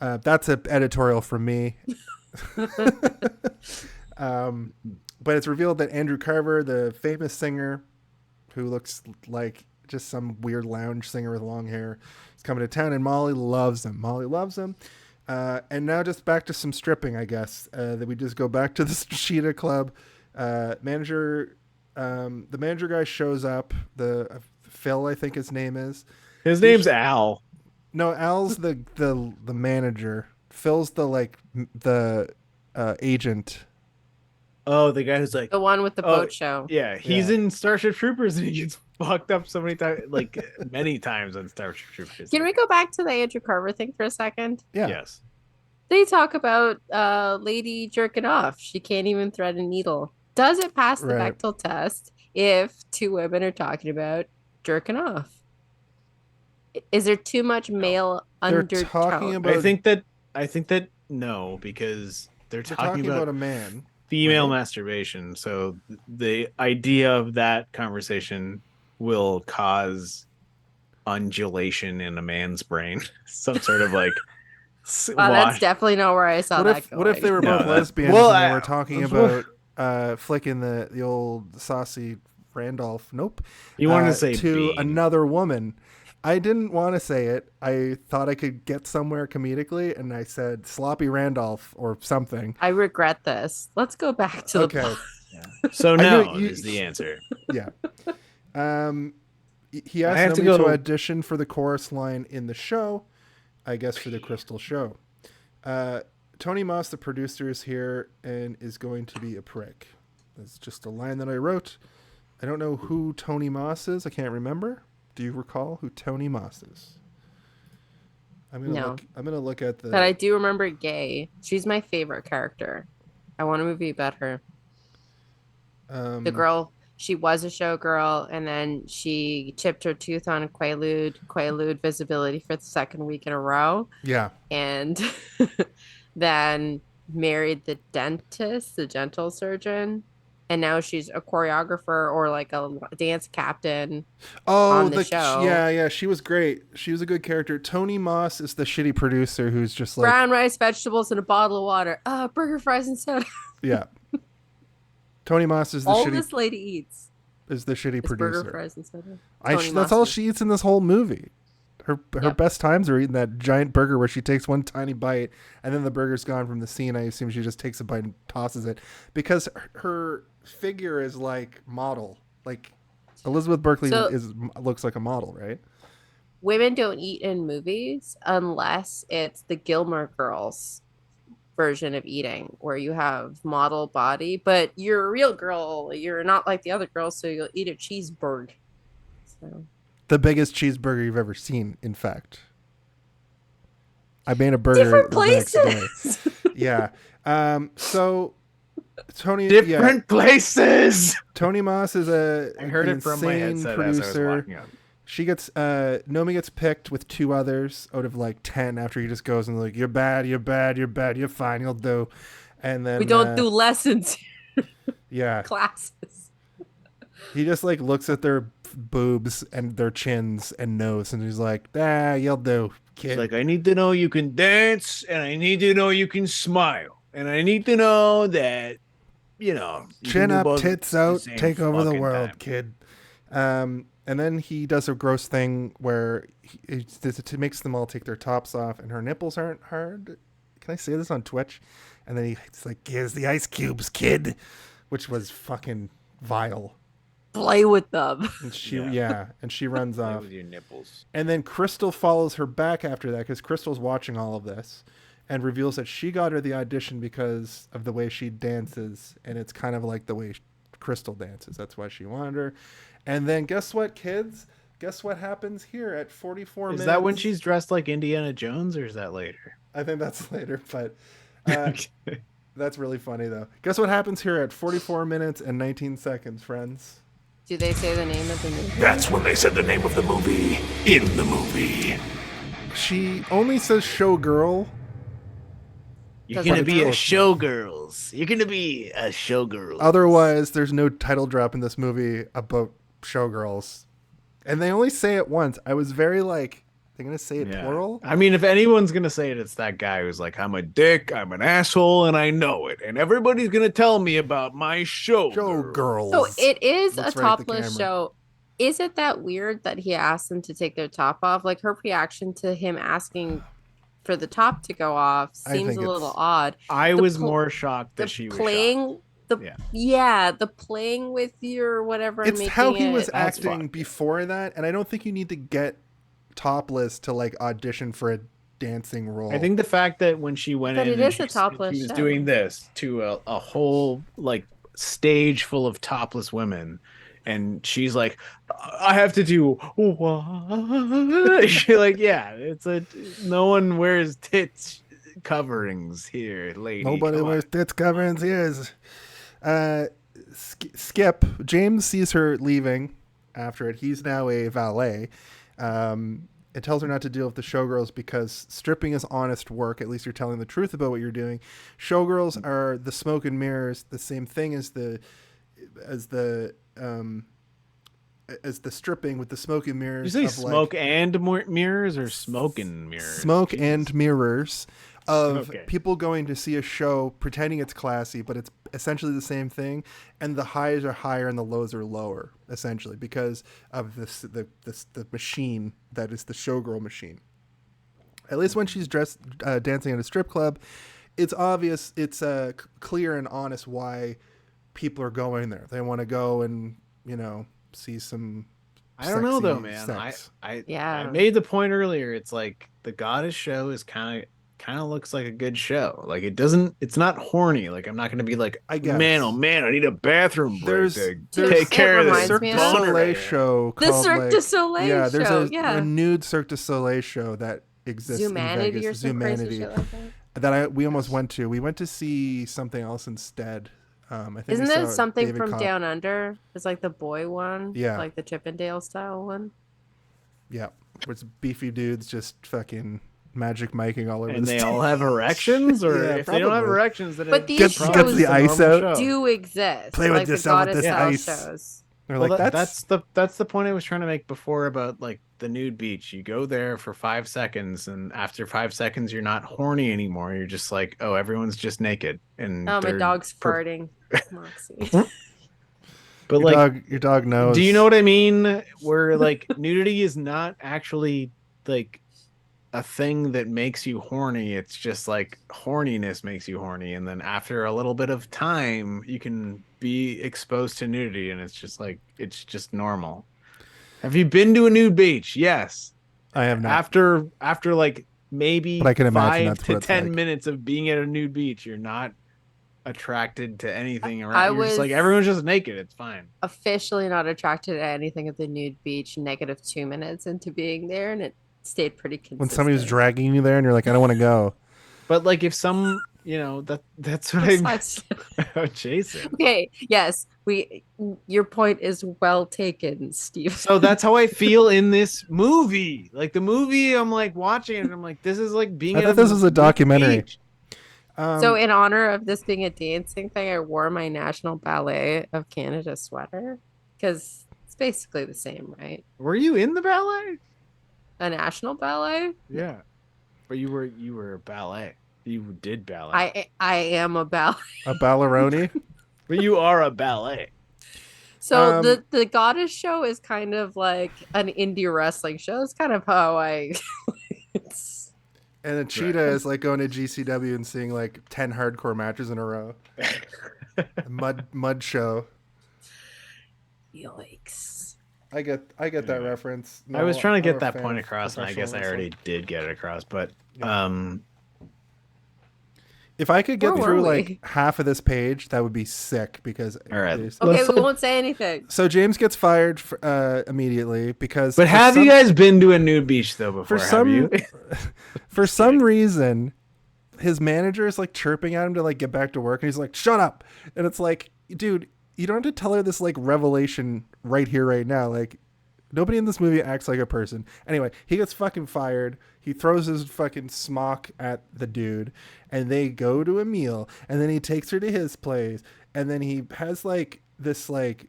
That's an editorial from me. But it's revealed that Andrew Carver, the famous singer, who looks like just some weird lounge singer with long hair, is coming to town, and Molly loves him. And now just back to some stripping, I guess. That we just go back to the Sheeta Club. The manager guy shows up. Phil, I think his name is. His name's Al. No, Al's the manager. Phil's the agent. Oh, the guy who's like The one with the boat show. Yeah, he's in Starship Troopers and he gets fucked up so many times, like many times on Starship Troopers. Can we go back to the Andrew Carver thing for a second? Yeah. Yes. They talk about lady jerking off. She can't even thread a needle. Does it pass the Right. Bechdel test if two women are talking about jerking off? Is there too much male They're undertone? talking about. I think that no, because they're They're talking about a man. female right? masturbation. So the idea of that conversation will cause undulation in a man's brain. Some sort of like Wow, that's definitely not where I saw that going. What if they were both No, lesbians well, and they I- were talking well- about flicking the old saucy Randolph? Nope. You wanted to say to bean. another woman. I didn't want to say it. I thought I could get somewhere comedically, and I said sloppy Randolph or something. I regret this. Let's go back to the Okay. plot. So knew no you- is the answer. Yeah. He I have asked to Nomi to go- audition for the chorus line in the show, I guess for the Cristal show. Tony Moss, the producer, is here and is going to be a prick. That's just a line that I wrote. I don't know who Tony Moss is. I can't remember. Do you recall who Tony Moss is? I'm gonna look at the. But I do remember Gay. She's my favorite character. I want a movie about her. The girl, she was a showgirl, and then she chipped her tooth on Quaalude visibility for the second week in a row, Yeah. and then married the dentist, the dental surgeon, and now she's a choreographer or like a dance captain. Oh, on the show. yeah. She was great. She was a good character. Tony Moss is the shitty producer who's just like, Brown rice, vegetables, and a bottle of water. Burger, fries, and soda. yeah. Tony Moss is the All shitty this lady eats is the shitty is producer. burger, fries, and soda. That's Moss all is- she eats in this whole movie. Her Yep. best times are eating that giant burger where she takes one tiny bite and then the burger's gone from the scene. I assume she just takes a bite and tosses it because her figure is like model. Like Elizabeth Berkley So- looks like a model, right? women don't eat in movies unless it's the Gilmore Girls version of eating, where you have model body, but you're a real girl. You're not like the other girls, so you'll eat a cheeseburger. So The biggest cheeseburger you've ever seen, in fact. I made a burger different the next day. places. Yeah. So Tony Different places. Tony Moss is I heard an it from my insane headset as I was producer. walking up. She gets Nomi gets picked with 2 others out of like 10 after he just goes and like, you're bad, you're bad, you're bad, you're fine, you'll do. And then We don't do lessons. yeah. Classes. He just like looks at their boobs and their chins and nose and he's like, you'll do, kid. It's like, I need to know you can dance, and I need to know you can smile, and I need to know that, you chin can do up, both tits at out, same take over the fucking world, time. kid. And then he does a gross thing where he makes them all take their tops off, and her nipples aren't hard. Can I say this on Twitch? And then he's like, here's the ice cubes, kid, which was fucking vile. Play with them. And she and she runs Play off. with your nipples. And then Cristal follows her back after that because Crystal's watching all of this and reveals that she got her the audition because of the way she dances, and it's kind of like the way Cristal dances. That's why she wanted her. And then guess what, kids? Guess what happens here at 44 minutes? Is that when she's dressed like Indiana Jones, or is that later? I think that's later, but that's really funny, though. Guess what happens here at 44 minutes and 19 seconds, friends? Do they say the name of the movie? That's when they said the name of the movie in the movie. She only says showgirl. You're That's gonna like be a close showgirls. You're gonna be a showgirl. Otherwise, there's no title drop in this movie about showgirls. And they only say it once. I was very like, they're going to say it plural? I mean, if anyone's gonna say it, it's that guy who's like, I'm a dick, I'm an asshole, and I know it. And everybody's gonna tell me about my show. Showgirls. So it is Looks a right at the topless camera. show. Is it that weird that he asked them to take their top off? Like her reaction to him asking for the top to go off I seems think a little it's- odd. I The was pl- more shocked The that she was playing, shocked. the playing with your whatever. It's and how making he was it- acting fine. before that, and I don't think you need to get topless to like audition for a dancing role. I think the fact that when she went But in it and is a topless she was show. doing this to a whole like stage full of topless women, and she's like, I have to do what? She's like, yeah, it's a no one wears tits coverings here, lady. Nobody Come on. wears tits coverings ears. Skip. James sees her leaving after it. He's now a valet. It tells her not to deal with the showgirls because stripping is honest work. At least you're telling the truth about what you're doing. Showgirls are the smoke and mirrors, the same thing as the stripping with the smoke and mirrors. You say of, smoke like, and mirrors or smoke and mirrors? smoke and mirrors of Okay. people going to see a show pretending it's classy, but it's essentially the same thing, and the highs are higher and the lows are lower, essentially because of the machine that is the showgirl machine. At least when she's dressed dancing at a strip club, it's obvious, it's clear and honest why people are going there. They want to go and see some. I don't know though, sexy man. sex. I Yeah. made the point earlier. It's like the Goddess show is kind of looks like a good show. Like it's not horny. Like I'm not gonna be like, I guess. man, oh man, I need a bathroom break There's to There's- take care of it this reminds Cirque me du of- boner Soleil right here. show The called, Cirque like, du Soleil yeah, there's show. a new Cirque du Soleil show that exists in Zumanity Vegas. or some crazy Zumanity shit like that. that we almost went to. We went to see something else instead. I think Isn't we there saw something David from Cobb. Down Under? It's like the boy one. Yeah. Like the Chippendale style one. Yeah, where it's beefy dudes just fucking magic miking all over And the they stage. all have erections, or Yeah, if they don't have probably. erections, then But it- these Gets shows the ice out. do exist. Play with like yourself the with goddess this style ice. shows. They're Well, like, that's the point I was trying to make before about like the nude beach. You go there for 5 seconds, and after 5 seconds, you're not horny anymore. You're just like, oh, everyone's just naked. And Oh, my they're dog's farting. Moxie. But your dog knows. do you know what I mean? Where like nudity is not actually like a thing that makes you horny. It's just like horniness makes you horny, and then after a little bit of time, you can be exposed to nudity, and it's just like it's just normal. Have you been to a nude beach? Yes. I have not. After like maybe But I can imagine 5 that's to what it's 10 like. minutes of being at a nude beach, you're not attracted to anything around. I You're just like, was- everyone's just naked. It's fine. Officially not attracted to anything at the nude beach. -2 minutes into being there, and it stayed pretty consistent. When somebody was dragging you there and you're like, I don't want to go. But like if some, that's what Besides- I'm Jason. Okay, yes, your point is well taken, Steve. So that's how I feel in this movie. Like the movie, I'm like watching it and I'm like, this is like being I at thought this was a documentary. beach. So in honor of this being a dancing thing, I wore my National Ballet of Canada sweater because it's basically the same, right? Were you in the ballet? A national ballet? Yeah. But you were a ballet. You did ballet. I am a ballet. A balleroni. But you are a ballet. So the goddess show is kind of like an indie wrestling show. It's kind of how I it's And a cheetah is like going to GCW and seeing like 10 hardcore matches in a row. Mud show. yikes. I get that reference. I was trying to I'm get a that fan point of across, and I guess I professional already wrestling. did get it across. But If I could get Where through were we? like half of this page, that would be sick because. All right. Okay, we won't say anything. So James gets fired immediately because. But have you guys been to a nude beach though before? For have some you? for some reason, his manager is like chirping at him to like get back to work, and he's like, "Shut up!" And it's like, dude, you don't have to tell her this like revelation right here, right now. Like, nobody in this movie acts like a person. Anyway, he gets fucking fired. He throws his fucking smock at the dude, and they go to a meal, and then he takes her to his place, and then he has like this like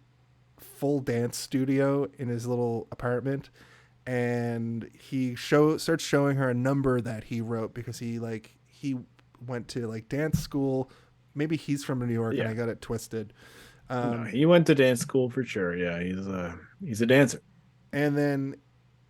full dance studio in his little apartment, and he starts showing her a number that he wrote because he went to like dance school. Maybe he's from New York and I got it twisted. No, he went to dance school for sure. Yeah, he's a dancer. And then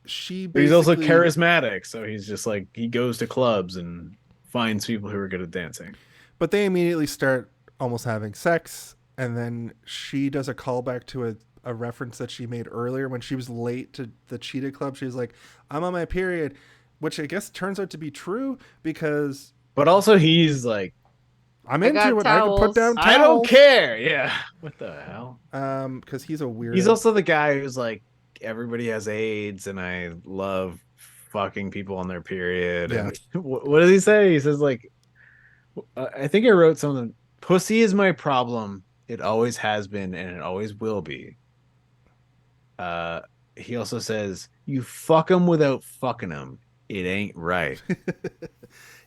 she But he's also basically- charismatic, so he's just like he goes to clubs and finds people who are good at dancing. But they immediately start almost having sex, and then she does a callback to a reference that she made earlier when she was late to the Cheetah Club. She was like, "I'm on my period," which I guess turns out to be true because But also he's like, I'm I got into it. I can put towels. down towels. I don't care. Yeah. What the hell? Because he's a weirdo. He's also the guy who's like, everybody has AIDS, and I love fucking people on their period. Yeah. And what does he say? He says like, I think I wrote something. Pussy is my problem. It always has been, and it always will be. He also says, you fuck them without fucking them. It ain't right.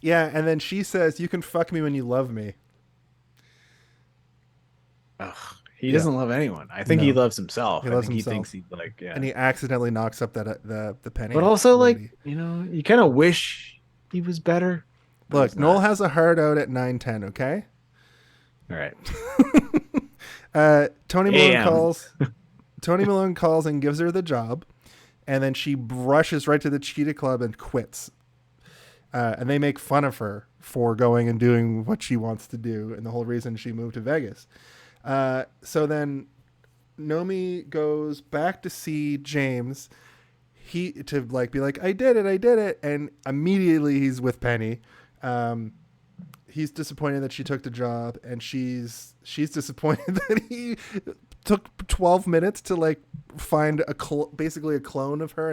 Yeah, and then she says, "You can fuck me when you love me." Ugh, he doesn't love anyone. I think No. he loves himself. He loves I think himself. he thinks he like, yeah. And he accidentally knocks up that the penny. But also, like, lady. you kind of wish he was better. but Look, he's Noel not. has a hard out at 9:10. Okay. All right. Tony Malone Damn. calls. Tony Malone calls and gives her the job, and then she rushes right to the Cheetah Club and quits. And they make fun of her for going and doing what she wants to do, and the whole reason she moved to Vegas. So then Nomi goes back to see James. To like be like, I did it, and immediately he's with Penny. He's disappointed that she took the job, and she's disappointed that he took 12 minutes to like find basically a clone of her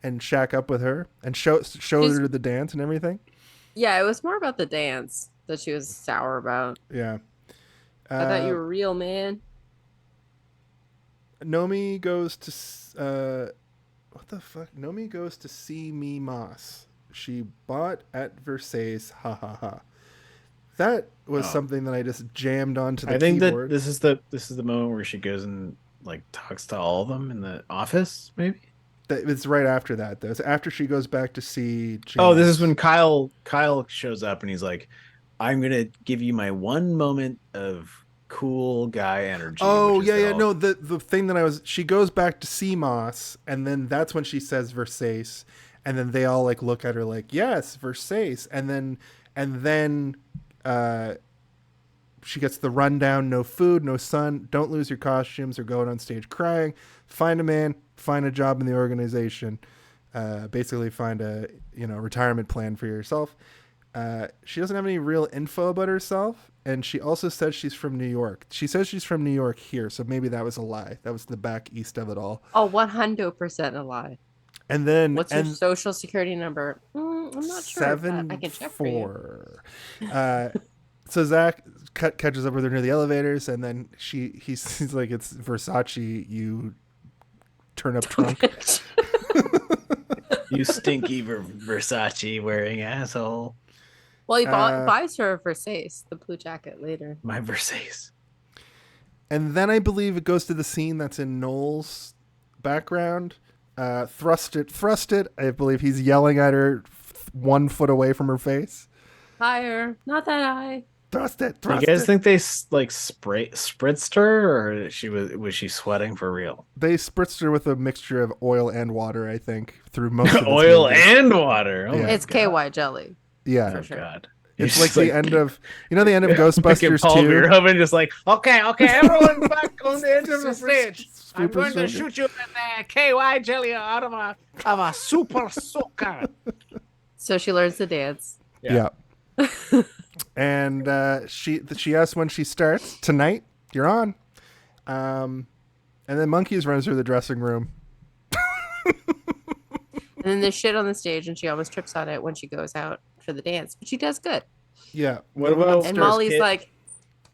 and shack up with her and show her the dance and everything. Yeah, it was more about the dance that she was sour about. Yeah. I thought you were real, man. Nomi goes to what the fuck? Nomi goes to see me Moss. She bought at Versailles. Ha ha ha. That was something that I just jammed onto the I think keyboard. that this is the moment where she goes and like talks to all of them in the office, maybe. It's right after that, though. It's after she goes back to see James. Oh, this is when Kyle shows up and he's like, I'm gonna give you my one moment of cool guy energy. Oh, which is yeah. all- No, the thing that she goes back to see Moss, and then that's when she says Versailles, and then they all like look at her like, yes, Versailles, and then she gets the rundown: no food, no sun, don't lose your costumes or going on stage crying, find a man, find a job in the organization. basically find a retirement plan for yourself. She doesn't have any real info about herself, and she also says she's from New York. She says she's from New York here, so maybe that was a lie. That was the back east of it all. Oh, 100% a lie. And then what's your social security number? I'm not sure. I can check for you. So Zack catches up with her near the elevators, and then he's like, "It's Versace, you turn up trunk." You stinky Versace wearing asshole. Well, he buys her a Versace, the blue jacket, later. My Versace. And then I believe it goes to the scene that's in Noel's background. Thrust it. I believe he's yelling at her 1 foot away from her face. Higher, not that high. Thrust it. You guys think they like spritzed her, or was she sweating for real? They spritzed her with a mixture of oil and water, I think, through most of oil and water. Oh yeah. It's KY jelly. Yeah. For sure. God. It's like the end of the end of Ghostbusters 2. Verhoeven just like, okay, everyone back on the edge of the stage. I'm going to shoot you with KY jelly out of a super soaker. So she learns to dance. Yeah. And she asks when she starts. Tonight, you're on. And then Monkeys runs through the dressing room. And then there's shit on the stage, and she almost trips on it when she goes out for the dance, but she does good. Yeah. What about and Molly's like,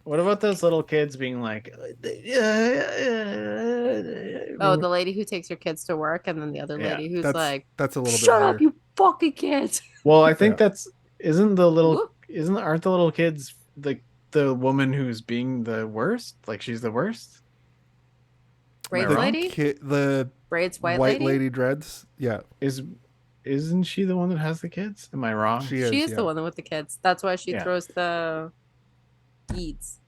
what about those little kids being like, oh, the lady who takes her kids to work, and then the other lady who's like, that's a little shut bit up, you fucking kids. Well, I think aren't the little kids the woman who's being the worst? Like she's the worst? Braids lady? The Braids white lady dreads? Yeah. Isn't she the one that has the kids? Am I wrong? She is the one with the kids. That's why she throws the beads.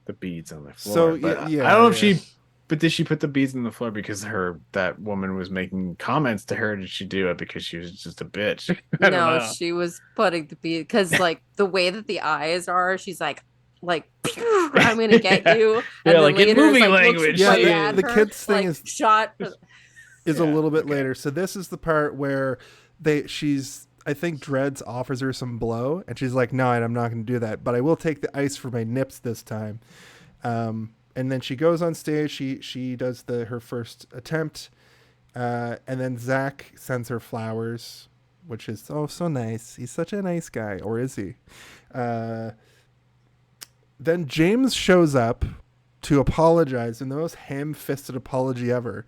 The beads on the floor. So I don't know if but did she put the beads on the floor because that woman was making comments to her? Or did she do it because she was just a bitch? I don't know. She was putting the bead because like the way that the eyes are, she's like I'm gonna get you. And like in movie language. Yeah, the kids thing is shot is a little bit later. So this is the part where I think Dreads offers her some blow, and she's like, "No, I'm not going to do that, but I will take the ice for my nips this time." And then she goes on stage. She does her first attempt, and then Zack sends her flowers, which is so nice. He's such a nice guy, or is he? Then James shows up to apologize in the most ham-fisted apology ever.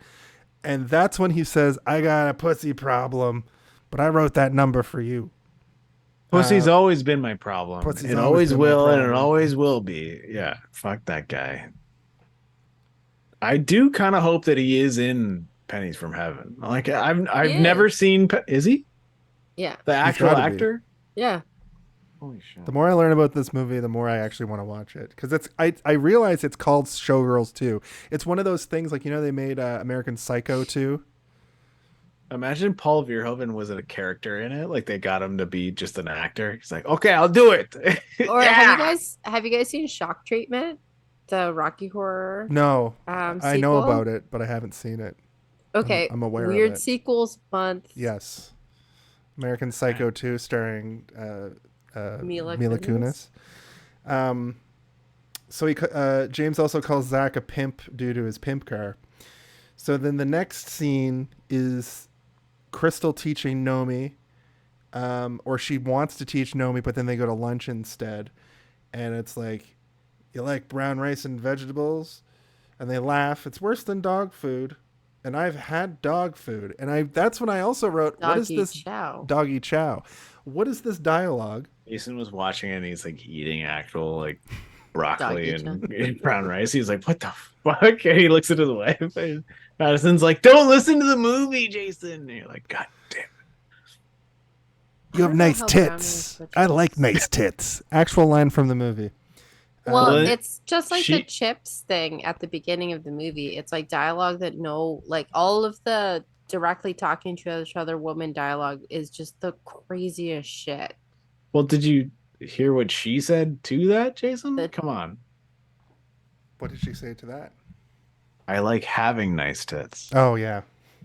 And that's when he says, "I got a pussy problem, but I wrote that number for you." Pussy's always been my problem. It always will, and it always will be. Yeah, fuck that guy. I do kind of hope that he is in Pennies from Heaven. Like I've never seen. Is he? Yeah. The actual actor? Yeah. Holy shit. The more I learn about this movie, the more I actually want to watch it. Because I realize it's called Showgirls 2. It's one of those things like, they made American Psycho 2. Imagine Paul Verhoeven was a character in it. Like they got him to be just an actor. He's like, okay, I'll do it. Or have you guys seen Shock Treatment? The Rocky Horror? No. Sequel? I know about it, but I haven't seen it. Okay. I'm aware of it. Weird Sequels Month. Yes. American Psycho 2 starring Mila Kunis. So James also calls Zack a pimp due to his pimp car. So then the next scene is Cristal teaching Nomi, or she wants to teach Nomi, but then they go to lunch instead. And it's like, "You like brown rice and vegetables?" And they laugh. It's worse than dog food. And I've had dog food. And that's when I also wrote, what is this? Doggy chow. What is this dialogue? Jason was watching it and he's like eating actual like broccoli and brown rice. He's like, what the fuck? And he looks at his wife and Madison's like, don't listen to the movie, Jason. And you're like, God damn it. You have nice tits. I like nice tits. Actual line from the movie. Well, it's just like the chips thing at the beginning of the movie. It's like dialogue that all of the directly talking to each other woman dialogue is just the craziest shit. Well, did you hear what she said to that, Jason? Come on. What did she say to that? I like having nice tits. Oh, yeah.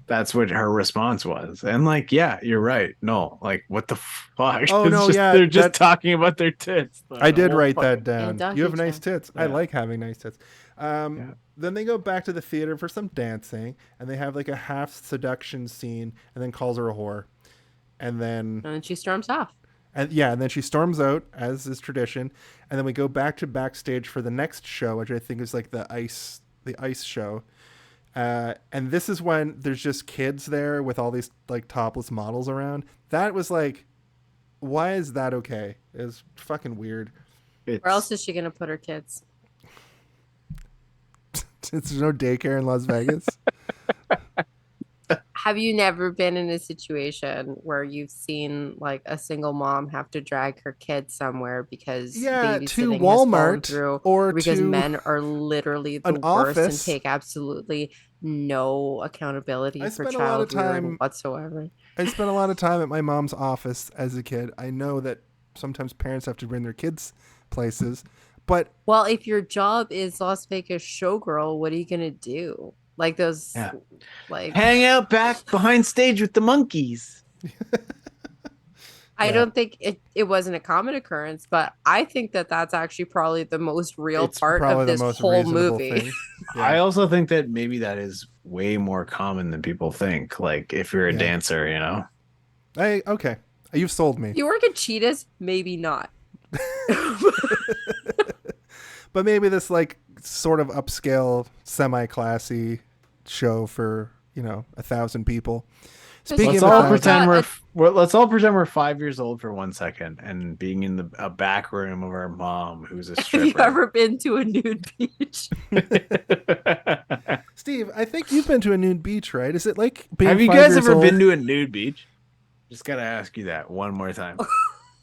That's what her response was. And like, yeah, you're right. No, like, what the fuck? Oh, It's no, just, yeah, they're just that- talking about their tits. I did Well, write fuck that it. down. Ducky You have nice check. tits. I Yeah. like having nice tits. Yeah. Then they go back to the theater for some dancing, and they have like a half seduction scene, and then calls her a whore, and then And then she storms off. and then she storms out as is tradition, and then we go back to backstage for the next show, which I think is like the ice show. And this is when there's just kids there with all these like topless models around. That was like, why is that okay? It was fucking weird. Where else is she gonna put her kids? Since there's no daycare in Las Vegas. Have you never been in a situation where you've seen like a single mom have to drag her kids somewhere because Yeah, to babysitting has Walmart fallen through, or because to men are literally the an worst and office. take absolutely no accountability I for spent a lot of child rearing time- whatsoever. I spent a lot of time at my mom's office as a kid. I know that sometimes parents have to bring their kids places, but Well, if your job is Las Vegas showgirl, what are you gonna do? Like those, Yeah. like Hang out back behind stage with the monkeys. I Yeah. don't think it wasn't a common occurrence, but I think that that's actually probably the most real It's part probably of the this most whole reasonable movie. thing. Yeah. I also think that maybe that is way more common than people think. Like, if you're a Yeah. dancer, you know? Okay. You've sold me. You work at Cheetahs, maybe not. But maybe this like sort of upscale, semi-classy show for 1,000 people. Speaking Let's of all 1,000, pretend Not let's all pretend we're 5 years old for 1 second and being in a back room of our mom who's a Have you stripper. ever been to a nude beach? Steve, I think you've been to a nude beach, right? Is it like being Have you 5 guys years ever old? been to a nude beach? Just gotta ask you that one more time.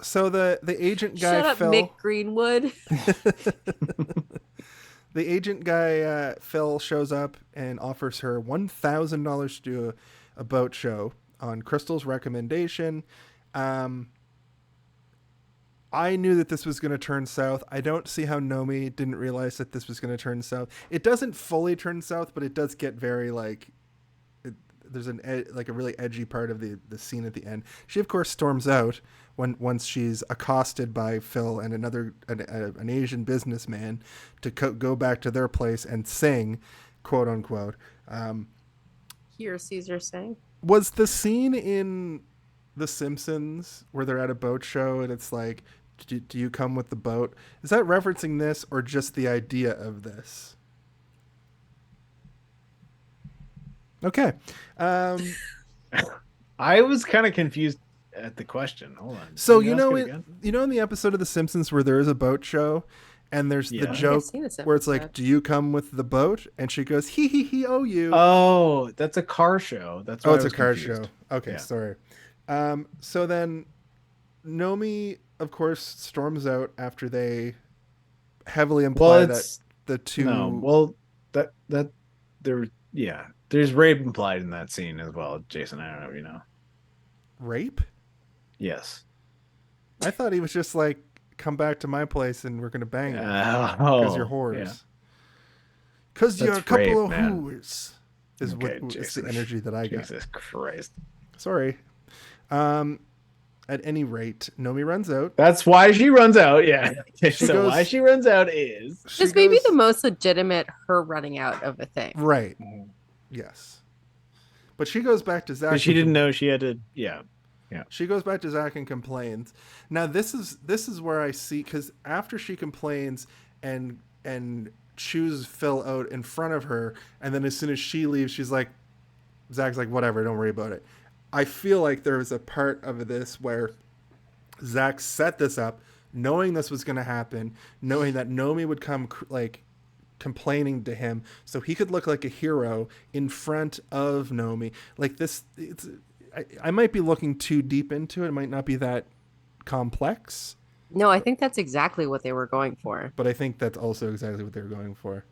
So the agent guy Shut up, Phil, Mick Greenwood. the agent guy Phil shows up and offers her $1,000 to do a boat show on Cristal's recommendation. I knew that this was going to turn south. I don't see how Nomi didn't realize that this was going to turn south. It doesn't fully turn south, but it does get very like. There's a really edgy part of the scene at the end. She of course storms out once she's accosted by Phil and an Asian businessman to go back to their place and sing, quote unquote. Hear Caesar saying. Was the scene in The Simpsons where they're at a boat show and it's like, do you come with the boat? Is that referencing this or just the idea of this? Okay. I was kind of confused at the question. Hold on. So Can ask it again? in the episode of The Simpsons where there is a boat show and there's the Yeah. joke I've seen this where it's like, episode. do you come with the boat? And she goes, he, oh, you. Oh, that's a car show. That's why Oh, I it's a was car confused. show. Okay, Yeah. sorry. So then Nomi, of course, storms out after they heavily imply that it's the two... no. Well, that there, yeah. There's rape implied in that scene as well, Jason. I don't know if you know. Rape? Yes. I thought he was just like, come back to my place and we're going to bang it. Oh, Because you're yeah. whores. Because you're a That's couple rape, of man. whores. Is Okay, what is the Jesus. energy that I got. Jesus Christ. Sorry. At any rate, Nomi runs out. That's why she runs out. Yeah. She so goes- why she runs out is She This may be goes- the most legitimate her running out of a thing. Right. Yes. But she goes back to Zack. because she and didn't know she had to. Yeah. She goes back to Zack and complains. Now this is where I see, because after she complains and chews Phil out in front of her, and then as soon as she leaves, she's like, Zack's like, whatever, don't worry about it. I feel like there was a part of this where Zack set this up, knowing this was going to happen, knowing that Nomi would come complaining to him, so he could look like a hero in front of Nomi. Like this, I might be looking too deep into it. It might not be that complex, No, I think that's exactly what they were going for. but I think that's also exactly what they were going for.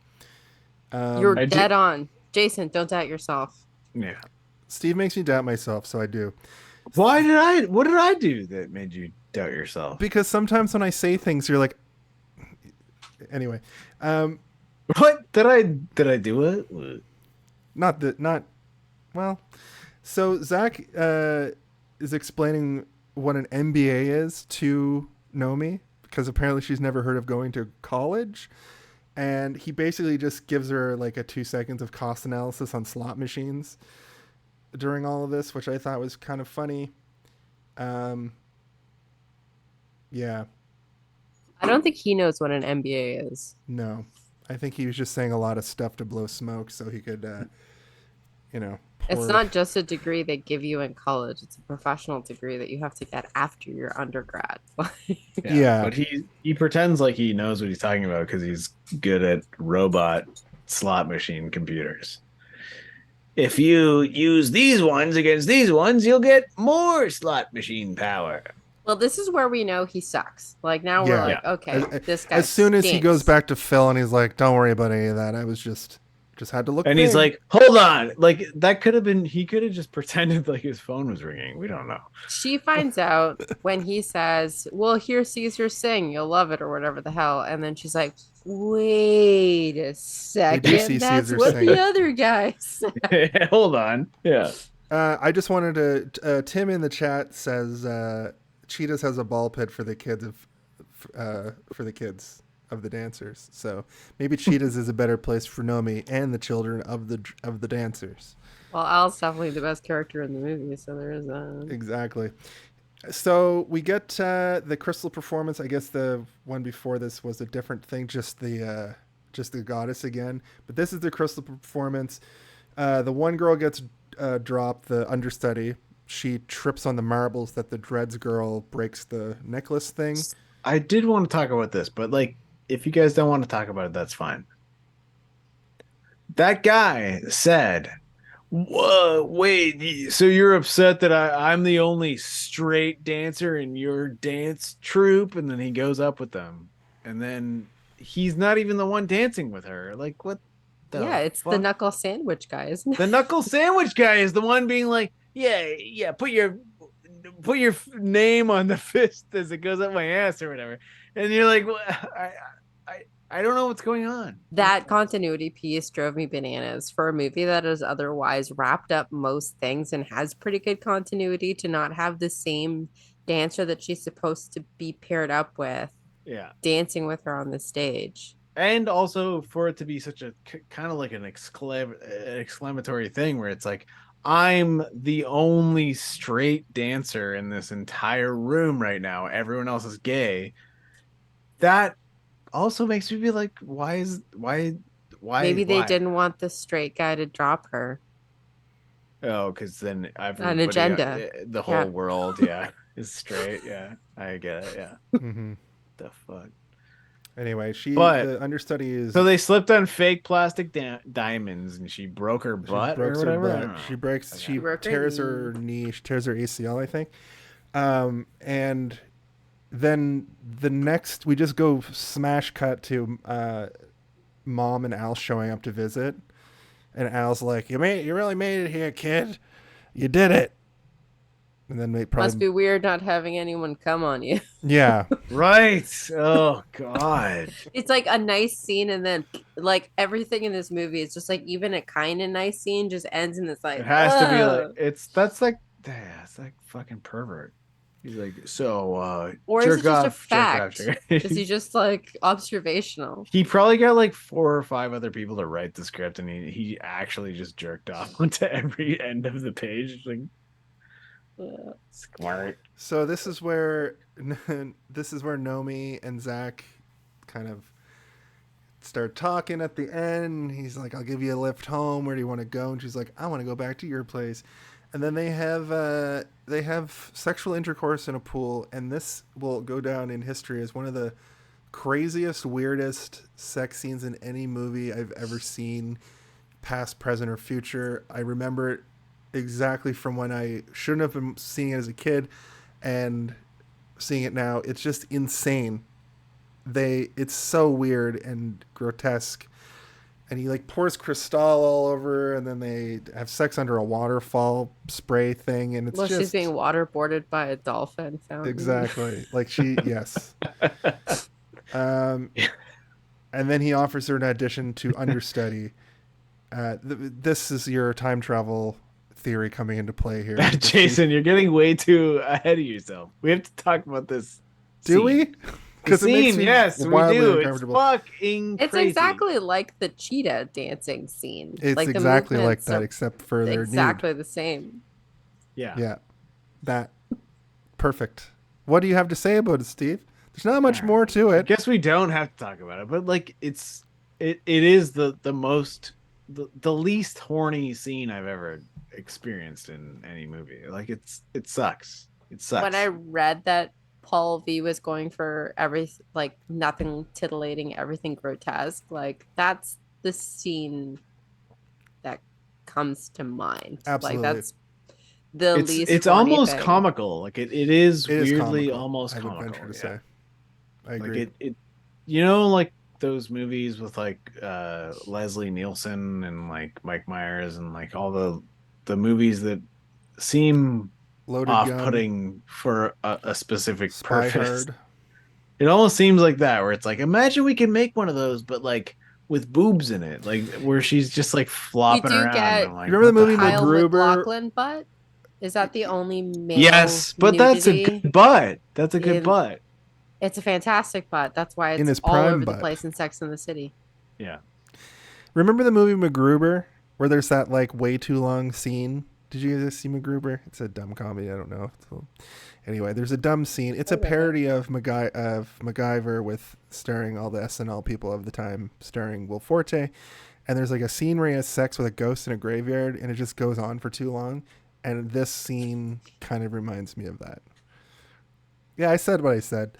You're I do- dead on. Jason, don't doubt yourself. Yeah. Steve makes me doubt myself, so I do. What did I do that made you doubt yourself? Because sometimes when I say things, you're like, anyway, What did I do it? not Well, so Zack is explaining what an MBA is to Nomi because apparently she's never heard of going to college. And he basically just gives her like a 2 seconds of cost analysis on slot machines during all of this, which I thought was kind of funny. Yeah. I don't think he knows what an MBA is. No. I think he was just saying a lot of stuff to blow smoke so he could, It's not just a degree they give you in college. It's a professional degree that you have to get after your undergrad. Yeah. But he pretends like he knows what he's talking about because he's good at robot slot machine computers. If you use these ones against these ones, you'll get more slot machine power. Well, this is where we know he sucks. Like now we're like, okay, this guy. As soon as he stinks. goes back to Phil and he's like, "Don't worry about any of that. I was just had to look." And big. he's like, "Hold on!" Like that could have been. He could have just pretended like his phone was ringing. We don't know. She finds out when he says, "Well, hear Caesar sing. You'll love it," or whatever the hell. And then she's like, "Wait a second. That's Caesar what sing. the other guy said." Hold on. Yeah. I just wanted to. Tim in the chat says Cheetahs has a ball pit for the kids of the dancers. So maybe Cheetahs is a better place for Nomi and the children of the dancers. Well, Al's definitely the best character in the movie, so there is that. Exactly. So we get the Cristal performance. I guess the one before this was a different thing, just the goddess again. But this is the Cristal performance. The one girl gets dropped, the understudy. She trips on the marbles that the Dreads girl breaks the necklace thing. I did want to talk about this, but like, if you guys don't want to talk about it, that's fine. That guy said, "Whoa, wait, so you're upset that I'm the only straight dancer in your dance troupe?" And then he goes up with them. And then he's not even the one dancing with her. Like, what the It's fuck? the knuckle sandwich guy, isn't it? The knuckle sandwich guy is the one being like, yeah, put your name on the fist as it goes up my ass or whatever. And you're like, well, I don't know what's going on. That continuity piece drove me bananas for a movie that has otherwise wrapped up most things and has pretty good continuity to not have the same dancer that she's supposed to be paired up with dancing with her on the stage. And also for it to be such a kind of like an exclamatory thing where it's like, I'm the only straight dancer in this entire room right now. Everyone else is gay. That also makes me be like, why? Maybe they didn't want the straight guy to drop her. Oh, because then An agenda. The whole world, is straight. Yeah, I get it. Yeah. Mm-hmm. The fuck. Anyway, the understudy is. So they slipped on fake plastic diamonds, and she broke her butt or whatever. She tears her knee. She tears her ACL, I think. And then the next, we just go smash cut to Mom and Al showing up to visit, and Al's like, "You really made it here, kid. You did it." And then they probably must be weird not having anyone come on you. Yeah. Right. Oh God. It's like a nice scene, and then like everything in this movie is just like even a kind of nice scene just ends in this like. It has to be like it's like fucking pervert. He's like, so or is it just a fact? Is he just like observational? He probably got like 4 or 5 other people to write the script, and he actually just jerked off onto every end of the page. It's like, smart. So this is where Nomi and Zack kind of start talking at the end. He's like, "I'll give you a lift home. Where do you want to go?" And she's like, "I want to go back to your place." And then they have sexual intercourse in a pool, and this will go down in history as one of the craziest, weirdest sex scenes in any movie I've ever seen, past, present, or future. I remember it exactly from when I shouldn't have been seeing it as a kid, and seeing it now. It's just insane. It's so weird and grotesque. And he like pours Cristal all over, and then they have sex under a waterfall spray thing, and it's she's being waterboarded by a dolphin fountain. Exactly. Like yes. And then he offers her an audition to understudy. This is your time travel theory coming into play here. with the Jason, you're getting way too ahead of yourself. We have to talk about this. Do scene. we? The Because it makes scene, me yes, we wildly do. It's uncomfortable. fucking It's crazy. exactly like the cheetah dancing scene. It's like exactly the like movements that, are except for they're exactly the same. Yeah. nude. Yeah, that perfect. What do you have to say about it, Steve? There's not much more to I it. guess we don't have to talk about it, but like it is the most the least horny scene I've ever experienced in any movie. Like it sucks. It sucks. When I read that Paul V was going for like nothing titillating, everything grotesque, like that's the scene that comes to mind. Absolutely. Like that's the least. It's horny almost thing. comical. Like it is It is weirdly comical, almost I would comical. venture to yeah. say. I agree. Like it you know, like those movies with like Leslie Nielsen and like Mike Myers and like all the movies that seem Loaded Gun, off-putting for a specific Spy purpose. Hard. It almost seems like that, where it's like, imagine we can make one of those, but like with boobs in it, like where she's just like flopping do around. get- I'm like, You remember the what movie hell? Kyle MacGruber? MacLachlan butt? Is that the only male? Yes, but that's a nudity? good butt. That's a good In- butt. It's a fantastic butt. That's why In it's his all prime over butt. the place in Sex and the City. Yeah. Remember the movie MacGruber, where there's that like way too long scene? Did you guys see MacGruber? It's a dumb comedy. I don't know. So, anyway, there's a dumb scene. It's a parody of MacGyver with starring all the SNL people of the time, starring Will Forte. And there's like a scene where he has sex with a ghost in a graveyard, and it just goes on for too long. And this scene kind of reminds me of that. Yeah, I said what I said.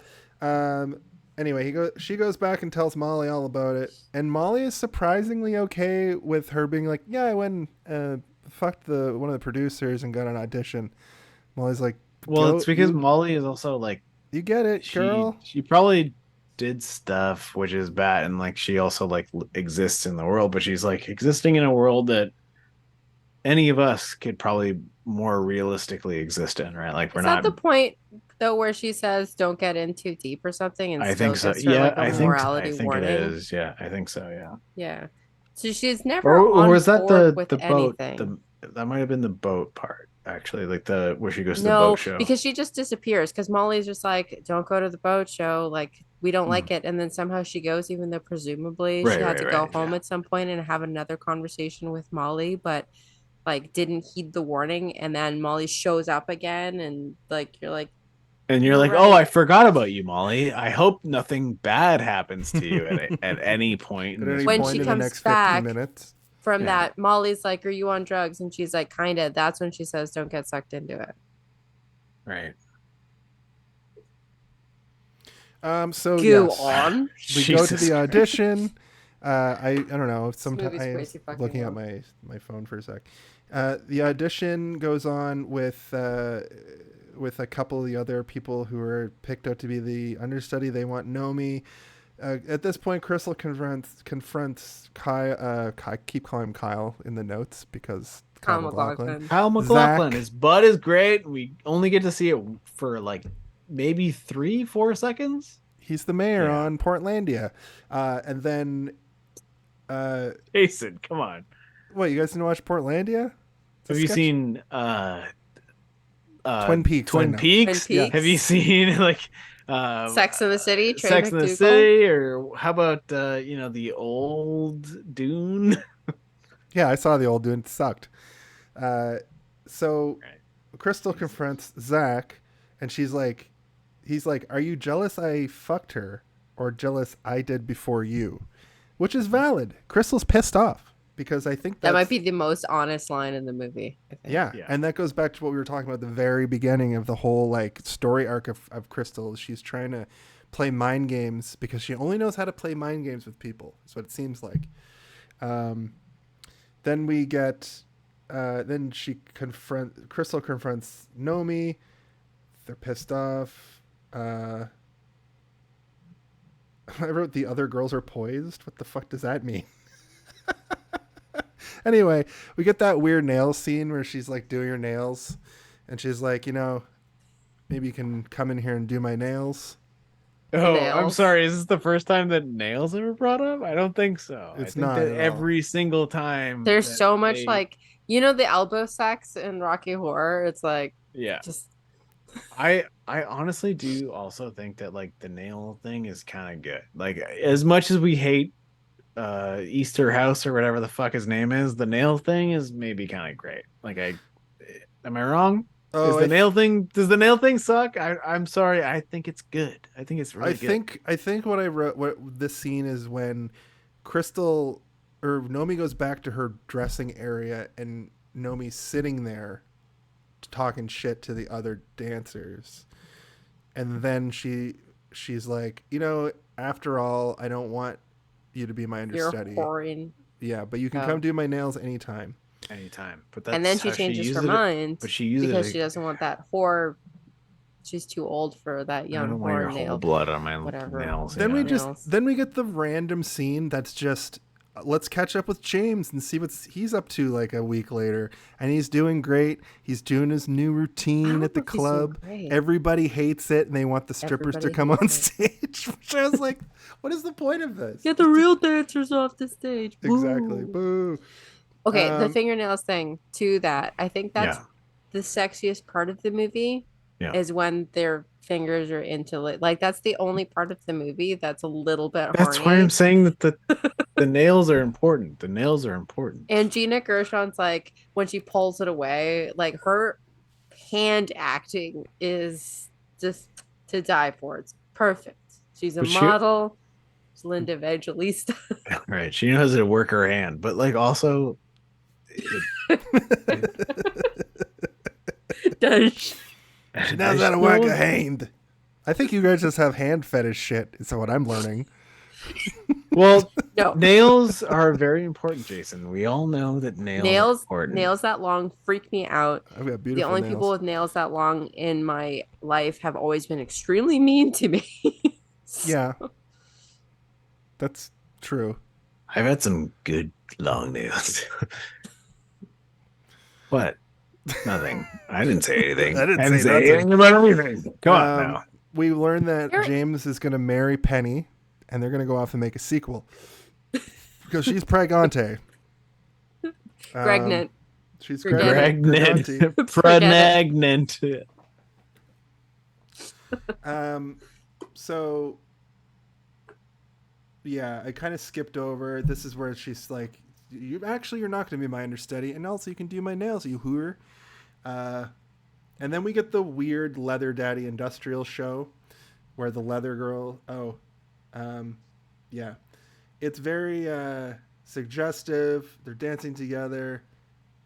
Anyway, she goes back and tells Molly all about it, and Molly is surprisingly okay with her being like, "Yeah, I went and fucked one of the producers and got an audition." Molly's like, Well, it's because you, Molly is also like, you get it, girl." She probably did stuff which is bad, and like she also like exists in the world, but she's like existing in a world that any of us could probably more realistically exist in, right? Like we're Is not. that the point though, where she says, "Don't get in too deep" or something, and I still think so. gives her, Yeah, like, a I think morality it warning? is. Yeah, I think so. Yeah. Yeah. So she's never Or on was that board the with boat? anything. That might have been the boat part, actually, like the where she goes to the No, boat show. because she just disappears. Because Molly's just like, "Don't go to the boat show. Like, we don't like it." And then somehow she goes, even though presumably Right, she had right, to go right, home yeah. at some point and have another conversation with Molly, but like didn't heed the warning. And then Molly shows up again, and like you're like, And you're You're like, oh, I right. forgot about you, Molly. I hope nothing bad happens to you at any point. At in any this When point she in the comes next 50 back- minutes. from Yeah. that, Molly's like, "Are you on drugs?" And she's like, "Kinda." That's when she says, "Don't get sucked into it." Right. So Go yes, on. we go to Jesus the audition. I don't know. Sometimes movie's I way was too fucking looking at long. my phone for a sec. The audition goes on with a couple of the other people who are picked out to be the understudy. They want Nomi. At this point, Cristal confronts Kyle. I keep calling him Kyle in the notes because Kyle MacLachlan. MacLachlan. Kyle MacLachlan, Zack. his butt is great. We only get to see it for like maybe 3-4 seconds. He's the mayor Yeah. on Portlandia, and then Jason, come on. what? You guys didn't watch Portlandia? It's a Have you sketch- seen Twin Peaks? I Twin know. Peaks? Twin Peaks. Have you seen like Sex in the City? Trey Sex in the McDougal? City, or how about the old Dune? Yeah, I saw the old dude. It sucked. So Right. Cristal confronts Zack, and he's like, "Are you jealous I fucked her, or jealous I did before you?" Which is valid. Cristal's pissed off because I think That might be the most honest line in the movie, I think. Yeah. Yeah. And that goes back to what we were talking about at the very beginning of the whole like story arc of Cristal. She's trying to play mind games because she only knows how to play mind games with people. That's what it seems like. Then we get then Cristal confronts Nomi. They're pissed off. I wrote the other girls are poised. What the fuck does that mean? Anyway, we get that weird nail scene where she's like doing her nails, and she's like, maybe you can come in here and do my nails. Oh, I'm Nails. sorry. Is this the first time that nails ever brought up? I don't think so. It's I think not that at all. every single time. There's that so much they- like You know the elbow sex in Rocky Horror? It's like Yeah. just I honestly do also think that like the nail thing is kind of good. Like as much as we hate Easter House or whatever the fuck his name is, the nail thing is maybe kind of great. Like am I wrong? Oh, Does the nail thing suck? I'm sorry. I think it's good. I think it's really good. I think what I wrote, what this scene is when Cristal or Nomi goes back to her dressing area and Nomi's sitting there talking shit to the other dancers, and then she's like, after all, I don't want you to be my understudy. you're whoring. Yeah, but you can come do my nails anytime. Anytime. But that's And then she how changes her uses it. mind But she uses because it. she doesn't want that whore. She's too old for that I young don't want your whore whole nail. blood on my Whatever. nails. Then Nails. we get the random scene that's just let's catch up with James and see what he's up to like a week later, and he's doing great. He's doing his new routine at the club. Everybody hates it, and they want the strippers to come on stage. Which I was like, what is the point of this? Get the real dancers off the stage. Exactly. Boo. Boo. Okay, the fingernails thing to that. I think that's Yeah. the sexiest part of the movie. Yeah. Is when their fingers are into like that's the only part of the movie that's a little bit That's horny. why I'm saying that the nails are important. The nails are important. And Gina Gershon's like when she pulls it away, like her hand acting is just to die for. It's perfect. She's a But model. She's Linda Evangelista. Right. She knows how to work her hand, but like also Does She knows how to work a hand. I think you guys just have hand fetish shit. Is what I'm learning. Well, no. Nails are very important, Jason. We all know that nails are important. Nails that long freak me out. I've got beautiful The only nails. people with nails that long in my life have always been extremely mean to me. Yeah. That's true. I've had some good long nails. What? Nothing. I didn't say anything. I didn't say nothing. anything about anything. Come on now. We learned that James is going to marry Penny, and they're going to go off and make a sequel because she's pregante. Pregnant. She's Pregnant. pregnant. Pregnant. So yeah, I kind of skipped over. This is where she's like, you're not going to be my understudy, and also you can do my nails, you hooer. And then we get the weird Leather Daddy industrial show where the leather girl, yeah, it's very suggestive. They're dancing together,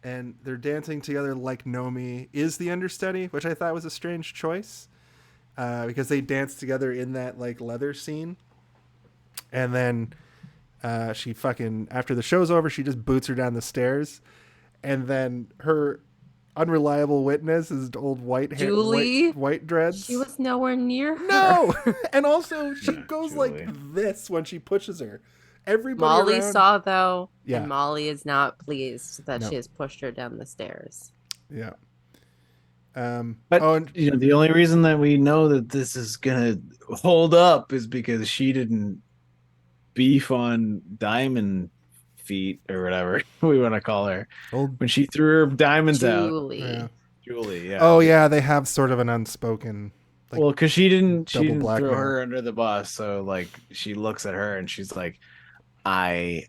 and they're dancing together like Nomi is the understudy, which I thought was a strange choice, because they dance together in that like leather scene. And then she fucking, after the show's over, she just boots her down the stairs, and then her unreliable witness is old white hair, Julie, white dreads. She was nowhere near her. No, and also she goes Julie. Like this when she pushes her. Everybody Molly around... saw though, yeah. and Molly is not pleased that she has pushed her down the stairs. Yeah. But the only reason that we know that this is gonna hold up is because she didn't beef on Diamond Feet or whatever we want to call her when she threw her diamonds Julie. out. Yeah. Julie, yeah. Oh yeah, they have sort of an unspoken. Like, well, because she didn't throw her under the bus, so like she looks at her and she's like, I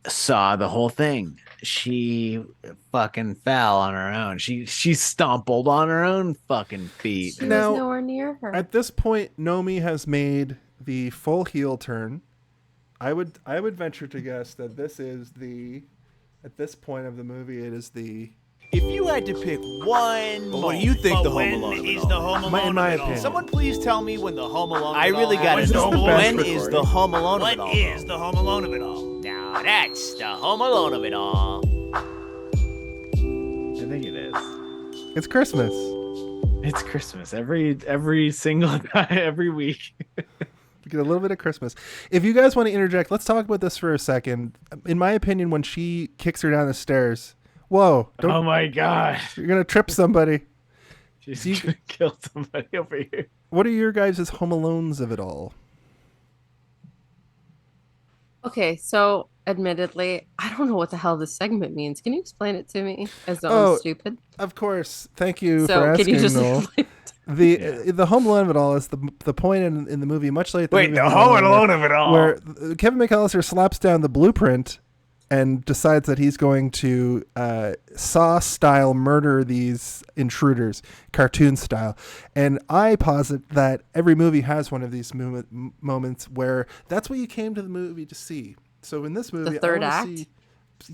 saw the whole thing. She fucking fell on her own. She stumbled on her own fucking feet. She was nowhere near her. At this point, Nomi has made the full heel turn. I would venture to guess that this is at this point of the movie, it is the. If you had to pick one, what do you think the Home Alone is the Home Alone? In my opinion, someone please tell me when the Home Alone. I really gotta know. When is the Home Alone of it all? What is the Home Alone of it all? Now that's the Home Alone of it all. I think it is. It's Christmas. It's Christmas every single time, every week. Get a little bit of Christmas. If you guys want to interject, let's talk about this for a second. In my opinion, when she kicks her down the stairs, whoa! Oh my god! You're gonna trip somebody. She's gonna kill somebody over here. What are your guys' Home Alones of it all? Okay, so admittedly, I don't know what the hell this segment means. Can you explain it to me as though I'm Oh, stupid? of course. Thank you for So can you asking, just Noel. explain? Yeah. The Home Alone of it all is the point in the movie, much like the Wait, movie the Home Home Alone, Alone of it all. where Kevin McAllister slaps down the blueprint and decides that he's going to Saw-style murder these intruders, cartoon style. And I posit that every movie has one of these moments where that's what you came to the movie to see. So in this movie, I third want to act? see.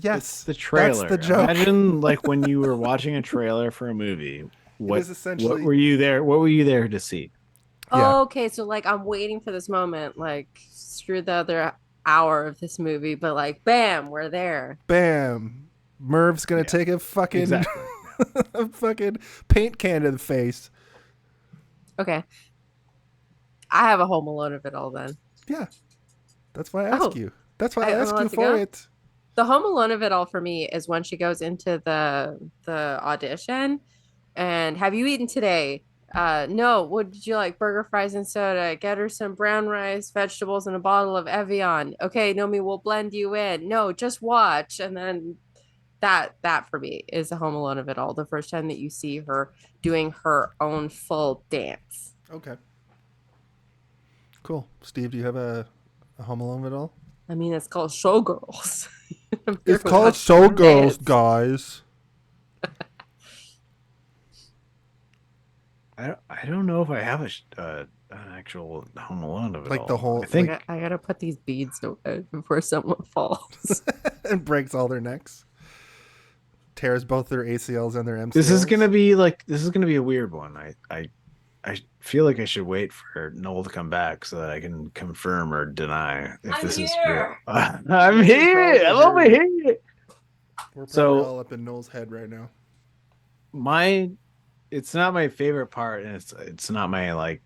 Yes, It's the trailer. That's the joke. Imagine like when you were watching a trailer for a movie. What is essentially- what were you there? What were you there to see? Yeah. Okay, so like I'm waiting for this moment, like screw the other hour of this movie, but like bam, we're there. Bam. Merv's gonna Yeah, take a fucking exactly. a fucking paint can to the face. Okay. I have a Home Alone of it all then. Yeah. That's why I ask Oh, you. That's why I I'm ask allowed you to for go? it. The Home Alone of it all for me is when she goes into the audition and have you eaten today? No, would you like burger, fries, and soda? Get her some brown rice, vegetables, and a bottle of Evian. Okay, Nomi will blend you in. No, just watch. And then that for me is the Home Alone of it all. The first time that you see her doing her own full dance. Okay. Cool. Steve, do you have a Home Alone of it all? I mean, it's called Showgirls. It's called Showgirls, guys. I don't know if I have an actual Home Alone of it Like all. the whole- I think I gotta put these beads away before someone falls. And breaks all their necks. Tears both their ACLs and their MCLs. this is gonna be a weird one. I feel like I should wait for Noel to come back so that I can confirm or deny if I'm this is here. real. I'm here. I'm over here. We're probably So- all up in Noel's head right now. It's not my favorite part, and it's not my like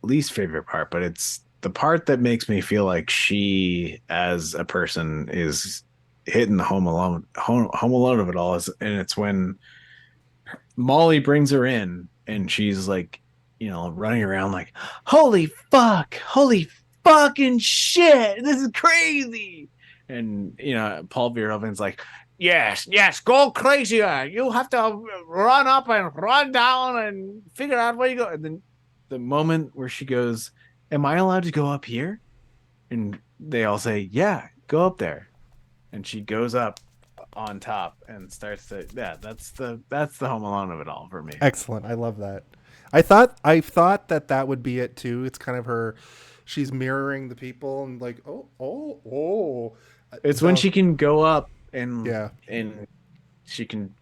least favorite part, but it's the part that makes me feel like she as a person is hitting the home alone of it all is, and it's when Molly brings her in and she's like, running around like, holy fucking shit, this is crazy. And Paul Verhoeven's like, yes, go crazier. You have to run up and run down and figure out where you go. And then the moment where she goes, am I allowed to go up here? And they all say, yeah, go up there. And she goes up on top and starts to, that's the Home Alone of it all for me. Excellent. I love that. I thought that would be it too. It's kind of her. She's mirroring the people and like, oh. It's when she can go up and Yeah. and she can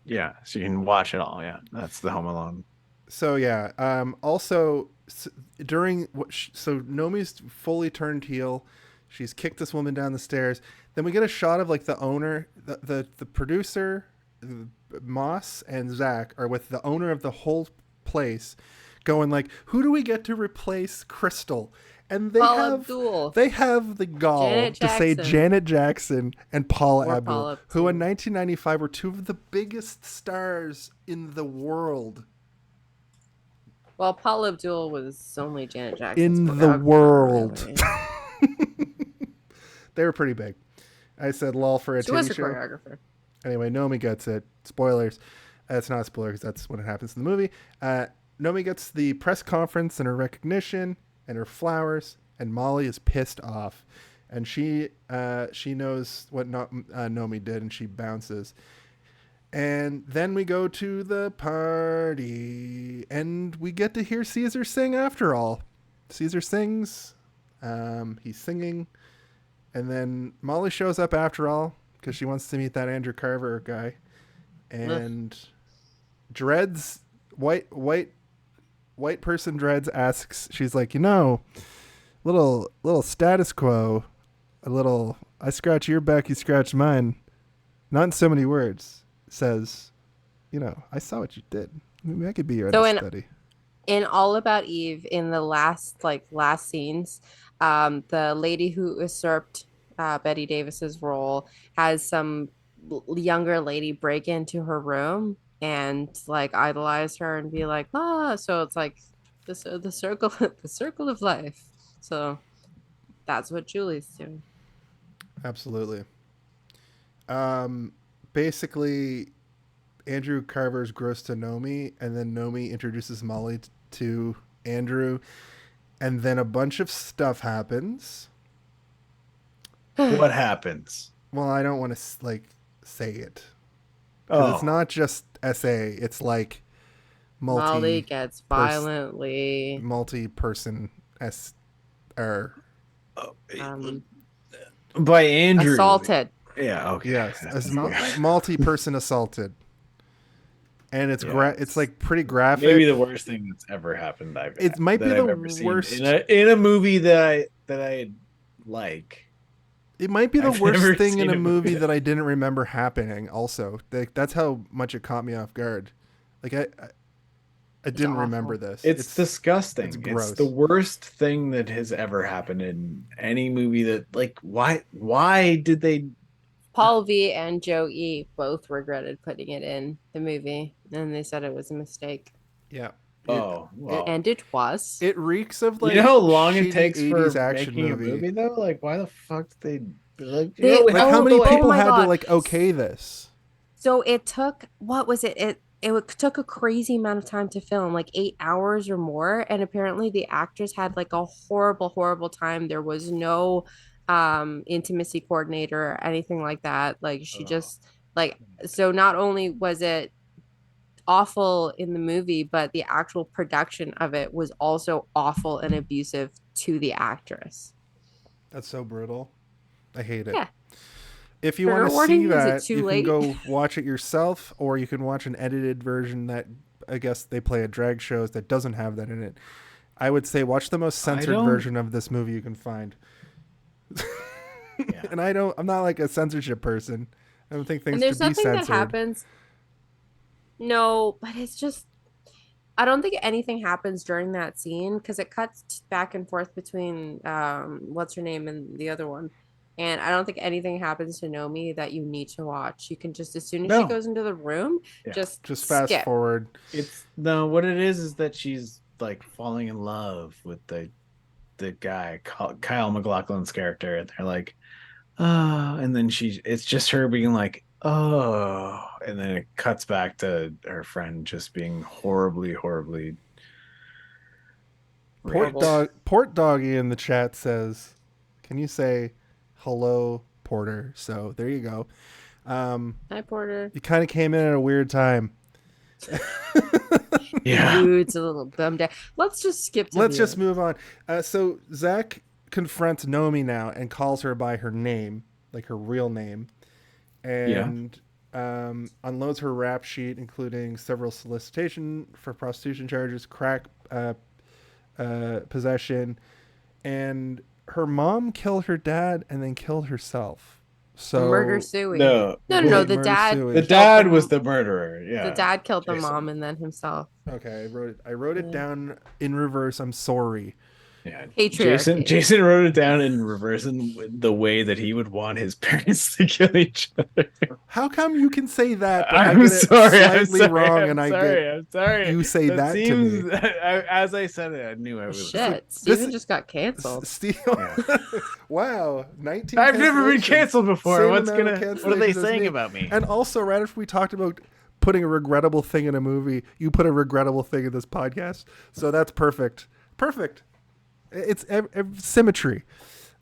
watch it all. Yeah, that's the Home Alone. So yeah. Also, during so Nomi's fully turned heel. She's kicked this woman down the stairs. Then we get a shot of like the owner, the producer, Moss and Zack are with the owner of the whole place, going like, who do we get to replace Cristal? And they have the gall to say Janet Jackson and Paula Abdul, who in 1995 were two of the biggest stars in the world. Well, Paula Abdul was only Janet Jackson In the world. They were pretty big. I said lol for a she was TV a show. choreographer. Anyway, Nomi gets it. Spoilers. It's not a spoiler because that's when it happens in the movie. Nomi gets the press conference and her recognition and her flowers, and Molly is pissed off. And she knows what Nomi did, and she bounces. And then we go to the party, and we get to hear Caesar sing after all. Caesar sings. He's singing. And then Molly shows up after all because she wants to meet that Andrew Carver guy. And Dreads, white person Dreads asks, she's like, little status quo, I scratch your back, you scratch mine. Not in so many words. Says, I saw what you did. Maybe I could be your understudy. In All About Eve, in the last scenes, the lady who usurped Betty Davis's role has some younger lady break into her room and like idolize her and be like, so it's like the circle of life. So that's what Julie's doing. Absolutely. Basically, Andrew Carver's gross to Nomi, and then Nomi introduces Molly to Andrew, and then a bunch of stuff happens. What happens? Well, I don't want to like say it because it's not just SA. It's like Molly gets violently multi-person by Andrew assaulted. Yeah. Okay. Yes, multi-person assaulted, and it's it's like pretty graphic. Maybe the worst thing that's ever happened. It might be the worst in a movie that I like. It might be the worst thing in a movie that I didn't remember happening. Also, that's how much it caught me off guard. Like I didn't remember this. It's disgusting. It's gross. It's the worst thing that has ever happened in any movie. That like why did they? Paul V and Joe E both regretted putting it in the movie, and they said it was a mistake. Yeah. And it was. It reeks of like, you know how long it takes for action making movie. a movie though. Like why the fuck did they how many people had to like okay this? So it took it took a crazy amount of time to film, like 8 hours or more, and apparently the actors had like a horrible time. There was no intimacy coordinator or anything like that. Like she just like, so not only was it awful in the movie, but the actual production of it was also awful and abusive to the actress. That's so brutal. I hate it. Yeah. If you want to see that, you can go watch it yourself, or you can watch an edited version that I guess they play at drag shows that doesn't have that in it. I would say watch the most censored version of this movie you can find. And I'm not like a censorship person. I don't think things should be censored. And there's nothing that happens. No, but it's just, I don't think anything happens during that scene because it cuts back and forth between what's her name and the other one. And I don't think anything happens to Nomi that you need to watch. You can just, as soon as she goes into the room, just fast forward. What it is that she's like falling in love with the guy, Kyle MacLachlan's character, and they're like, oh, and then it's just her being like, oh, and then it cuts back to her friend just being horribly Port Doggy in the chat says, can you say hello, Porter? So there you go. Hi, Porter. You kind of came in at a weird time. Yeah, dude's a little bummed out. Let's just just move on. So Zack confronts Nomi now and calls her by her name, like her real name, and unloads her rap sheet, including several solicitation for prostitution charges, crack possession, and her mom killed her dad and then killed herself. So murder suey. No. The dad. The dad was the murderer. Yeah. The dad killed the mom and then himself. Okay, I wrote it down in reverse. I'm sorry. Yeah. Jason wrote it down in reverse in the way that he would want his parents to kill each other. How come you can say that? But I'm sorry. I'm sorry. Wrong, I'm sorry. You say that to me. As I said it, I knew I was. Shit, Steven just got canceled. Wow, 19. I've never been canceled before. What are they saying about me? And also, right after we talked about putting a regrettable thing in a movie, you put a regrettable thing in this podcast. So that's perfect. Perfect. It's symmetry.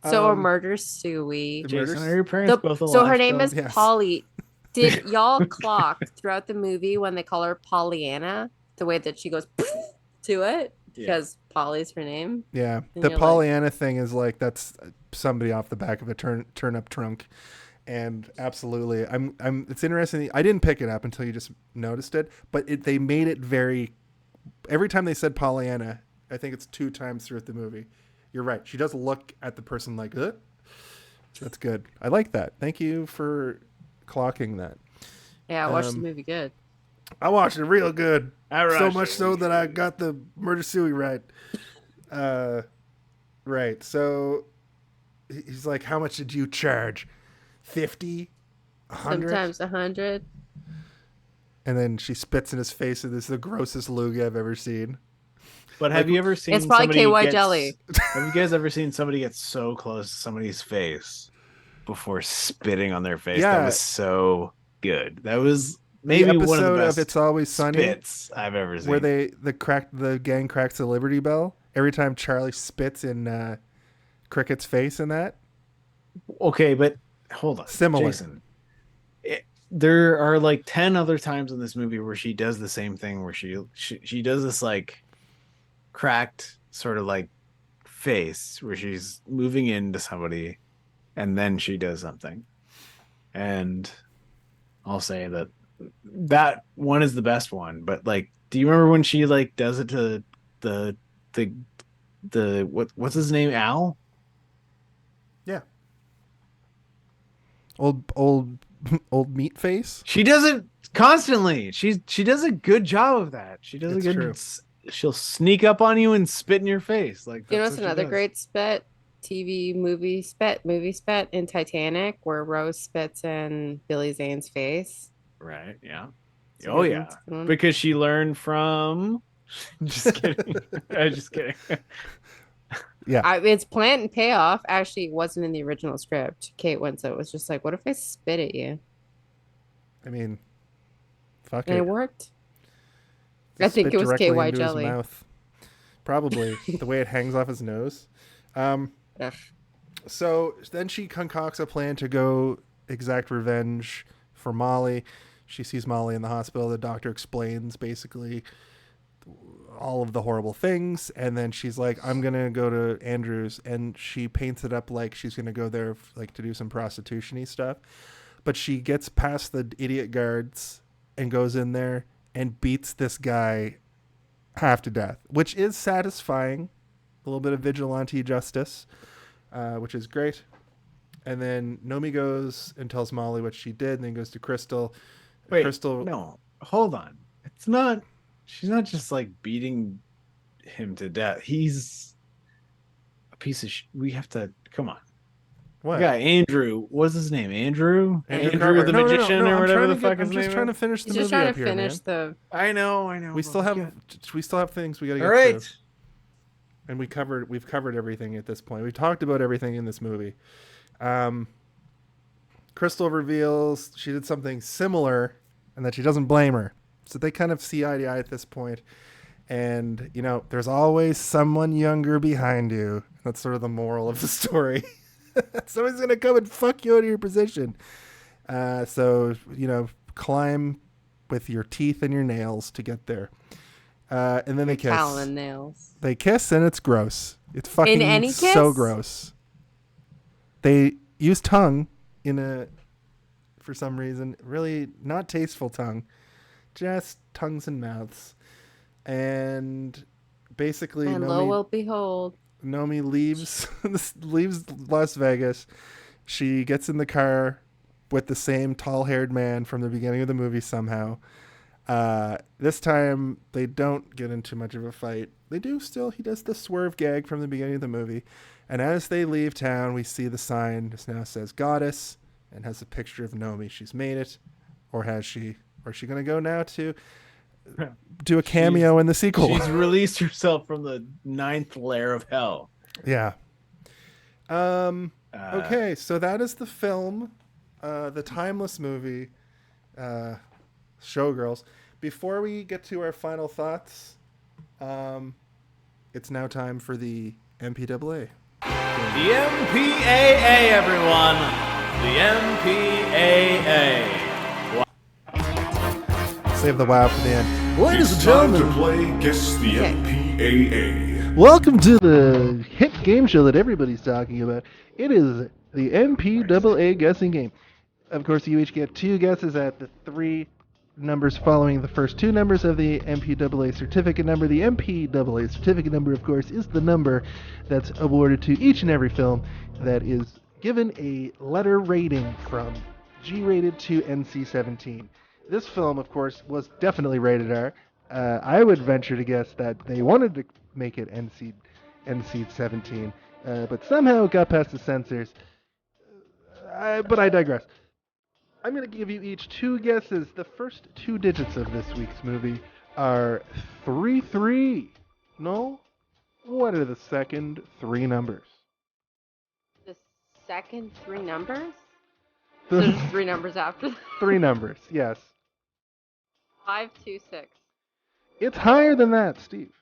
So a murder suey. Jason, are your parents both alive? So her name is Polly. Did y'all clock throughout the movie when they call her Pollyanna, the way that she goes to it? Because Polly's her name. Yeah. The Pollyanna thing is like, that's somebody off the back of a turn-up trunk. And absolutely, it's interesting. I didn't pick it up until you just noticed it, but they made it every time they said Pollyanna, I think it's 2 times throughout the movie. You're right. She does look at the person like, that's good. I like that. Thank you for clocking that. Yeah, I watched the movie good. I watched it real good. So much so that I got the murder suey right. Right. So he's like, how much did you charge? 50? 100? Sometimes 100. And then she spits in his face, and this is the grossest loogie I've ever seen. But have you ever seen? It's probably KY jelly. Have you guys ever seen somebody get so close to somebody's face before spitting on their face. Yeah. That was so good. That was The maybe one of episode the of best It's Always Sunny spits I've ever seen. where the gang cracks the Liberty Bell every time Charlie spits in Cricket's face in that. Okay, but hold on. Similar. Jason. There are like 10 other times in this movie where she does the same thing where she does this like cracked sort of like face where she's moving into somebody and then she does something. And I'll say that one is the best one, but like, do you remember when she like does it to the what's his name, Al? Yeah. Old meat face. She does it constantly. She does a good job of that. She does It's a good. true. She'll sneak up on you and spit in your face. Like, You know that's what's what she another does. great spit? movie spit in Titanic, where Rose spits in Billy Zane's face. Right? Yeah. It's a Oh good yeah. one, it's a good one. Because she learned from. Just kidding. I'm just kidding. It's planned and payoff. Actually, it wasn't in the original script. Kate Winslet was just like, "What if I spit at you?" I mean, fuck And it. it worked. I Just think spit it was directly KY into his jelly. mouth. Probably the way it hangs off his nose. Ugh. So then she concocts a plan to go exact revenge for Molly. She sees Molly in the hospital. The doctor explains basically all of the horrible things, and then she's like, I'm gonna go to Andrews, and she paints it up like she's gonna go there like to do some prostitution-y stuff. But she gets past the idiot guards and goes in there and beats this guy half to death, which is satisfying. A little bit of vigilante justice, which is great. And then Nomi goes and tells Molly what she did, and then goes to Cristal. Wait, Cristal, no, hold on. It's not. She's not just like beating him to death. He's a piece of. We have to come on. what? Yeah, Andrew. What's his name? Andrew Carver. the No, magician or I'm whatever trying the to fuck get- his I'm name just trying to is. finish the He's movie just trying up to here, finish man. the. I know. We still have things we gotta get All right. through. And we've covered everything at this point. We've talked about everything in this movie. Cristal reveals she did something similar and that she doesn't blame her. So they kind of see eye to eye at this point. And, you know, there's always someone younger behind you. That's sort of the moral of the story. Someone's going to come and fuck you out of your position. So, you know, climb with your teeth and your nails to get there. And then they kiss. Talon nails. They kiss and it's gross. It's fucking any kiss? so gross. They use tongue for some reason, really not tasteful tongue, just tongues and mouths. And basically, And lo will behold. Nomi leaves Las Vegas. She gets in the car with the same tall-haired man from the beginning of the movie somehow. This time they don't get into much of a fight. They do still. He does the swerve gag from the beginning of the movie. And as they leave town, we see the sign. This now says Goddess and has a picture of Nomi. She's made it. Or has she? Or is she going to go now to do a cameo in the sequel? She's released herself from the 9th layer of hell. Yeah. Okay, so that is the film, the timeless movie, Showgirls. Before we get to our final thoughts, it's now time for the MPAA. The MPAA, everyone. The MPAA. Save the wow for the end. Ladies and It's time gentlemen, to play Guess the MPAA. welcome to the hit game show that everybody's talking about. It is the MPAA guessing game. Of course, you each get 2 guesses at the 3 numbers following the first 2 numbers of the MPAA certificate number. The MPAA certificate number, of course, is the number that's awarded to each and every film that is given a letter rating from G-rated to NC-17. This film, of course, was definitely rated R. I would venture to guess that they wanted to make it NC-17, but somehow it got past the censors. But I digress. I'm going to give you each 2 guesses. The first 2 digits of this week's movie are 3-3. No? What are the second 3 numbers? The second 3 numbers? So there's 3 numbers after. 3 numbers, yes. 526. It's higher than that, Steve.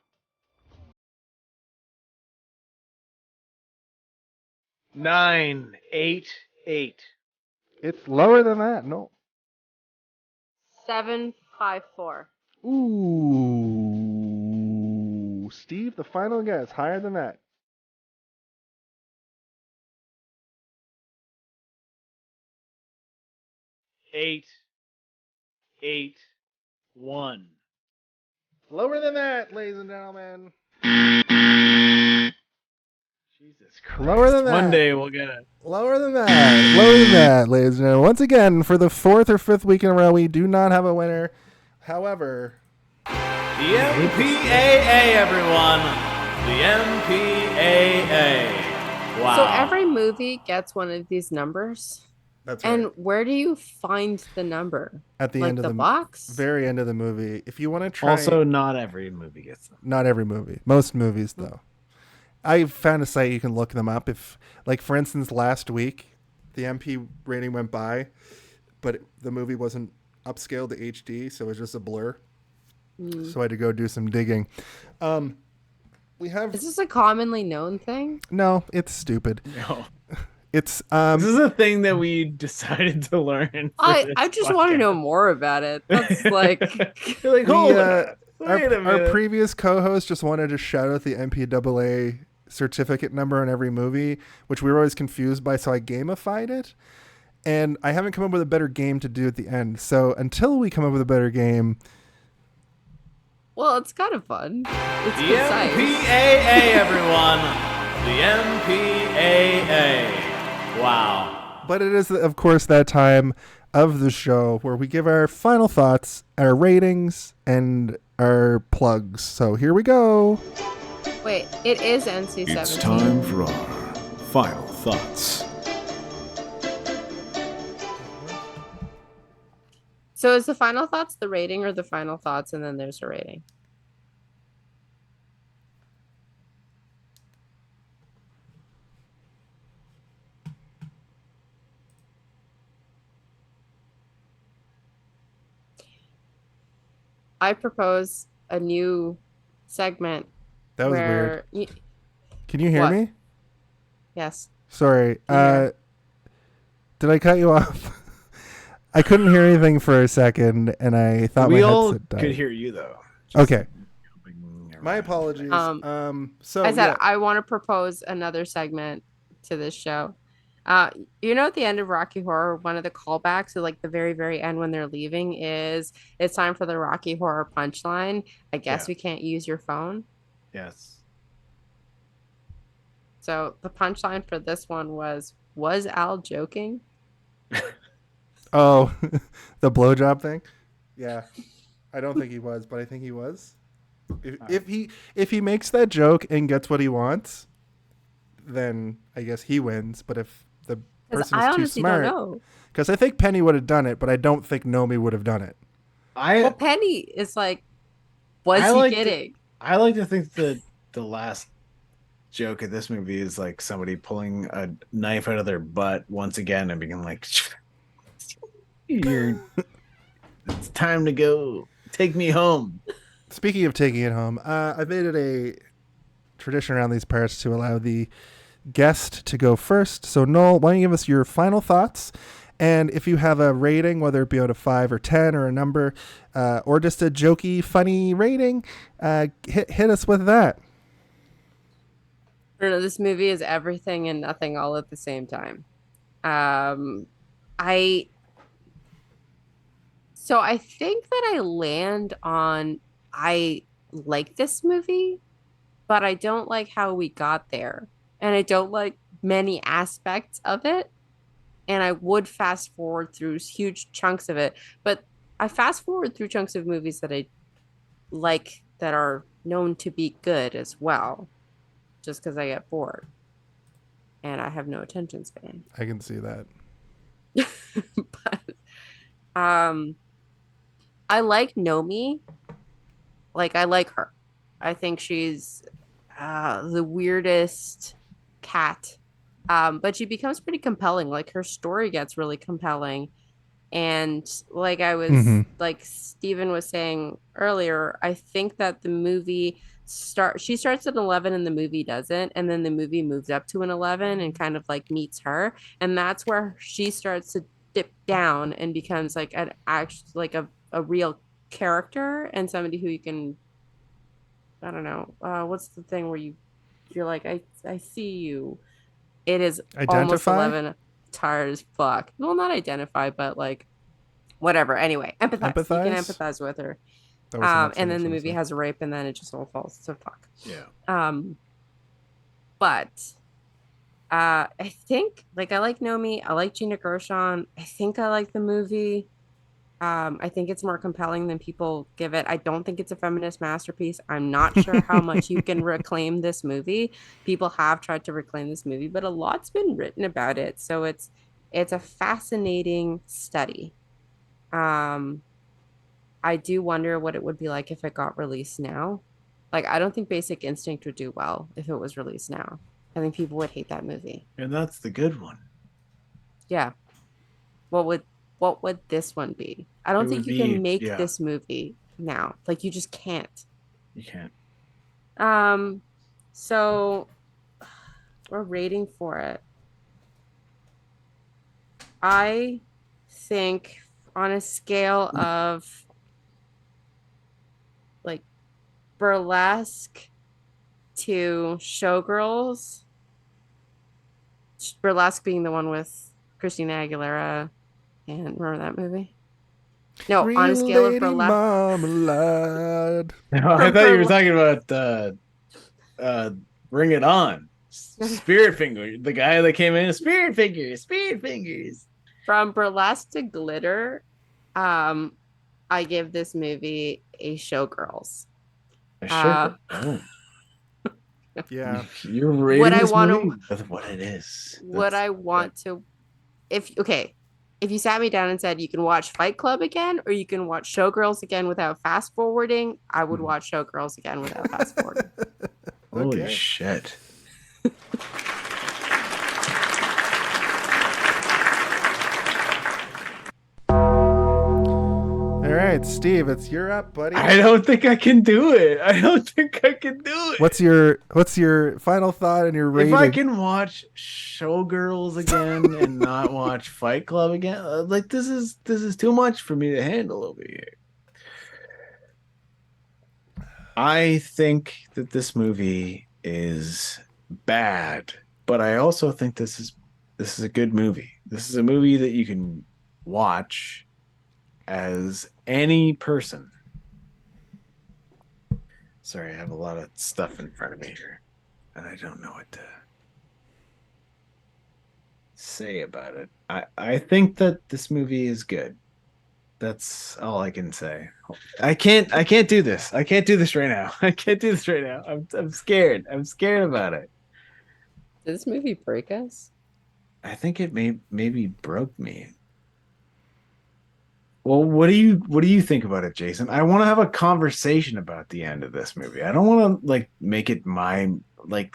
988. It's lower than that, no. 754. Ooh. Steve, the final guess, higher than that. 881. Lower than that, ladies and gentlemen. Jesus Christ. Lower than that. One day we'll get it. Lower than that. Lower than that, ladies and gentlemen. Once again, for the 4th or 5th week in a row, we do not have a winner. However, The MPAA, everyone. The MPAA. Wow. So every movie gets one of these numbers. that's right. And where do you find the number? At the Like end of the the box? very end of the movie, if you want to try. Also, not every movie gets them. Not every movie. Most movies, though. I found a site you can look them up. If, like, for instance, last week, the MP rating went by, but the movie wasn't upscaled to HD, so it was just a blur. So I had to go do some digging. We have Is this a commonly known thing? no. It's stupid. No. It's This is a thing that we decided to learn. I just want to know more about it. That's like You're like, hold on. Wait a our minute. previous co-host just wanted to shout out the MPAA certificate number on every movie, which we were always confused by, so I gamified it. And I haven't come up with a better game to do at the end. So until we come up with a better game, well, it's kind of fun. It's The precise. MPAA, everyone. The MPAA. Wow. but it is, of course, that time of the show where we give our final thoughts, our ratings, and our plugs. So here we go. Wait, it is NC-17. It's time for our final thoughts. So is the final thoughts the rating or the final thoughts and then there's a rating? I propose a new segment That was where weird. Can you hear What? me? yes. Sorry. Yeah. Did I cut you off? I couldn't hear anything for a second, and I thought We my all headset died. could hear you, though. Okay. My apologies. So I said yeah. I want to propose another segment to this show. You know, at the end of Rocky Horror, one of the callbacks at like the very, very end when they're leaving is it's time for the Rocky Horror punchline. I guess Yeah. we can't use your phone. Yes. So the punchline for this one was Al joking? Oh, the blowjob thing. Yeah, I don't think he was, but I think he was. If he makes that joke and gets what he wants, then I guess he wins. But if the 'Cause person I is too honestly don't smart, know. because I think Penny would have done it, but I don't think Nomi would have done it. Well, Penny is like, was I he like to- kidding? I like to think that the last joke of this movie is like somebody pulling a knife out of their butt once again and being like, "You're, it's time to go. Take me home." Speaking of taking it home, I've made it a tradition around these parts to allow the guest to go first. So, Noel, why don't you give us your final thoughts? And if you have a rating, whether it be out of 5 or 10 or a number, or just a jokey, funny rating, hit us with that. I don't know, this movie is everything and nothing all at the same time. I think that I land on I like this movie, but I don't like how we got there. And I don't like many aspects of it. And I would fast forward through huge chunks of it. But I fast forward through chunks of movies that I like that are known to be good as well, just because I get bored. And I have no attention span. I can see that. But I like Nomi. Like, I like her. I think she's the weirdest cat But she becomes pretty compelling. Like her story gets really compelling. And like I was like Steven was saying earlier, I think that the movie she starts at 11 and the movie doesn't, and then the movie moves up to an 11 and kind of like meets her, and that's where she starts to dip down and becomes like an actual like a real character and somebody who you can, I don't know, what's the thing where you're like, I see you. It is almost Identify? 11, tired as fuck. Well, not identify, but like whatever. Anyway, empathize. You can empathize with her. That was the next thing And I then was the gonna movie say. has a rape, and then it just all falls to fuck. Yeah. But I think like I like Nomi. I like Gina Gershon. I think I like the movie. I think it's more compelling than people give it. I don't think it's a feminist masterpiece. I'm not sure how much you can reclaim this movie. People have tried to reclaim this movie, but a lot's been written about it. So it's a fascinating study. I do wonder what it would be like if it got released now. Like, I don't think Basic Instinct would do well if it was released now. I think people would hate that movie. And that's the good one. Yeah. What would this one be? I don't think you can make this movie now. Like, you just can't. You can't. So we're rating for it. I think on a scale of like Burlesque to Showgirls, Burlesque being the one with Christina Aguilera, and remember that movie? No, Real on a scale of Lady Burlesque. Marmalade. No, I thought you were talking about Bring It On. Spirit Finger, the guy that came in, Spirit Fingers. From Burlesque to Glitter, I give this movie a Showgirls. Yeah. You're rating What I this wanna- movie with what it is. What I want to, if you sat me down and said you can watch Fight Club again or you can watch Showgirls again without fast forwarding, I would watch Showgirls again without fast forwarding. Holy Okay. shit. All right, Steve, it's your up, buddy. I don't think I can do it. What's your final thought and your rating? If I can watch Showgirls again and not watch Fight Club again, like this is too much for me to handle over here. I think that this movie is bad, but I also think this is a good movie. This is a movie that you can watch as any person. Sorry, I have a lot of stuff in front of me here, and I don't know what to say about it. I think that this movie is good. That's all I can say. I can't do this. I can't do this right now. I'm scared. I'm scared about it. Did this movie break us? I think it maybe broke me. Well, what do you think about it, Jason? I want to have a conversation about the end of this movie. I don't want to like make it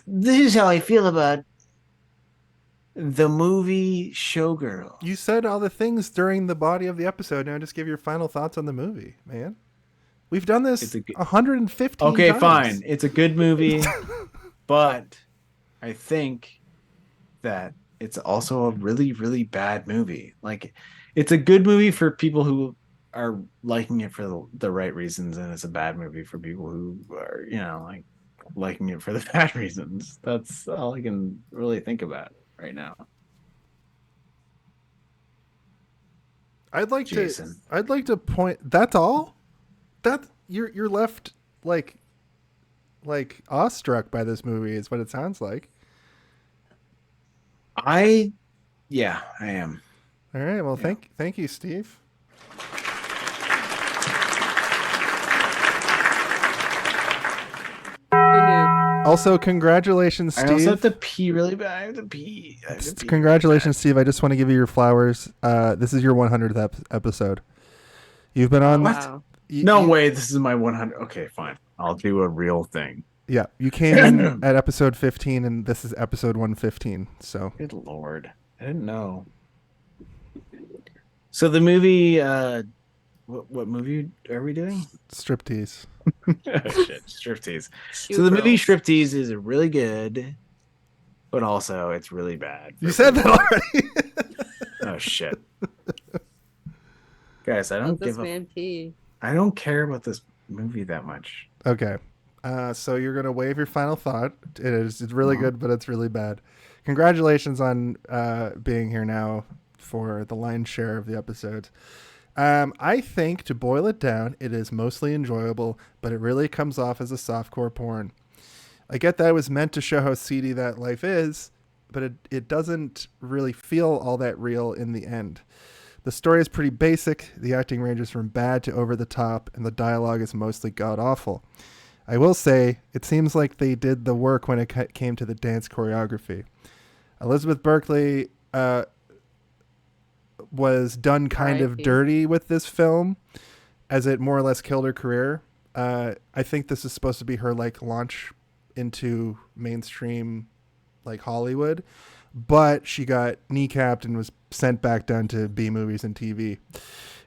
this is how I feel about the movie Showgirl. You said all the things during the body of the episode. Now just give your final thoughts on the movie, man. We've done this 115 Okay, times. fine. It's a good movie, but I think that it's also a really, really bad movie. Like, it's a good movie for people who are liking it for the right reasons, and it's a bad movie for people who are, like liking it for the bad reasons. That's all I can really think about right now. I'd like Jason. to point. That's all. That you're left like awestruck by this movie is what it sounds like. I am. All right. Well, thank you, Steve. Also, congratulations, Steve. I also have to pee really bad. I have to pee. Congratulations, Steve. I just want to give you your flowers. This is your 100th episode. You've been on. Wow. No way. This is my 100. Okay, fine. I'll do a real thing. Yeah, you came in at episode 15, and this is episode 115. So Good Lord. I didn't know. So the movie, what movie are we doing? striptease. Oh, shit, Striptease. Shoe So the movie girls. Striptease is really good, but also it's really bad. You said that already. Oh shit, guys! I don't Let this give a. man pee. I don't care about this movie that much. Okay. So you're going to waive your final thought. It's really good, but it's really bad. Congratulations on being here now for the lion's share of the episodes. I think, to boil it down, it is mostly enjoyable, but it really comes off as a softcore porn. I get that it was meant to show how seedy that life is, but it doesn't really feel all that real in the end. The story is pretty basic, the acting ranges from bad to over the top, and the dialogue is mostly god-awful. I will say, it seems like they did the work when it came to the dance choreography. Elizabeth Berkley was done kind of R.I.P. dirty with this film, as it more or less killed her career. I think this is supposed to be her like launch into mainstream like Hollywood, but she got kneecapped and was sent back down to B movies and TV.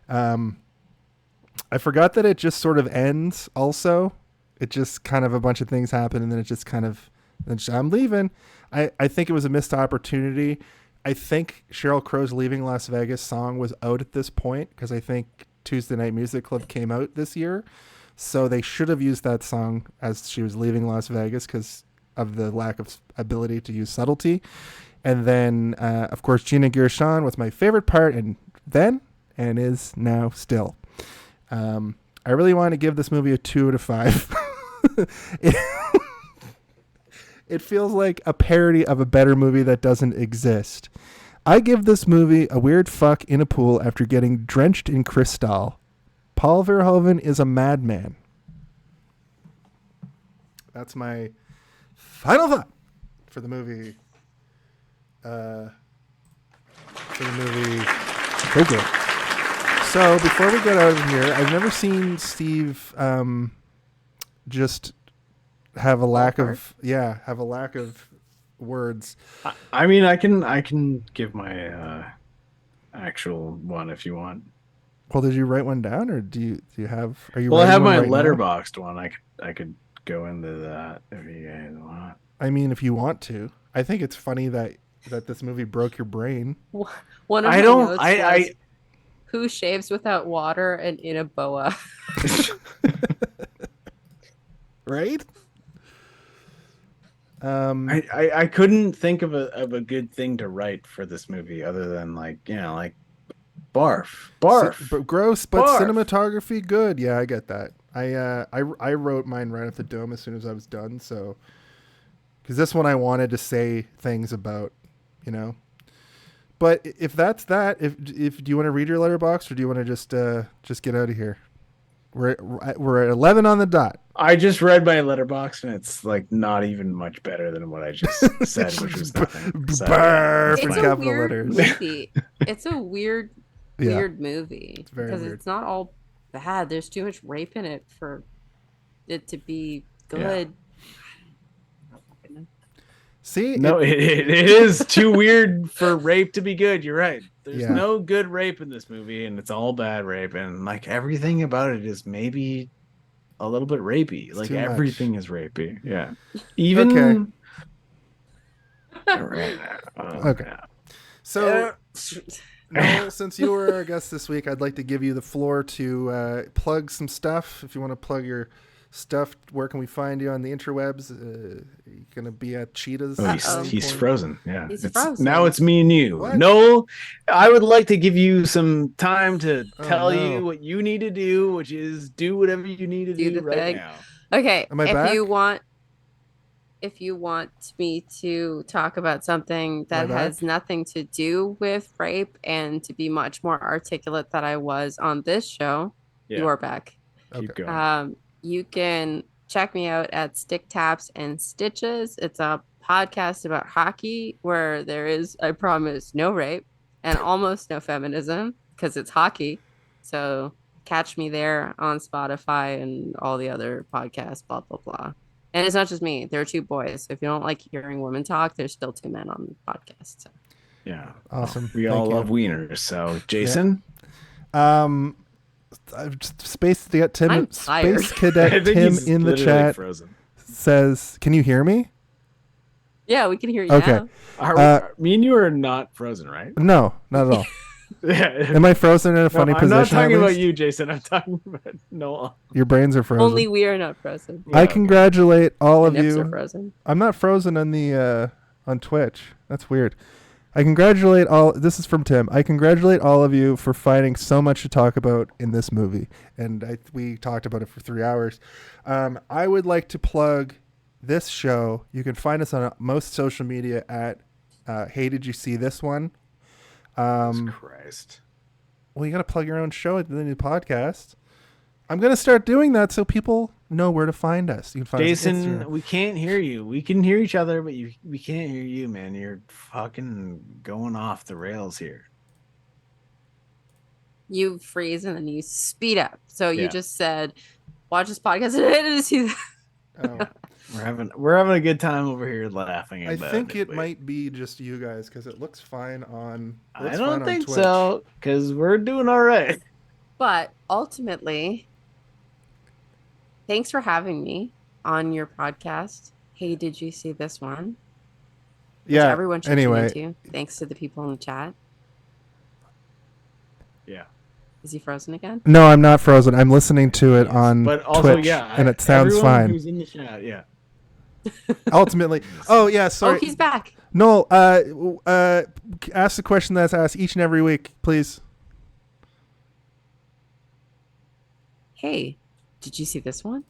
I forgot that it just sort of ends also. It just kind of a bunch of things happen and then it just kind of, I'm leaving. I think it was a missed opportunity. I think Sheryl Crow's Leaving Las Vegas song was out at this point because I think Tuesday Night Music Club came out this year. So they should have used that song as she was leaving Las Vegas because of the lack of ability to use subtlety. And then, of course, Gina Gershon was my favorite part and is now still. I really want to give this movie a 2 out of 5. It feels like a parody of a better movie that doesn't exist. I give this movie a weird fuck in a pool after getting drenched in Cristal. Paul Verhoeven is a madman. That's my final thought for the movie. Showgirl. So before we get out of here, I've never seen Steve just have a lack of words. I mean, I can give my actual one if you want. Well, did you write one down, or do you have? Are you? Well, I have my right letterboxed one. I could go into that if you guys want. I mean, if you want to. I think it's funny that this movie broke your brain. One of I my don't. notes I was, who shaves without water and in a boa? Right? I couldn't think of a good thing to write for this movie other than like barf. But gross, but Barf. cinematography good. Yeah, I get that. I wrote mine right off the dome as soon as I was done. So, because this one I wanted to say things about, But if that's that, if do you want to read your letterbox or do you want to just get out of here? We're at 11 on the dot. I just read my letterbox and it's like not even much better than what I just said, which was nothing. So, Barf in It's a capital weird letters. movie. It's a weird Yeah. movie very because weird. it's not all bad. There's too much rape in it for it to be good. See, No, it is too weird for rape to be good. You're right. There's Yeah. no good rape in this movie, and it's all bad rape, and like everything about it is maybe a little bit rapey. Like too much. everything is rapey. Yeah. Even Okay. Right. Okay. Yeah. So, Noel, since you were our guest this week, I'd like to give you the floor to plug some stuff. If you want to plug your stuff, where can we find you on the interwebs? You're gonna be at Cheetahs. Oh, he's frozen. Yeah. He's It's- frozen. Now it's me and you. What? Noel, I would like to give you some time to Oh, tell no. you what you need to do, which is do whatever you need to Do do the right thing. now. Okay, Am I back? if you want me to talk about something that Am I back? has nothing to do with rape and to be much more articulate than I was on this show, Yeah. you are back. Keep Okay. going. You can check me out at Stick Taps and Stitches. It's a podcast about hockey where there is, I promise, no rape and almost no feminism because it's hockey. So catch me there on Spotify and all the other podcasts, blah, blah, blah. And it's not just me. There are two boys. So if you don't like hearing women talk, there's still two men on the podcast. So. Yeah. Awesome. We Thank all you. love wieners. So, Jason? Space Cadet Tim, I'm tired. Space Cadet Tim in the chat frozen. says, "Can you hear me?" Yeah, we can hear you Okay. now. Me and you are not frozen, right? No, not at all. Yeah. Am I frozen in a funny position? I'm not talking at about least? you, Jason. I'm talking about Noel. Your brains are frozen. Only we are not frozen. I congratulate all The of nips you. are frozen. I'm not frozen on the on Twitch. That's weird. I congratulate all. This is from Tim. I congratulate all of you for finding so much to talk about in this movie, and we talked about it for 3 hours. I would like to plug this show. You can find us on most social media at Hey, did you see this one? Jesus Christ. Well, you got to plug your own show at the new podcast. I'm going to start doing that so people know where to find us. You can find us on Jason, Instagram. we can't hear you. We can hear each other, but we can't hear you, man. You're fucking going off the rails here. You freeze and then you speed up. So you Yeah. just said, watch this podcast. And I didn't see that. Oh. We're having a good time over here laughing I about think it Wait. might be just you guys because it looks fine on. I don't think so, because we're doing all right. But ultimately, thanks for having me on your podcast. Hey, did you see this one? Which Yeah. everyone should Anyway, tune into. Thanks to the people in the chat. Yeah. Is he frozen again? no, I'm not frozen. I'm listening to it on But also, Twitch, yeah, and it sounds everyone fine. who's in the chat, yeah. Ultimately, oh yeah, sorry. Oh, he's back. Noel, ask the question that's asked each and every week, please. Hey, did you see this one?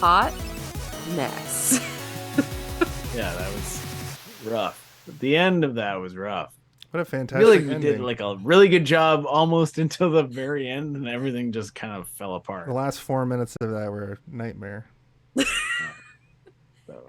Hot mess. Yeah, that was rough. The end of that was rough. What a I fantastic feel like we ending. did like a really good job almost until the very end, and everything just kind of fell apart. The last 4 minutes of that were a nightmare.